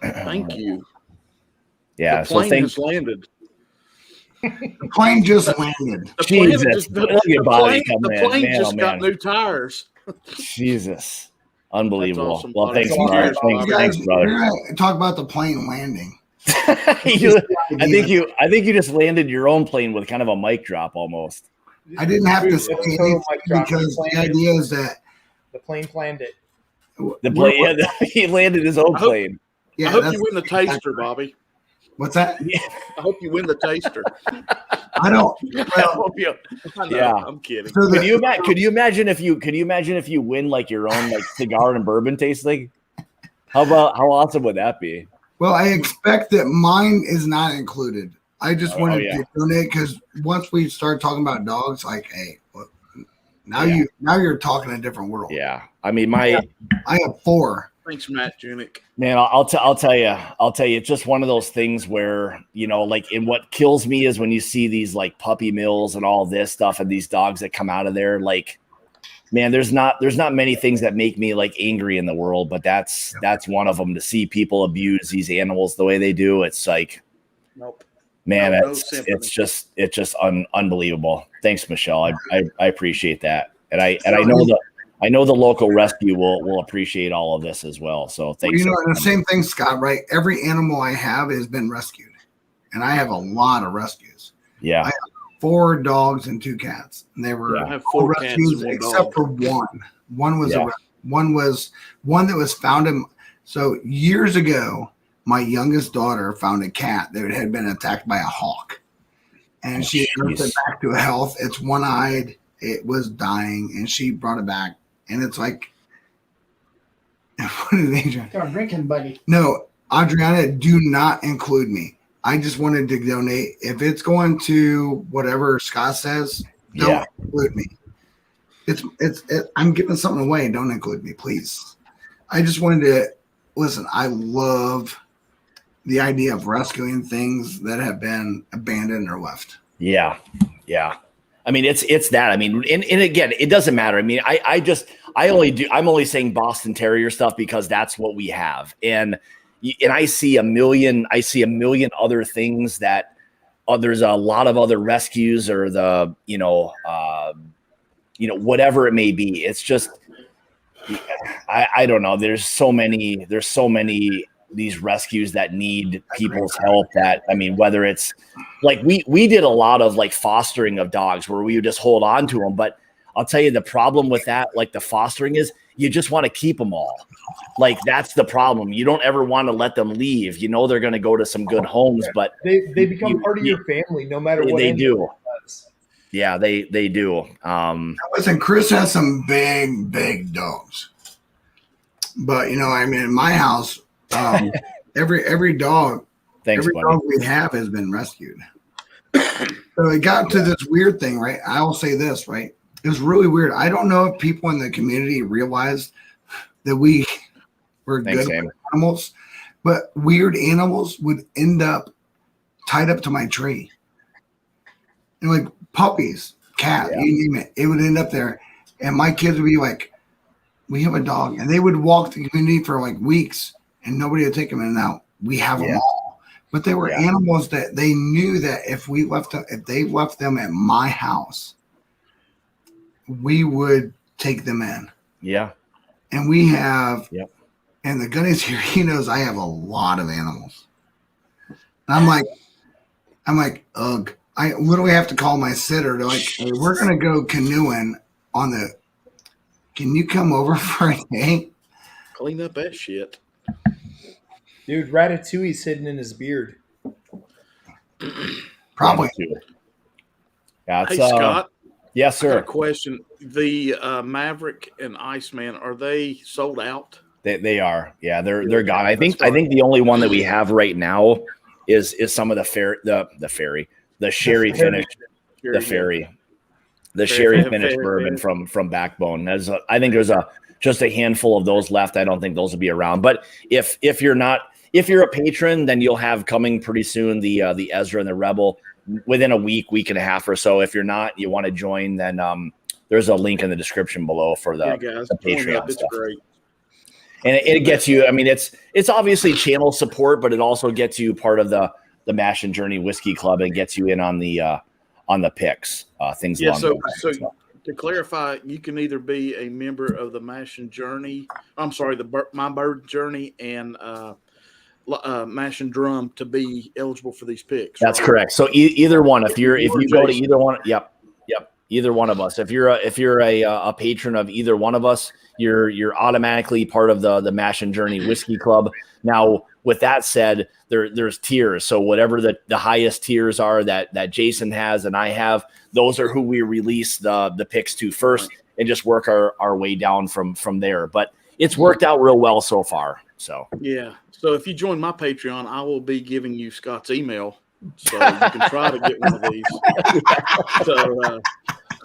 thank you. Yeah, the plane has landed. The plane just landed. The plane just got new tires. Jesus, unbelievable. Awesome, well, thanks, awesome. brother. Thanks, brother. We're gonna talk about the plane landing. I think you just landed your own plane with kind of a mic drop almost. I didn't have to say anything because the idea is that the plane planned it. The plane, he landed his own plane. Yeah, I hope you win the taster, Bobby. What's that? Yeah. I hope you win the taster. I don't. Well, yeah, I'm kidding. So could you imagine if you win like your own like cigar and bourbon tasting? How awesome would that be? Well, I expect that mine is not included. I just wanted to donate because once we start talking about dogs, like, hey, look, now you're talking a different world. Yeah, I mean, I have 4. Thanks, Matt Junick. Man, I'll tell you, it's just one of those things where, like, and what kills me is when you see these like puppy mills and all this stuff and these dogs that come out of there. Like, man, there's not many things that make me like angry in the world, but that's one of them. To see people abuse these animals the way they do, it's like, nope. Man, it's just unbelievable. Thanks, Michelle. I appreciate that, and I know the local rescue will appreciate all of this as well. So thanks. Well, the same thing, Scott. Right? Every animal I have has been rescued, and I have a lot of rescues. Yeah, I have 4 dogs and 2 cats, and they were I have 4 rescues except for one. One was one that was found in. So years ago, my youngest daughter found a cat that had been attacked by a hawk, and she nursed it back to health. It's one-eyed. It was dying, and she brought it back. And it's like, what did Adrian? Got a drinking buddy. No, Adriana, do not include me. I just wanted to donate. If it's going to whatever Scott says, don't include me. I'm giving something away. Don't include me, please. I just wanted to listen. I love the idea of rescuing things that have been abandoned or left. Yeah. I mean, it's that. I mean, and again, it doesn't matter. I mean, I'm only saying Boston Terrier stuff because that's what we have. And I see a million other things that there's a lot of other rescues or the, whatever it may be. It's just, I don't know. There's so many these rescues that need people's help that, I mean, whether it's like, we did a lot of like fostering of dogs where we would just hold on to them. But I'll tell you the problem with that, like the fostering is you just want to keep them all. Like that's the problem. You don't ever want to let them leave. They're going to go to some good homes, but they become part of your family no matter what. They do. Yeah, they do. Listen, Chris has some big dogs, but I mean, in my house, every dog, dog we have has been rescued. So it got to this weird thing, right? I will say this, right? It was really weird. I don't know if people in the community realized that we were good with animals, but weird animals would end up tied up to my tree. And like puppies, cat, you name it, it would end up there. And my kids would be like, we have a dog. And they would walk the community for like weeks and nobody would take them in and out. We have them all. But they were animals that they knew that if they left them at my house, we would take them in. Yeah. And we have, and the Gunny's here, he knows I have a lot of animals. And I'm like, ugh. I literally have to call my sitter to like, hey, we're going to go canoeing can you come over for a day? Clean up that shit. Dude, Ratatouille's hidden in his beard. Probably. That's, hey, Scott. Yes, sir. I got a question. The Maverick and Iceman, are they sold out? They are. Yeah, they're gone. I think the only one that we have right now is some of the sherry finish, the sherry finished bourbon from Backbone. I think there's just a handful of those left. I don't think those will be around. But if you're a patron, then you'll have coming pretty soon the Ezra and the Rebel within a week and a half or so. If you're not, you want to join, then there's a link in the description below for the Patreon stuff. Great. And it gets you. I mean, it's obviously channel support, but it also gets you part of the Mash and Journey Whiskey Club and gets you in on the picks, things. Yeah. So to clarify, you can either be a member of the Mash and Journey. I'm sorry, My Bird Journey and Mash and Drum to be eligible for these picks. That's correct. So either one, if you go to either one, yep, either one of us. If you're a patron of either one of us, you're automatically part of the Mash and Journey Whiskey Club. Now, with that said, there's tiers. So whatever the highest tiers are that Jason has and I have, those are who we release the picks to first, and just work our way down from there. But it's worked out real well so far. So yeah. So if you join my Patreon, I will be giving you Scott's email, so you can try to get one of these. So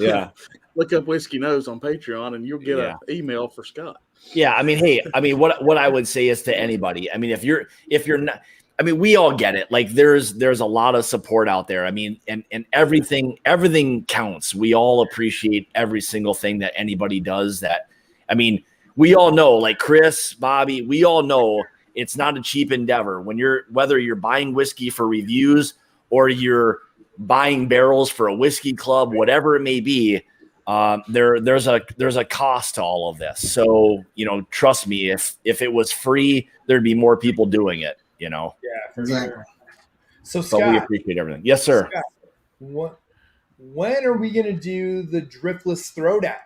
yeah, look up Whiskey Nose on Patreon, and you'll get an email for Scott. Yeah, I mean, what I would say is to anybody. I mean, if you're not, I mean, we all get it. Like there's a lot of support out there. I mean, and everything counts. We all appreciate every single thing that anybody does. That, I mean, we all know, like Chris, Bobby, we all know it's not a cheap endeavor. Whether you're buying whiskey for reviews or you're buying barrels for a whiskey club, whatever it may be, there's a cost to all of this. So, trust me, if it was free, there'd be more people doing it, Yeah, for sure. So Scott, but we appreciate everything. Yes, sir. Scott, when are we going to do the driftless throwdown?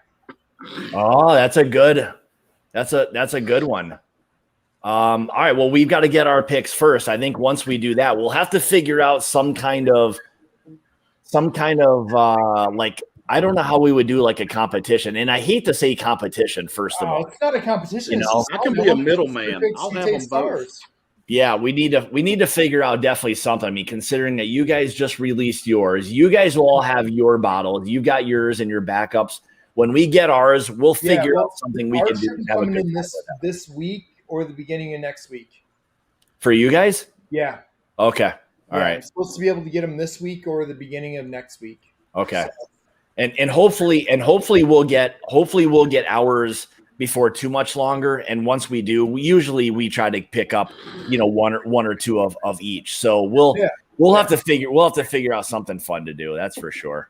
Oh, that's a good one. All right. Well, we've got to get our picks first. I think once we do that, we'll have to figure out some kind of like, I don't know how we would do like a competition. And I hate to say competition, first of all. It's not a competition. I can be a middleman. I'll have them both. Yeah, we need to figure out definitely something. I mean, considering that you guys just released yours, you guys will all have your bottles. You got yours and your backups. When we get ours, we'll figure out something we can do. Coming in this week or the beginning of next week. For you guys? Yeah. Okay. All right. I'm supposed to be able to get them this week or the beginning of next week. Okay. So. And hopefully we'll get ours before too much longer. And once we do, we try to pick up, one or two of each. So we'll have to figure out something fun to do. That's for sure.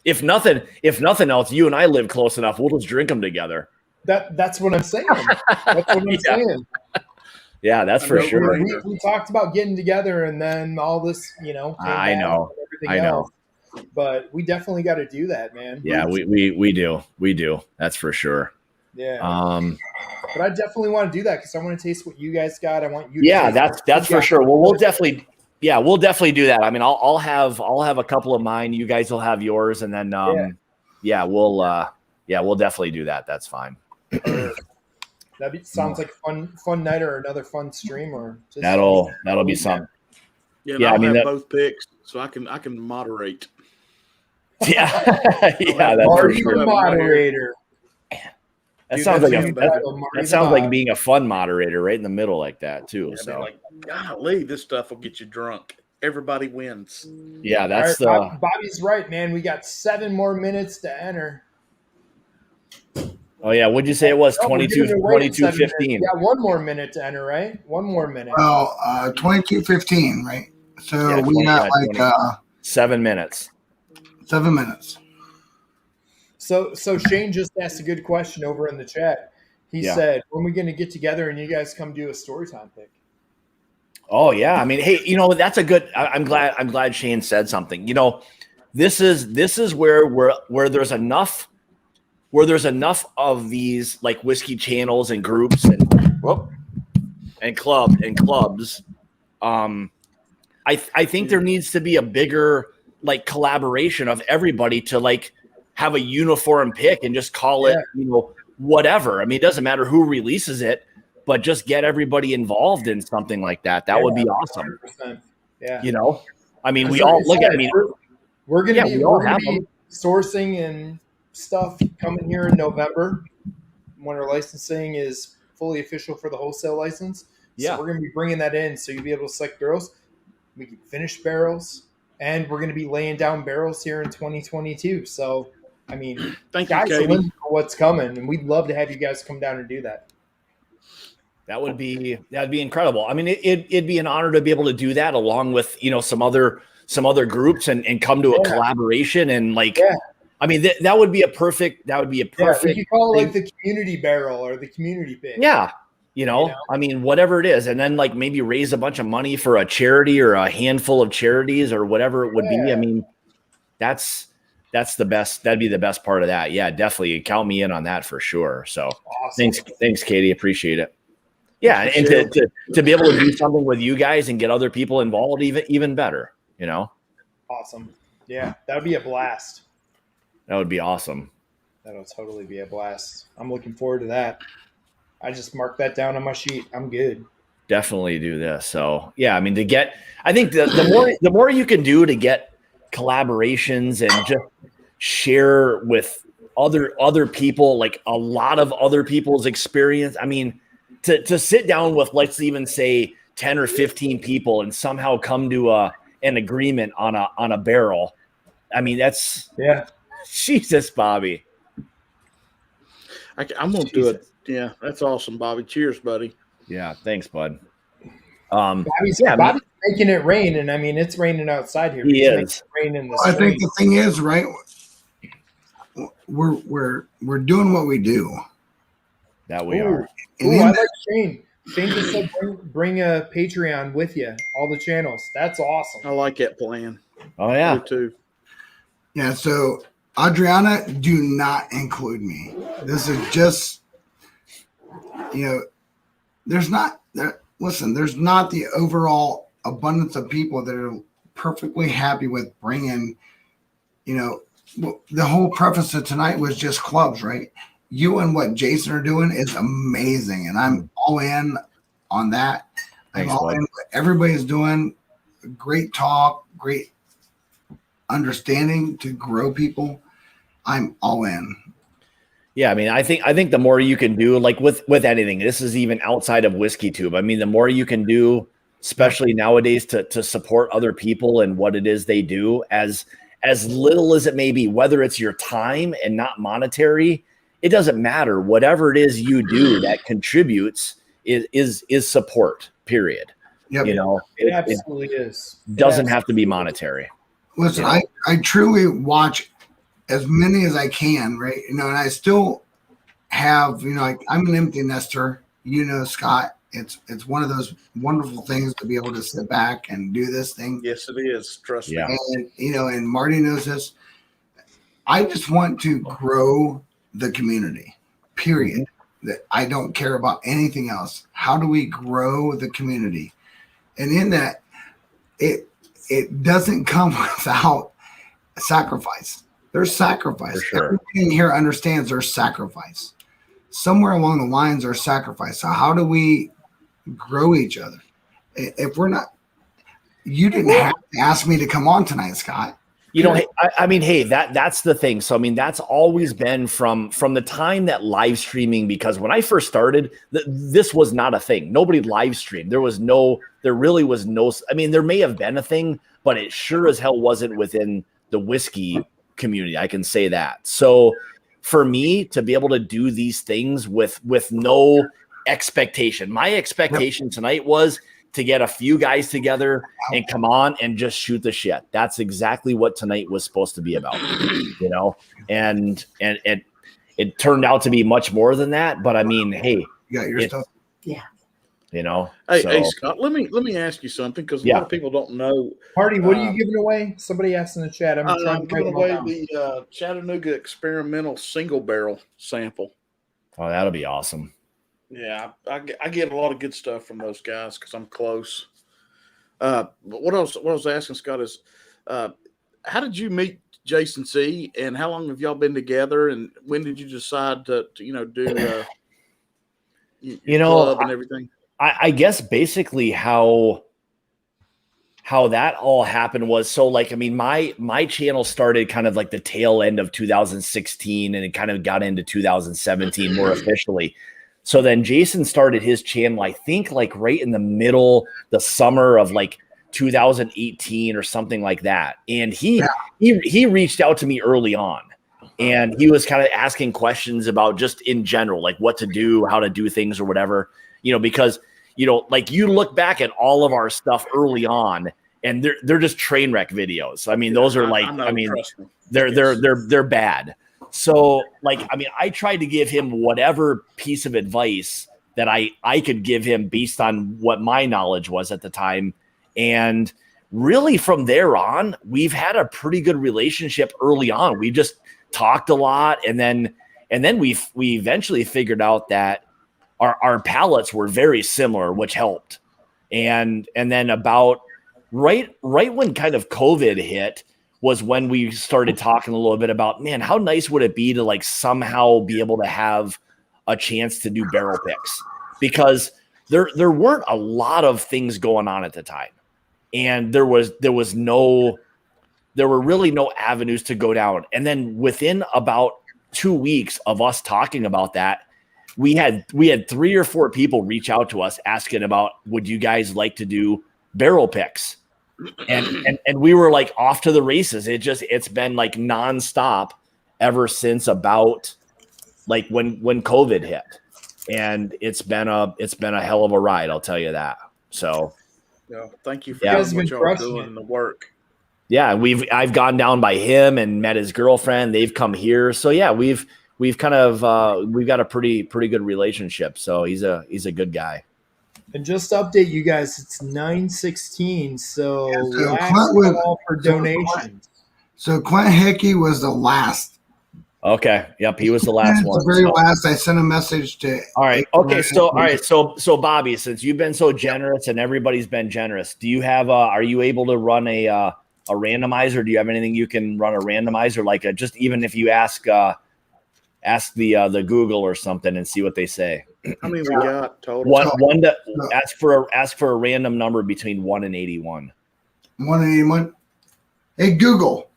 If nothing else, you and I live close enough. We'll just drink them together. That's what I'm saying. That's what I'm saying. Yeah, that's for sure. We talked about getting together, and then all this, I know. But we definitely got to do that, man. Yeah, we do. That's for sure. Yeah. But I definitely want to do that because I want to taste what you guys got. I want you. Yeah, that's for sure. Well, we'll definitely do that. I mean, I'll have a couple of mine. You guys will have yours, and then we'll definitely do that. That's fine. Sounds like a fun night or another fun stream or just that'll be something. Yeah, I mean both picks, so I can moderate. Yeah, that's for sure. Moderator. That sounds like being a fun moderator right in the middle like that too. Yeah, so, golly, this stuff will get you drunk. Everybody wins. Yeah, that's Bobby's right, man. We got 7 more minutes to enter. Oh yeah, what'd you say it was? 22:15. Yeah, 1 more minute to enter, right? 1 more minute. Well, 22:15, right? So we got 7 minutes. 7 minutes. So Shane just asked a good question over in the chat. He said, "When are we going to get together and you guys come do a Storytime pick?" Oh yeah, I mean, hey, that's a good. I'm glad Shane said something. This is where there's enough. Where there's enough of these like whiskey channels and groups and clubs. I think there needs to be a bigger like collaboration of everybody to like have a uniform pick and just call it, whatever. I mean, it doesn't matter who releases it. but just get everybody involved in something like that. That would be awesome. 100%. Yeah. You know, I mean, we Like all I look said, at, I mean, we're gonna be we all we're gonna have be them. sourcing and stuff coming here in November when our licensing is fully official for the wholesale license. Yeah. So we're gonna be bringing that in, so you'll be able to select barrels. We can finish barrels, and we're gonna be laying down barrels here in 2022. So I mean, Thank you, guys are Katie. looking for what's coming, and we'd love to have you guys come down and do that. That'd be incredible. I mean, it'd be an honor to be able to do that along with, you know, some other groups and come to a collaboration and like, I mean, that would be a perfect, We could call it like the community barrel or the community pick. Yeah. You know, I mean, whatever it is. And then like maybe raise a bunch of money for a charity or a handful of charities or whatever it would be. I mean, that's the best. That'd be the best part of that. Yeah, definitely count me in on that for sure. So Awesome. thanks, Katie. Appreciate it. Yeah. And to be able to do something with you guys and get other people involved, even better, you know? Awesome. Yeah, that would be a blast. That would be awesome. That'll totally be a blast. I'm looking forward to that. I just marked that down on my sheet. I'm good. Definitely do this. So yeah, I mean, I think the more you can do to get collaborations and just share with other people, like a lot of other people's experience. I mean, to sit down with, let's even say 10 or 15 people and somehow come to an agreement on a barrel. I mean, that's Jesus, Bobby. I'm going to do it. Yeah, that's awesome, Bobby. Cheers, buddy. Yeah, thanks, bud. Bobby's making it rain, and I mean, it's raining outside here. He is. Rain in the I think the thing is, right, we're doing what we do. That we are. Ooh, I like Shane. Shane just said bring a Patreon with you, all the channels. That's awesome. I like that plan. Oh, yeah. Me too. Yeah, so Adriana, do not include me. This is just, you know, there's not the overall abundance of people that are perfectly happy with bringing, you know, the whole preface of tonight was just clubs, right? You and what Jason are doing is amazing, and I'm all in on that. Thanks, I'm all in. Everybody's doing great talk, great understanding to grow people. I'm all in. Yeah, I mean, I think the more you can do, like with anything, this is even outside of Whiskey Tube. I mean, the more you can do, especially nowadays, to support other people and what it is they do, as little as it may be, whether it's your time and not monetary, it doesn't matter. Whatever it is you do that contributes is support. Period. Yep. You know, it absolutely is. Doesn't have to be monetary. Listen, I truly watch as many as I can, right? You know, and I still have, you know, like I'm an empty nester, you know, Scott. It's one of those wonderful things to be able to sit back and do this thing. Yes, it is. Trust me. And, you know, and Marty knows this. I just want to grow the community, period. That I don't care about anything else. How do we grow the community? And in that, it doesn't come without sacrifice. There's sacrifice. For sure. Everything here understands there's sacrifice. Somewhere along the lines, there's sacrifice. So how do we grow each other? If we're not, you didn't have to ask me to come on tonight, Scott. You know, I mean, hey, that's the thing. So, I mean, that's always been from the time that live streaming, because when I first started, this was not a thing. Nobody live streamed. There really was no, I mean, there may have been a thing, but it sure as hell wasn't within the whiskey community. I can say that. So for me to be able to do these things with no expectation, my expectation tonight was to get a few guys together and come on and just shoot the shit. That's exactly what tonight was supposed to be about, you know, and it turned out to be much more than that. But I mean, hey, You got your stuff. Yeah. you know, Hey, Scott, let me ask you something, because a lot of people don't know. Marty, what are you giving away? Somebody asked in the chat. I'm trying to giving write away them down. the Chattanooga experimental single barrel sample. oh, that'll be awesome. Yeah, I get a lot of good stuff from those guys because I'm close. But what I was asking, Scott, is how did you meet Jason C, and how long have y'all been together, and when did you decide to do You know, club and everything. I guess basically how that all happened was, so like, I mean, my channel started kind of like the tail end of 2016 and it kind of got into 2017 more officially. So then Jason started his channel, I think like right in the summer of like 2018 or something like that. And he reached out to me early on and he was kind of asking questions about just in general, like what to do, how to do things or whatever. Because, like you look back at all of our stuff early on and they're just train wreck videos. I mean, those are like, they're bad. So like, I mean, I tried to give him whatever piece of advice that I could give him based on what my knowledge was at the time. And really from there on, we've had a pretty good relationship early on. We just talked a lot. And then we eventually figured out that our palates were very similar, which helped. And then about right when kind of COVID hit was when we started talking a little bit about, man, how nice would it be to like somehow be able to have a chance to do barrel picks, because there weren't a lot of things going on at the time. And there were really no avenues to go down. And then within about 2 weeks of us talking about that, we had 3 or 4 people reach out to us asking about, would you guys like to do barrel picks? And we were like off to the races. It's been like nonstop ever since about like when COVID hit. And it's been a hell of a ride, I'll tell you that. So yeah, thank you for what y'all doing the work. Yeah, I've gone down by him and met his girlfriend. They've come here. So yeah, we've kind of we've got a pretty good relationship. So he's a good guy. And just to update you guys, it's 9/16. So last call for donations. So Clint Hickey was the last. Okay. Yep. He was the last one. The very last. I sent a message to. All right. Okay. So Bobby, since you've been so generous and everybody's been generous, do you have are you able to run a randomizer? Do you have anything you can run a randomizer, like just even if you ask the Google or something and see what they say? How many we got total? Ask for a random number between 1 and 81. 1 and 81. Hey Google,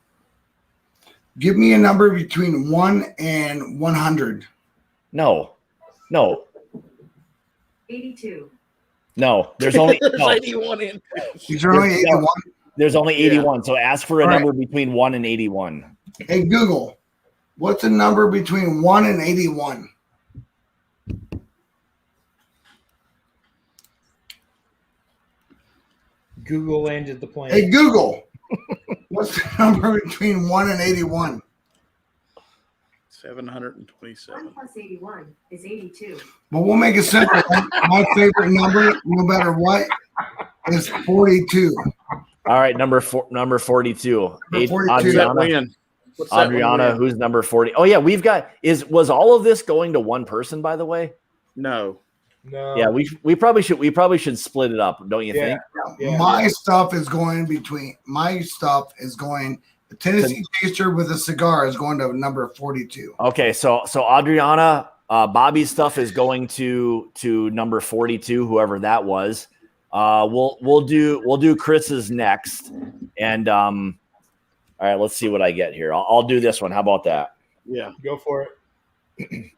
give me a number between 1 and 100. No. 82. No, there's only 81 in. These are only 81. There's only 81. Yeah. So ask for a All number between 1 and 81. Hey Google, what's a number between 1 and 81? Google landed the plane. Hey Google, what's the number between 1 and 81? 727. 1 plus 81 is 82. But we'll make it simple. My favorite number, no matter what, is 42. All right, number 42. Adriana, who's number 40? Oh yeah, we've got. Was all of this going to one person, by the way? No. Yeah, we probably should split it up, don't you think? Yeah. My stuff is going. The Tennessee Taster with a cigar is going to number 42. Okay, so Adriana, Bobby's stuff is going to number 42, whoever that was. We'll do Chris's next, and all right, let's see what I get here. I'll do this one. How about that? Yeah, go for it.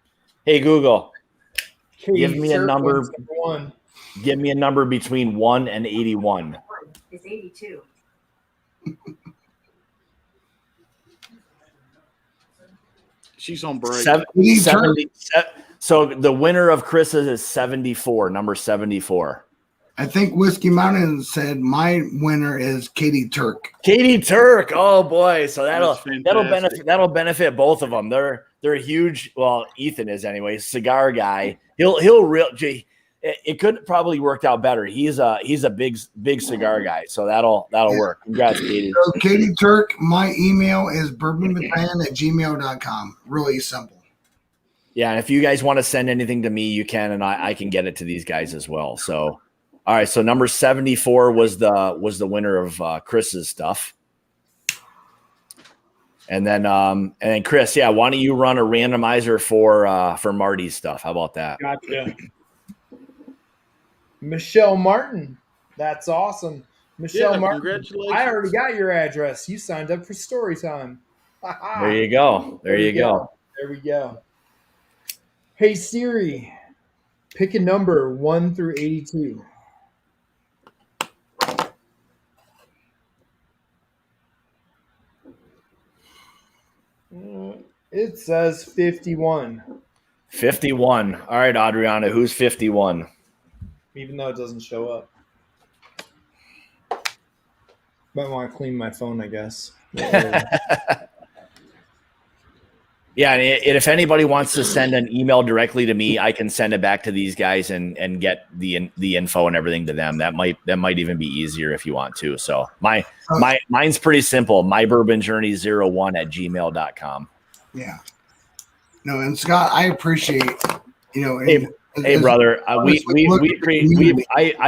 Hey Google, give me a number. One. Give me a number between 1 and 81. Is 82. She's on break. 70, so the winner of Chris's is 74, number 74. I think Whiskey Mountain said my winner is Katie Turk. Katie Turk. Oh boy. So that'll benefit both of them. They're huge. Well, Ethan is anyway, cigar guy. It could probably worked out better. He's a big cigar guy. So that'll work. Congrats, Katie. So Katie Turk, my email is bourbonbattalion@gmail.com. Really simple. Yeah, and if you guys want to send anything to me, you can, and I can get it to these guys as well. So all right, so number 74 was the winner of Chris's stuff. And then Chris, yeah, why don't you run a randomizer for Marty's stuff? How about that? Gotcha. Michelle Martin. That's awesome. Michelle Martin. Congratulations. I already got your address. You signed up for Storytime. There you go. There you go. There we go. Hey Siri, pick a number 1 through 82. It says 51. 51. All right, Adriana, who's 51? Even though it doesn't show up. Might want to clean my phone, I guess. Yeah, and if anybody wants to send an email directly to me, I can send it back to these guys and get the info and everything to them. That might even be easier if you want to. So mine's pretty simple. mybourbonjourney01@gmail.com. Yeah. No, and Scott, I appreciate, Hey, brother, I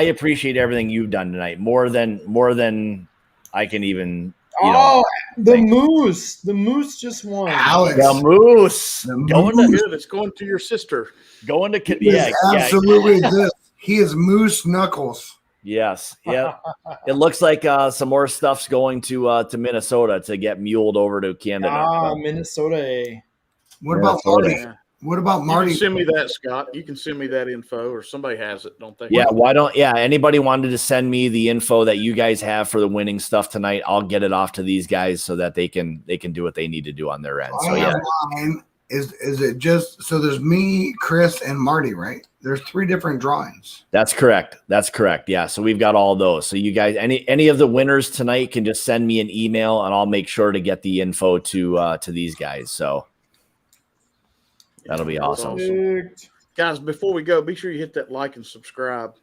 appreciate everything you've done tonight more than I can even. The moose just won. Alex, the moose Going to good. It's going to your sister. Going to absolutely this. He is Moose Knuckles. Yes, yeah. It looks like some more stuff's going to Minnesota to get muled over to Canada. Minnesota. What about Marty? Yeah. What about You Marty? can send me that, Scott. You can send me that info, or somebody has it, don't they? Yeah, anybody wanted to send me the info that you guys have for the winning stuff tonight, I'll get it off to these guys so that they can do what they need to do on their end. So yeah. Mine. Is it just so there's me, Chris, and Marty, right? There's 3 different drawings. That's correct. Yeah. So we've got all those. So you guys, any of the winners tonight can just send me an email and I'll make sure to get the info to these guys. So that'll be awesome. Perfect. Guys, before we go, be sure you hit that like and subscribe.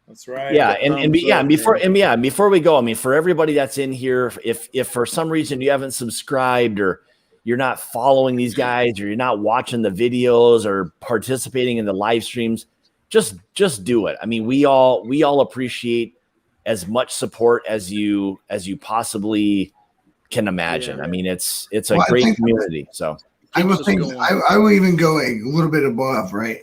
That's right. Yeah, before we go, I mean, for everybody that's in here, if for some reason you haven't subscribed or you're not following these guys or you're not watching the videos or participating in the live streams, just do it. I mean, we all appreciate as much support as you possibly can imagine. Yeah. I mean, it's a great community. So I will even go a little bit above, right?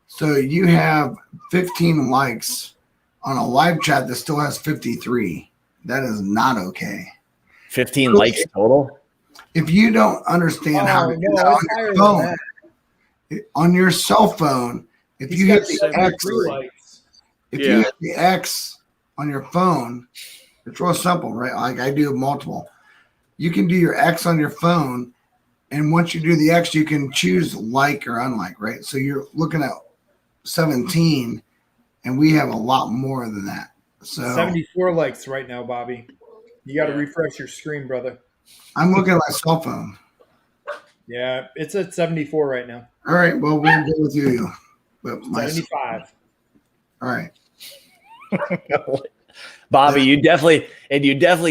So you have 15 likes on a live chat that still has 53. That is not okay. 15 likes total. If you don't understand how to do that on your phone, on your cell phone, if you hit the X on your phone, it's real simple, right? Like I do multiple. You can do your X on your phone, and once you do the X, you can choose like or unlike, right? So you're looking at 17, and we have a lot more than that. So 74 likes right now, Bobby. You got to refresh your screen, brother. I'm looking at my cell phone. Yeah, it's at 74 right now. All right, well, we'll go with you. But 75. All right. Bobby, you definitely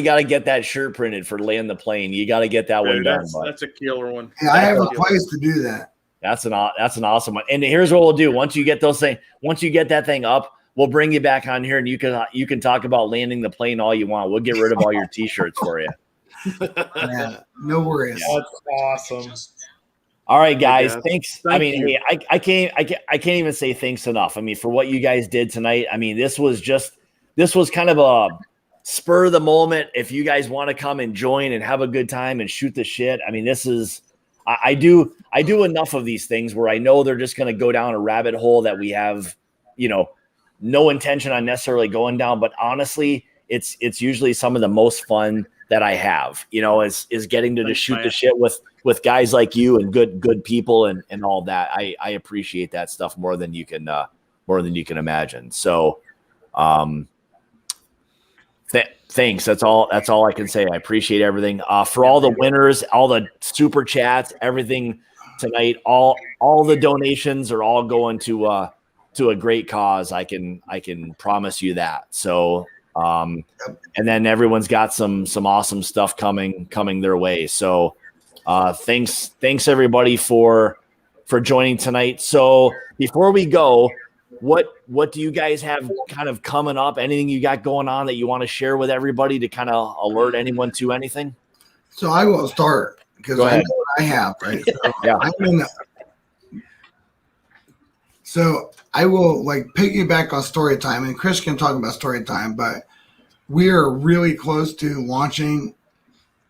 got to get that shirt printed for Land the Plane. You got to get that one done. That's a killer one. Yeah, I have a place to do that. That's an awesome one. And here's what we'll do. Once you get that thing up, we'll bring you back on here and you can talk about landing the plane all you want. We'll get rid of all your t-shirts for you. Yeah, no worries. That's awesome. All right, guys. Yeah. Thanks. Thank I mean, you. I can't even say thanks enough. I mean, for what you guys did tonight. I mean, this was kind of a spur of the moment. If you guys want to come and join and have a good time and shoot the shit, I mean, I do enough of these things where I know they're just going to go down a rabbit hole that we have, no intention on necessarily going down. But honestly, it's usually some of the most fun that I have, is getting to just shoot the shit with guys like you and good people and all that. I appreciate that stuff more than you can imagine. So, thanks. That's all I can say. I appreciate everything. For all the winners, all the super chats, everything tonight, all the donations are all going to a great cause. I can promise you that. So, and then everyone's got some awesome stuff coming their way. So, thanks everybody for joining tonight. So before we go, what do you guys have kind of coming up? Anything you got going on that you want to share with everybody to kind of alert anyone to anything? So I will start because I know what I have, right? So Yeah. So I will like piggyback on Storytime, and Chris can talk about Storytime, but we are really close to launching.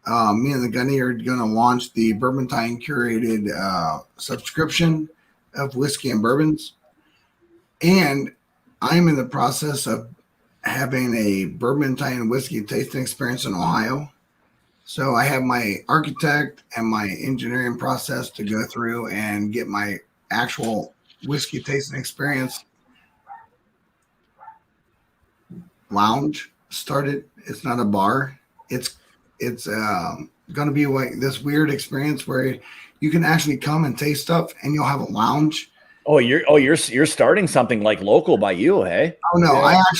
Me and the Gunny are going to launch the Bourbon Time curated subscription of whiskey and bourbons. And I'm in the process of having a Bourbon Time whiskey tasting experience in Ohio. So I have my architect and my engineering process to go through and get my actual whiskey tasting experience lounge started. It's not a bar. It's going to be like this weird experience where you can actually come and taste stuff, and you'll have a lounge. You're starting something like local by you, hey? Oh no,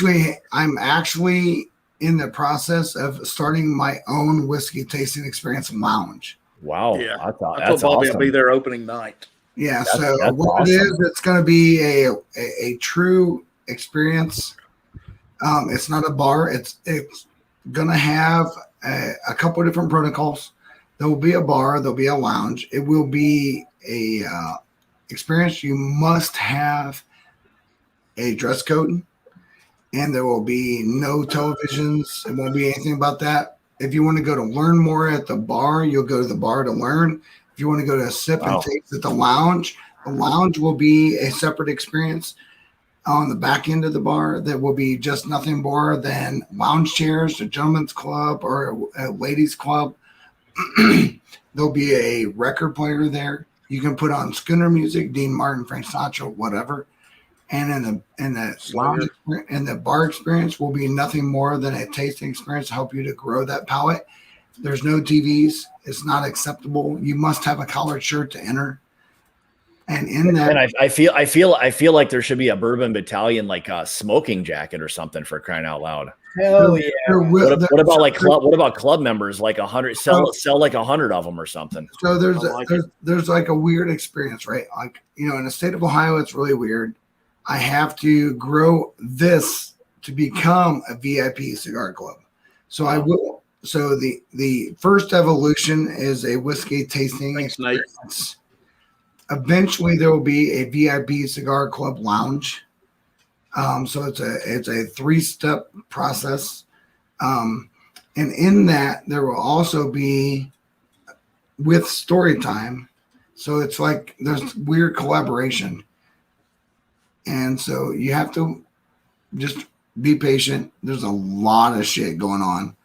Yeah. I'm actually in the process of starting my own whiskey tasting experience lounge. Wow. Yeah. That's I told that's Bobby awesome. I'll be there opening night. Yeah, That's what awesome. it is, it's going to be a true experience. It's not a bar. It's going to have a couple of different protocols. There will be a bar. There'll be a lounge. It will be a experience. You must have a dress code, and there will be no televisions. It won't be anything about that. If you want to go to learn more at the bar, you'll go to the bar to learn. If you want to go to sip and taste at the lounge will be a separate experience on the back end of the bar that will be just nothing more than lounge chairs, a gentleman's club or a ladies club. There'll be a record player there. You can put on Schooner music, Dean Martin, Frank Sinatra, whatever. And in the lounge and the bar experience will be nothing more than a tasting experience to help you to grow that palate. There's no TVs. It's not acceptable. You must have a collared shirt to enter. And in that, And I feel like there should be a bourbon battalion, like a smoking jacket or something, for crying out loud. Hell yeah. What about like club? What about club members? Like 100 sell like 100 of them or something. So like there's like a weird experience, right? Like, in the state of Ohio, it's really weird. I have to grow this to become a VIP cigar club. So I will. So the first evolution is a whiskey tasting experience. Eventually, there will be a VIP cigar club lounge. So it's a 3-step process. And in that, there will also be with Storytime. So it's like there's weird collaboration. And so you have to just be patient. There's a lot of shit going on.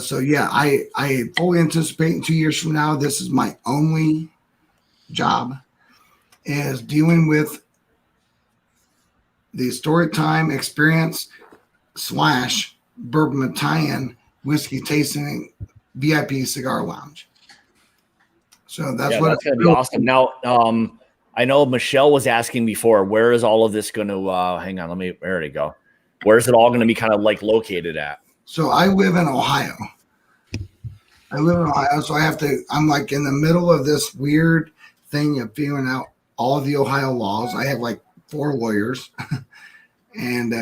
So yeah, I fully anticipate in 2 years from now, this is my only job is dealing with the Storytime experience / Bourbon Battalion whiskey tasting VIP cigar lounge. So that's that's gonna be awesome. Now, I know Michelle was asking before, where is all of this going to? Hang on, there we go. Where's it all going to be kind of like located at? So I live in Ohio. So I'm like in the middle of this weird thing of figuring out all of the Ohio laws. I have like 4 lawyers, and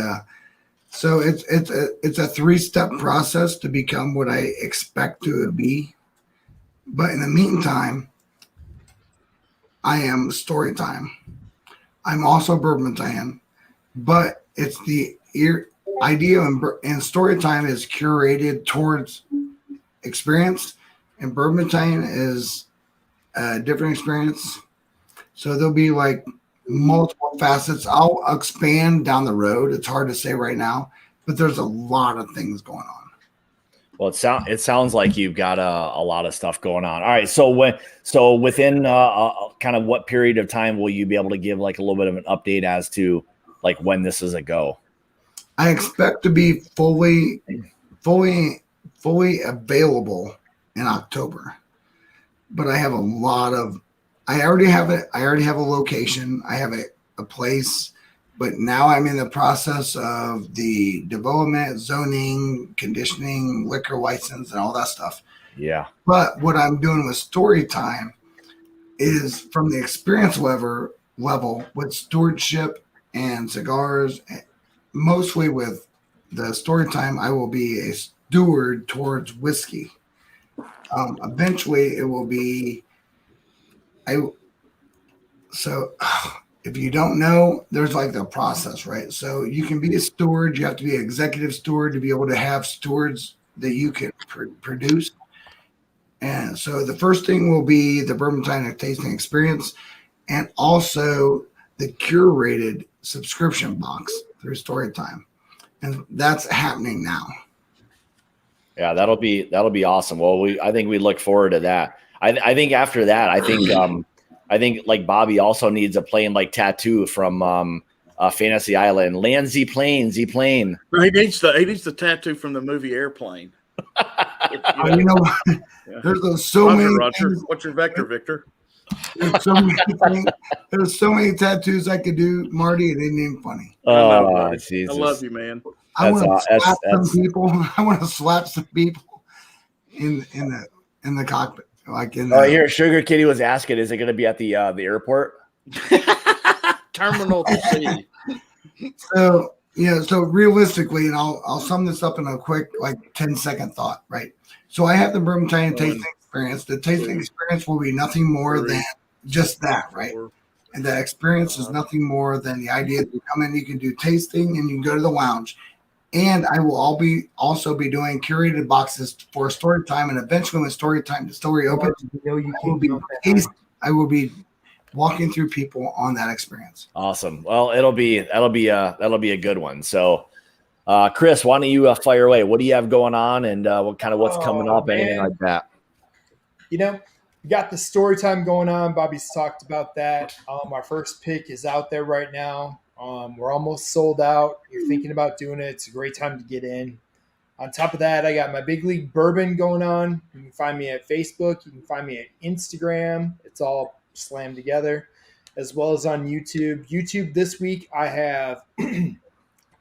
so it's a 3-step process to become what I expect to be. But in the meantime, I am Storytime. I'm also Bourbon Battalion, but it's the idea and Storytime is curated towards experience, and Bourbon Battalion is a different experience. So there'll be like multiple facets. I'll expand down the road. It's hard to say right now, but there's a lot of things going on. Well, it sounds like you've got a lot of stuff going on. All right, so within kind of what period of time will you be able to give like a little bit of an update as to like when this is a go? I expect to be fully available in October, but I have a lot of. I already have a location. I have a place. But now I'm in the process of the development, zoning, conditioning, liquor license, and all that stuff. Yeah. But what I'm doing with Storytime is from the experience level with stewardship and cigars, mostly with the Storytime, I will be a steward towards whiskey. Eventually, it will be if you don't know, there's like the process, right? So you can be a steward. You have to be an executive steward to be able to have stewards that you can produce. And so the first thing will be the bourbon time tasting experience, and also the curated subscription box through Storytime, and that's happening now. Yeah, that'll be awesome. Well, I think we look forward to that. I think after that, I think like Bobby also needs a plane like tattoo from Fantasy Island. Land Z plane, Z plane. No, he needs the tattoo from the movie Airplane. You know, there's so many. Roger. What's your vector, Victor? There's so many things. There's so many tattoos I could do, Marty. It ain't even funny. Oh, Jesus. I love you, man. I want to slap some people. I want to slap some people in the cockpit, like in. Oh, here, Sugar Kitty was asking, is it going to be at the airport? Terminal C. So so realistically, and I'll sum this up in a quick 10-second thought, right? So I have the bourbon time tasting experience. The tasting experience will be nothing more than just that, right? And that experience is nothing more than the idea that you come in, you can do tasting, and you can go to the lounge. And I will also be doing curated boxes for Storytime, and eventually when Storytime Distillery opens, I will be walking through people on that experience. Awesome. Well, that'll be a good one. So, Chris, why don't you fire away? What do you have going on, and what's coming up, anything like that? You know, we got the story time going on. Bobby's talked about that. Our first pick is out there right now. We're almost sold out. You're thinking about doing it. It's a great time to get in. On top of that, I got my Big League Bourbon going on. You can find me at Facebook. You can find me at Instagram. It's all slammed together, as well as on YouTube. YouTube this week, I have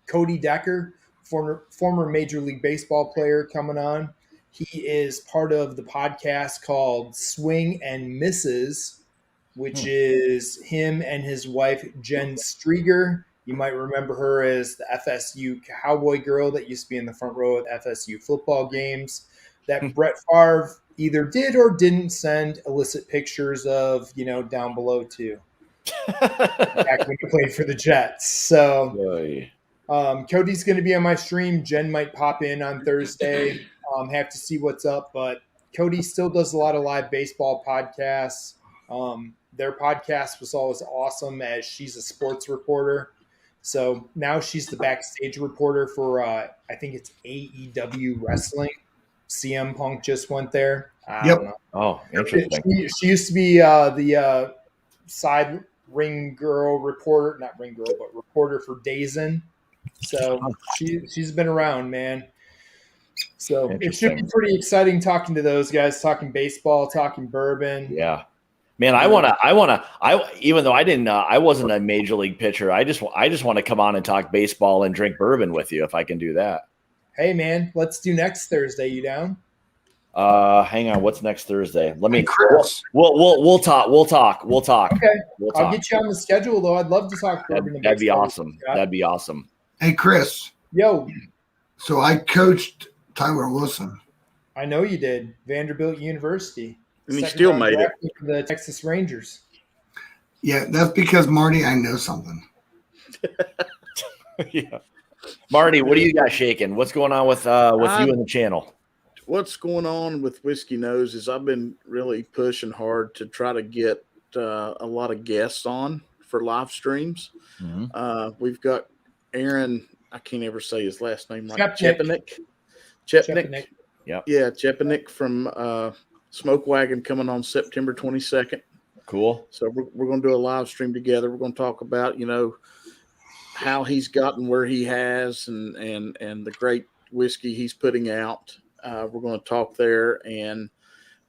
Cody Decker, former Major League Baseball player, coming on. He is part of the podcast called Swing and Misses, which is him and his wife, Jen Strieger. You might remember her as the FSU cowboy girl that used to be in the front row at FSU football games that Brett Favre either did or didn't send illicit pictures of, down below to. Back when he played for the Jets. So Cody's going to be on my stream. Jen might pop in on Thursday. Have to see what's up. But Cody still does a lot of live baseball podcasts. Their podcast was always awesome, as she's a sports reporter. So now she's the backstage reporter for, I think it's AEW Wrestling. CM Punk just went there. Yep. Oh, interesting. She used to be the side ring girl reporter, not ring girl, but reporter for Dazen. So she's been around, man. So it should be pretty exciting talking to those guys, talking baseball, talking bourbon. Yeah. Man, I even though I wasn't a major league pitcher, I just want to come on and talk baseball and drink bourbon with you if I can do that. Hey man, let's do next Thursday. You down? Hang on. What's next Thursday? Let me. Chris. We'll talk. Okay. We'll talk. I'll get you on the schedule though. I'd love to talk bourbon. That'd be awesome. That'd be awesome. Hey, Chris. Yo. So I coached Tyler Wilson. I know you did. Vanderbilt University. And he still made it. For the Texas Rangers. Yeah, that's because Marty, I know something. Yeah. Marty, what do you got shaking? What's going on with you and the channel? What's going on with Whiskey Nose is I've been really pushing hard to try to get a lot of guests on for live streams. Mm-hmm. We've got Aaron, I can't ever say his last name right. Chepnick. Chepnick. Yep. Yeah, Chepnick from Smoke Wagon coming on September 22nd. Cool. So we're going to do a live stream together. We're going to talk about, how he's gotten where he has and the great whiskey he's putting out. We're going to talk there, and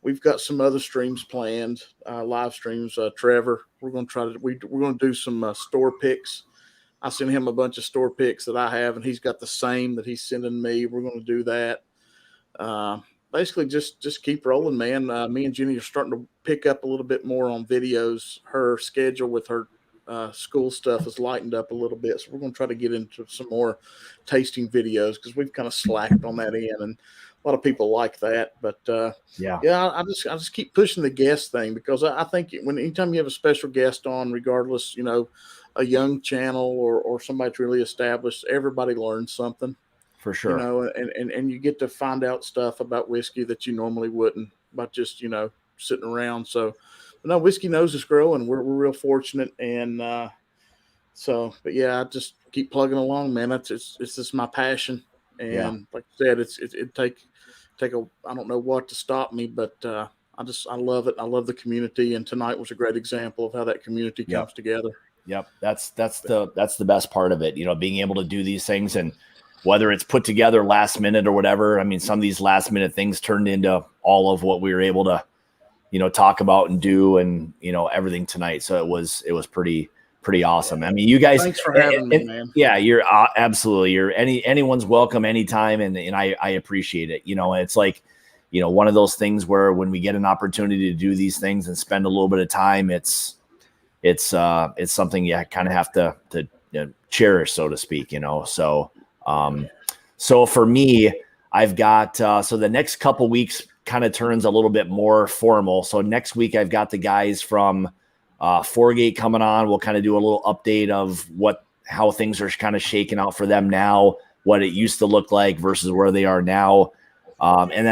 we've got some other streams planned, live streams. Trevor, we're going to do some store picks. I sent him a bunch of store picks that I have, and he's got the same that he's sending me. We're going to do that. Basically just keep rolling, man. Me and Jenny are starting to pick up a little bit more on videos. Her schedule with her school stuff has lightened up a little bit. So we're going to try to get into some more tasting videos because we've kind of slacked on that end, and a lot of people like that. But Yeah. I just keep pushing the guest thing because I think anytime you have a special guest on, regardless, a young channel or somebody that's really established, everybody learns something. For sure. And you get to find out stuff about whiskey that you normally wouldn't by just, sitting around. So, but no, Whiskey Nose is growing. We're real fortunate. And but yeah, I just keep plugging along, man. It's just my passion. And like I said, it take I don't know what to stop me, but I love it. I love the community. And tonight was a great example of how that community comes together. Yep. That's the best part of it, being able to do these things, and whether it's put together last minute or whatever. I mean, some of these last minute things turned into all of what we were able to, talk about and do, and, everything tonight. So it was pretty awesome. I mean, you guys, thanks for having me, man. Yeah, you're absolutely, anyone's welcome anytime. And I appreciate it. It's like, one of those things where when we get an opportunity to do these things and spend a little bit of time, it's something you kind of have to cherish, so to speak, So for me, I've got, so the next couple weeks kind of turns a little bit more formal. So next week I've got the guys from Foregate coming on. We'll kind of do a little update of how things are kind of shaking out for them now, what it used to look like versus where they are now. And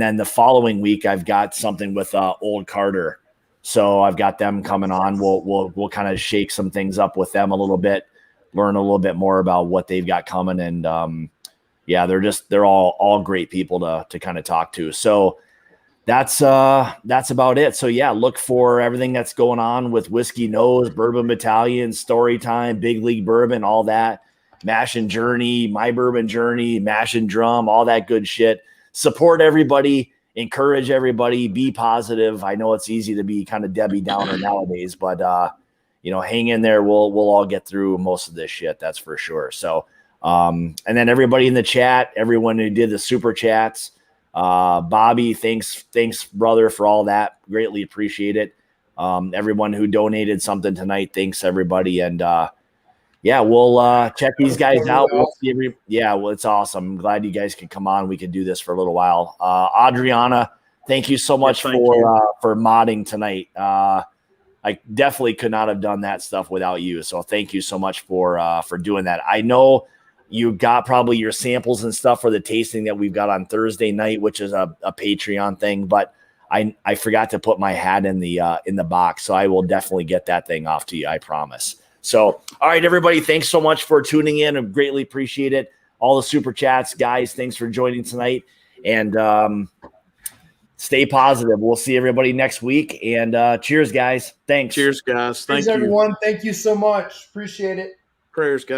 then the following week I've got something with Old Carter. So I've got them coming on. We'll kind of shake some things up with them a little bit, learn a little bit more about what they've got coming. And they're all great people to kind of talk to. So that's about it. So yeah, look for everything that's going on with Whiskey Nose, Bourbon Battalion, Storytime, Big League Bourbon, all that, Mash and Journey, My Bourbon Journey, Mash and Drum, all that good shit. Support everybody. Encourage everybody, be positive. I know it's easy to be kind of Debbie Downer nowadays, but hang in there. We'll all get through most of this shit. That's for sure. So, and then everybody in the chat, everyone who did the super chats, Bobby, thanks brother for all that. Greatly appreciate it. Everyone who donated something tonight, thanks everybody. And, we'll check these guys out. It's awesome. I'm glad you guys could come on. We could do this for a little while. Adriana, thank you so much for modding tonight. I definitely could not have done that stuff without you. So thank you so much for doing that. I know you got probably your samples and stuff for the tasting that we've got on Thursday night, which is a Patreon thing, but I forgot to put my hat in the box. So I will definitely get that thing off to you. I promise. So, all right, everybody, thanks so much for tuning in. I greatly appreciate it. All the super chats, guys, thanks for joining tonight. And stay positive. We'll see everybody next week. And cheers, guys. Thanks. Cheers, guys. Thanks, everyone. Thank you so much. Appreciate it. Prayers, guys.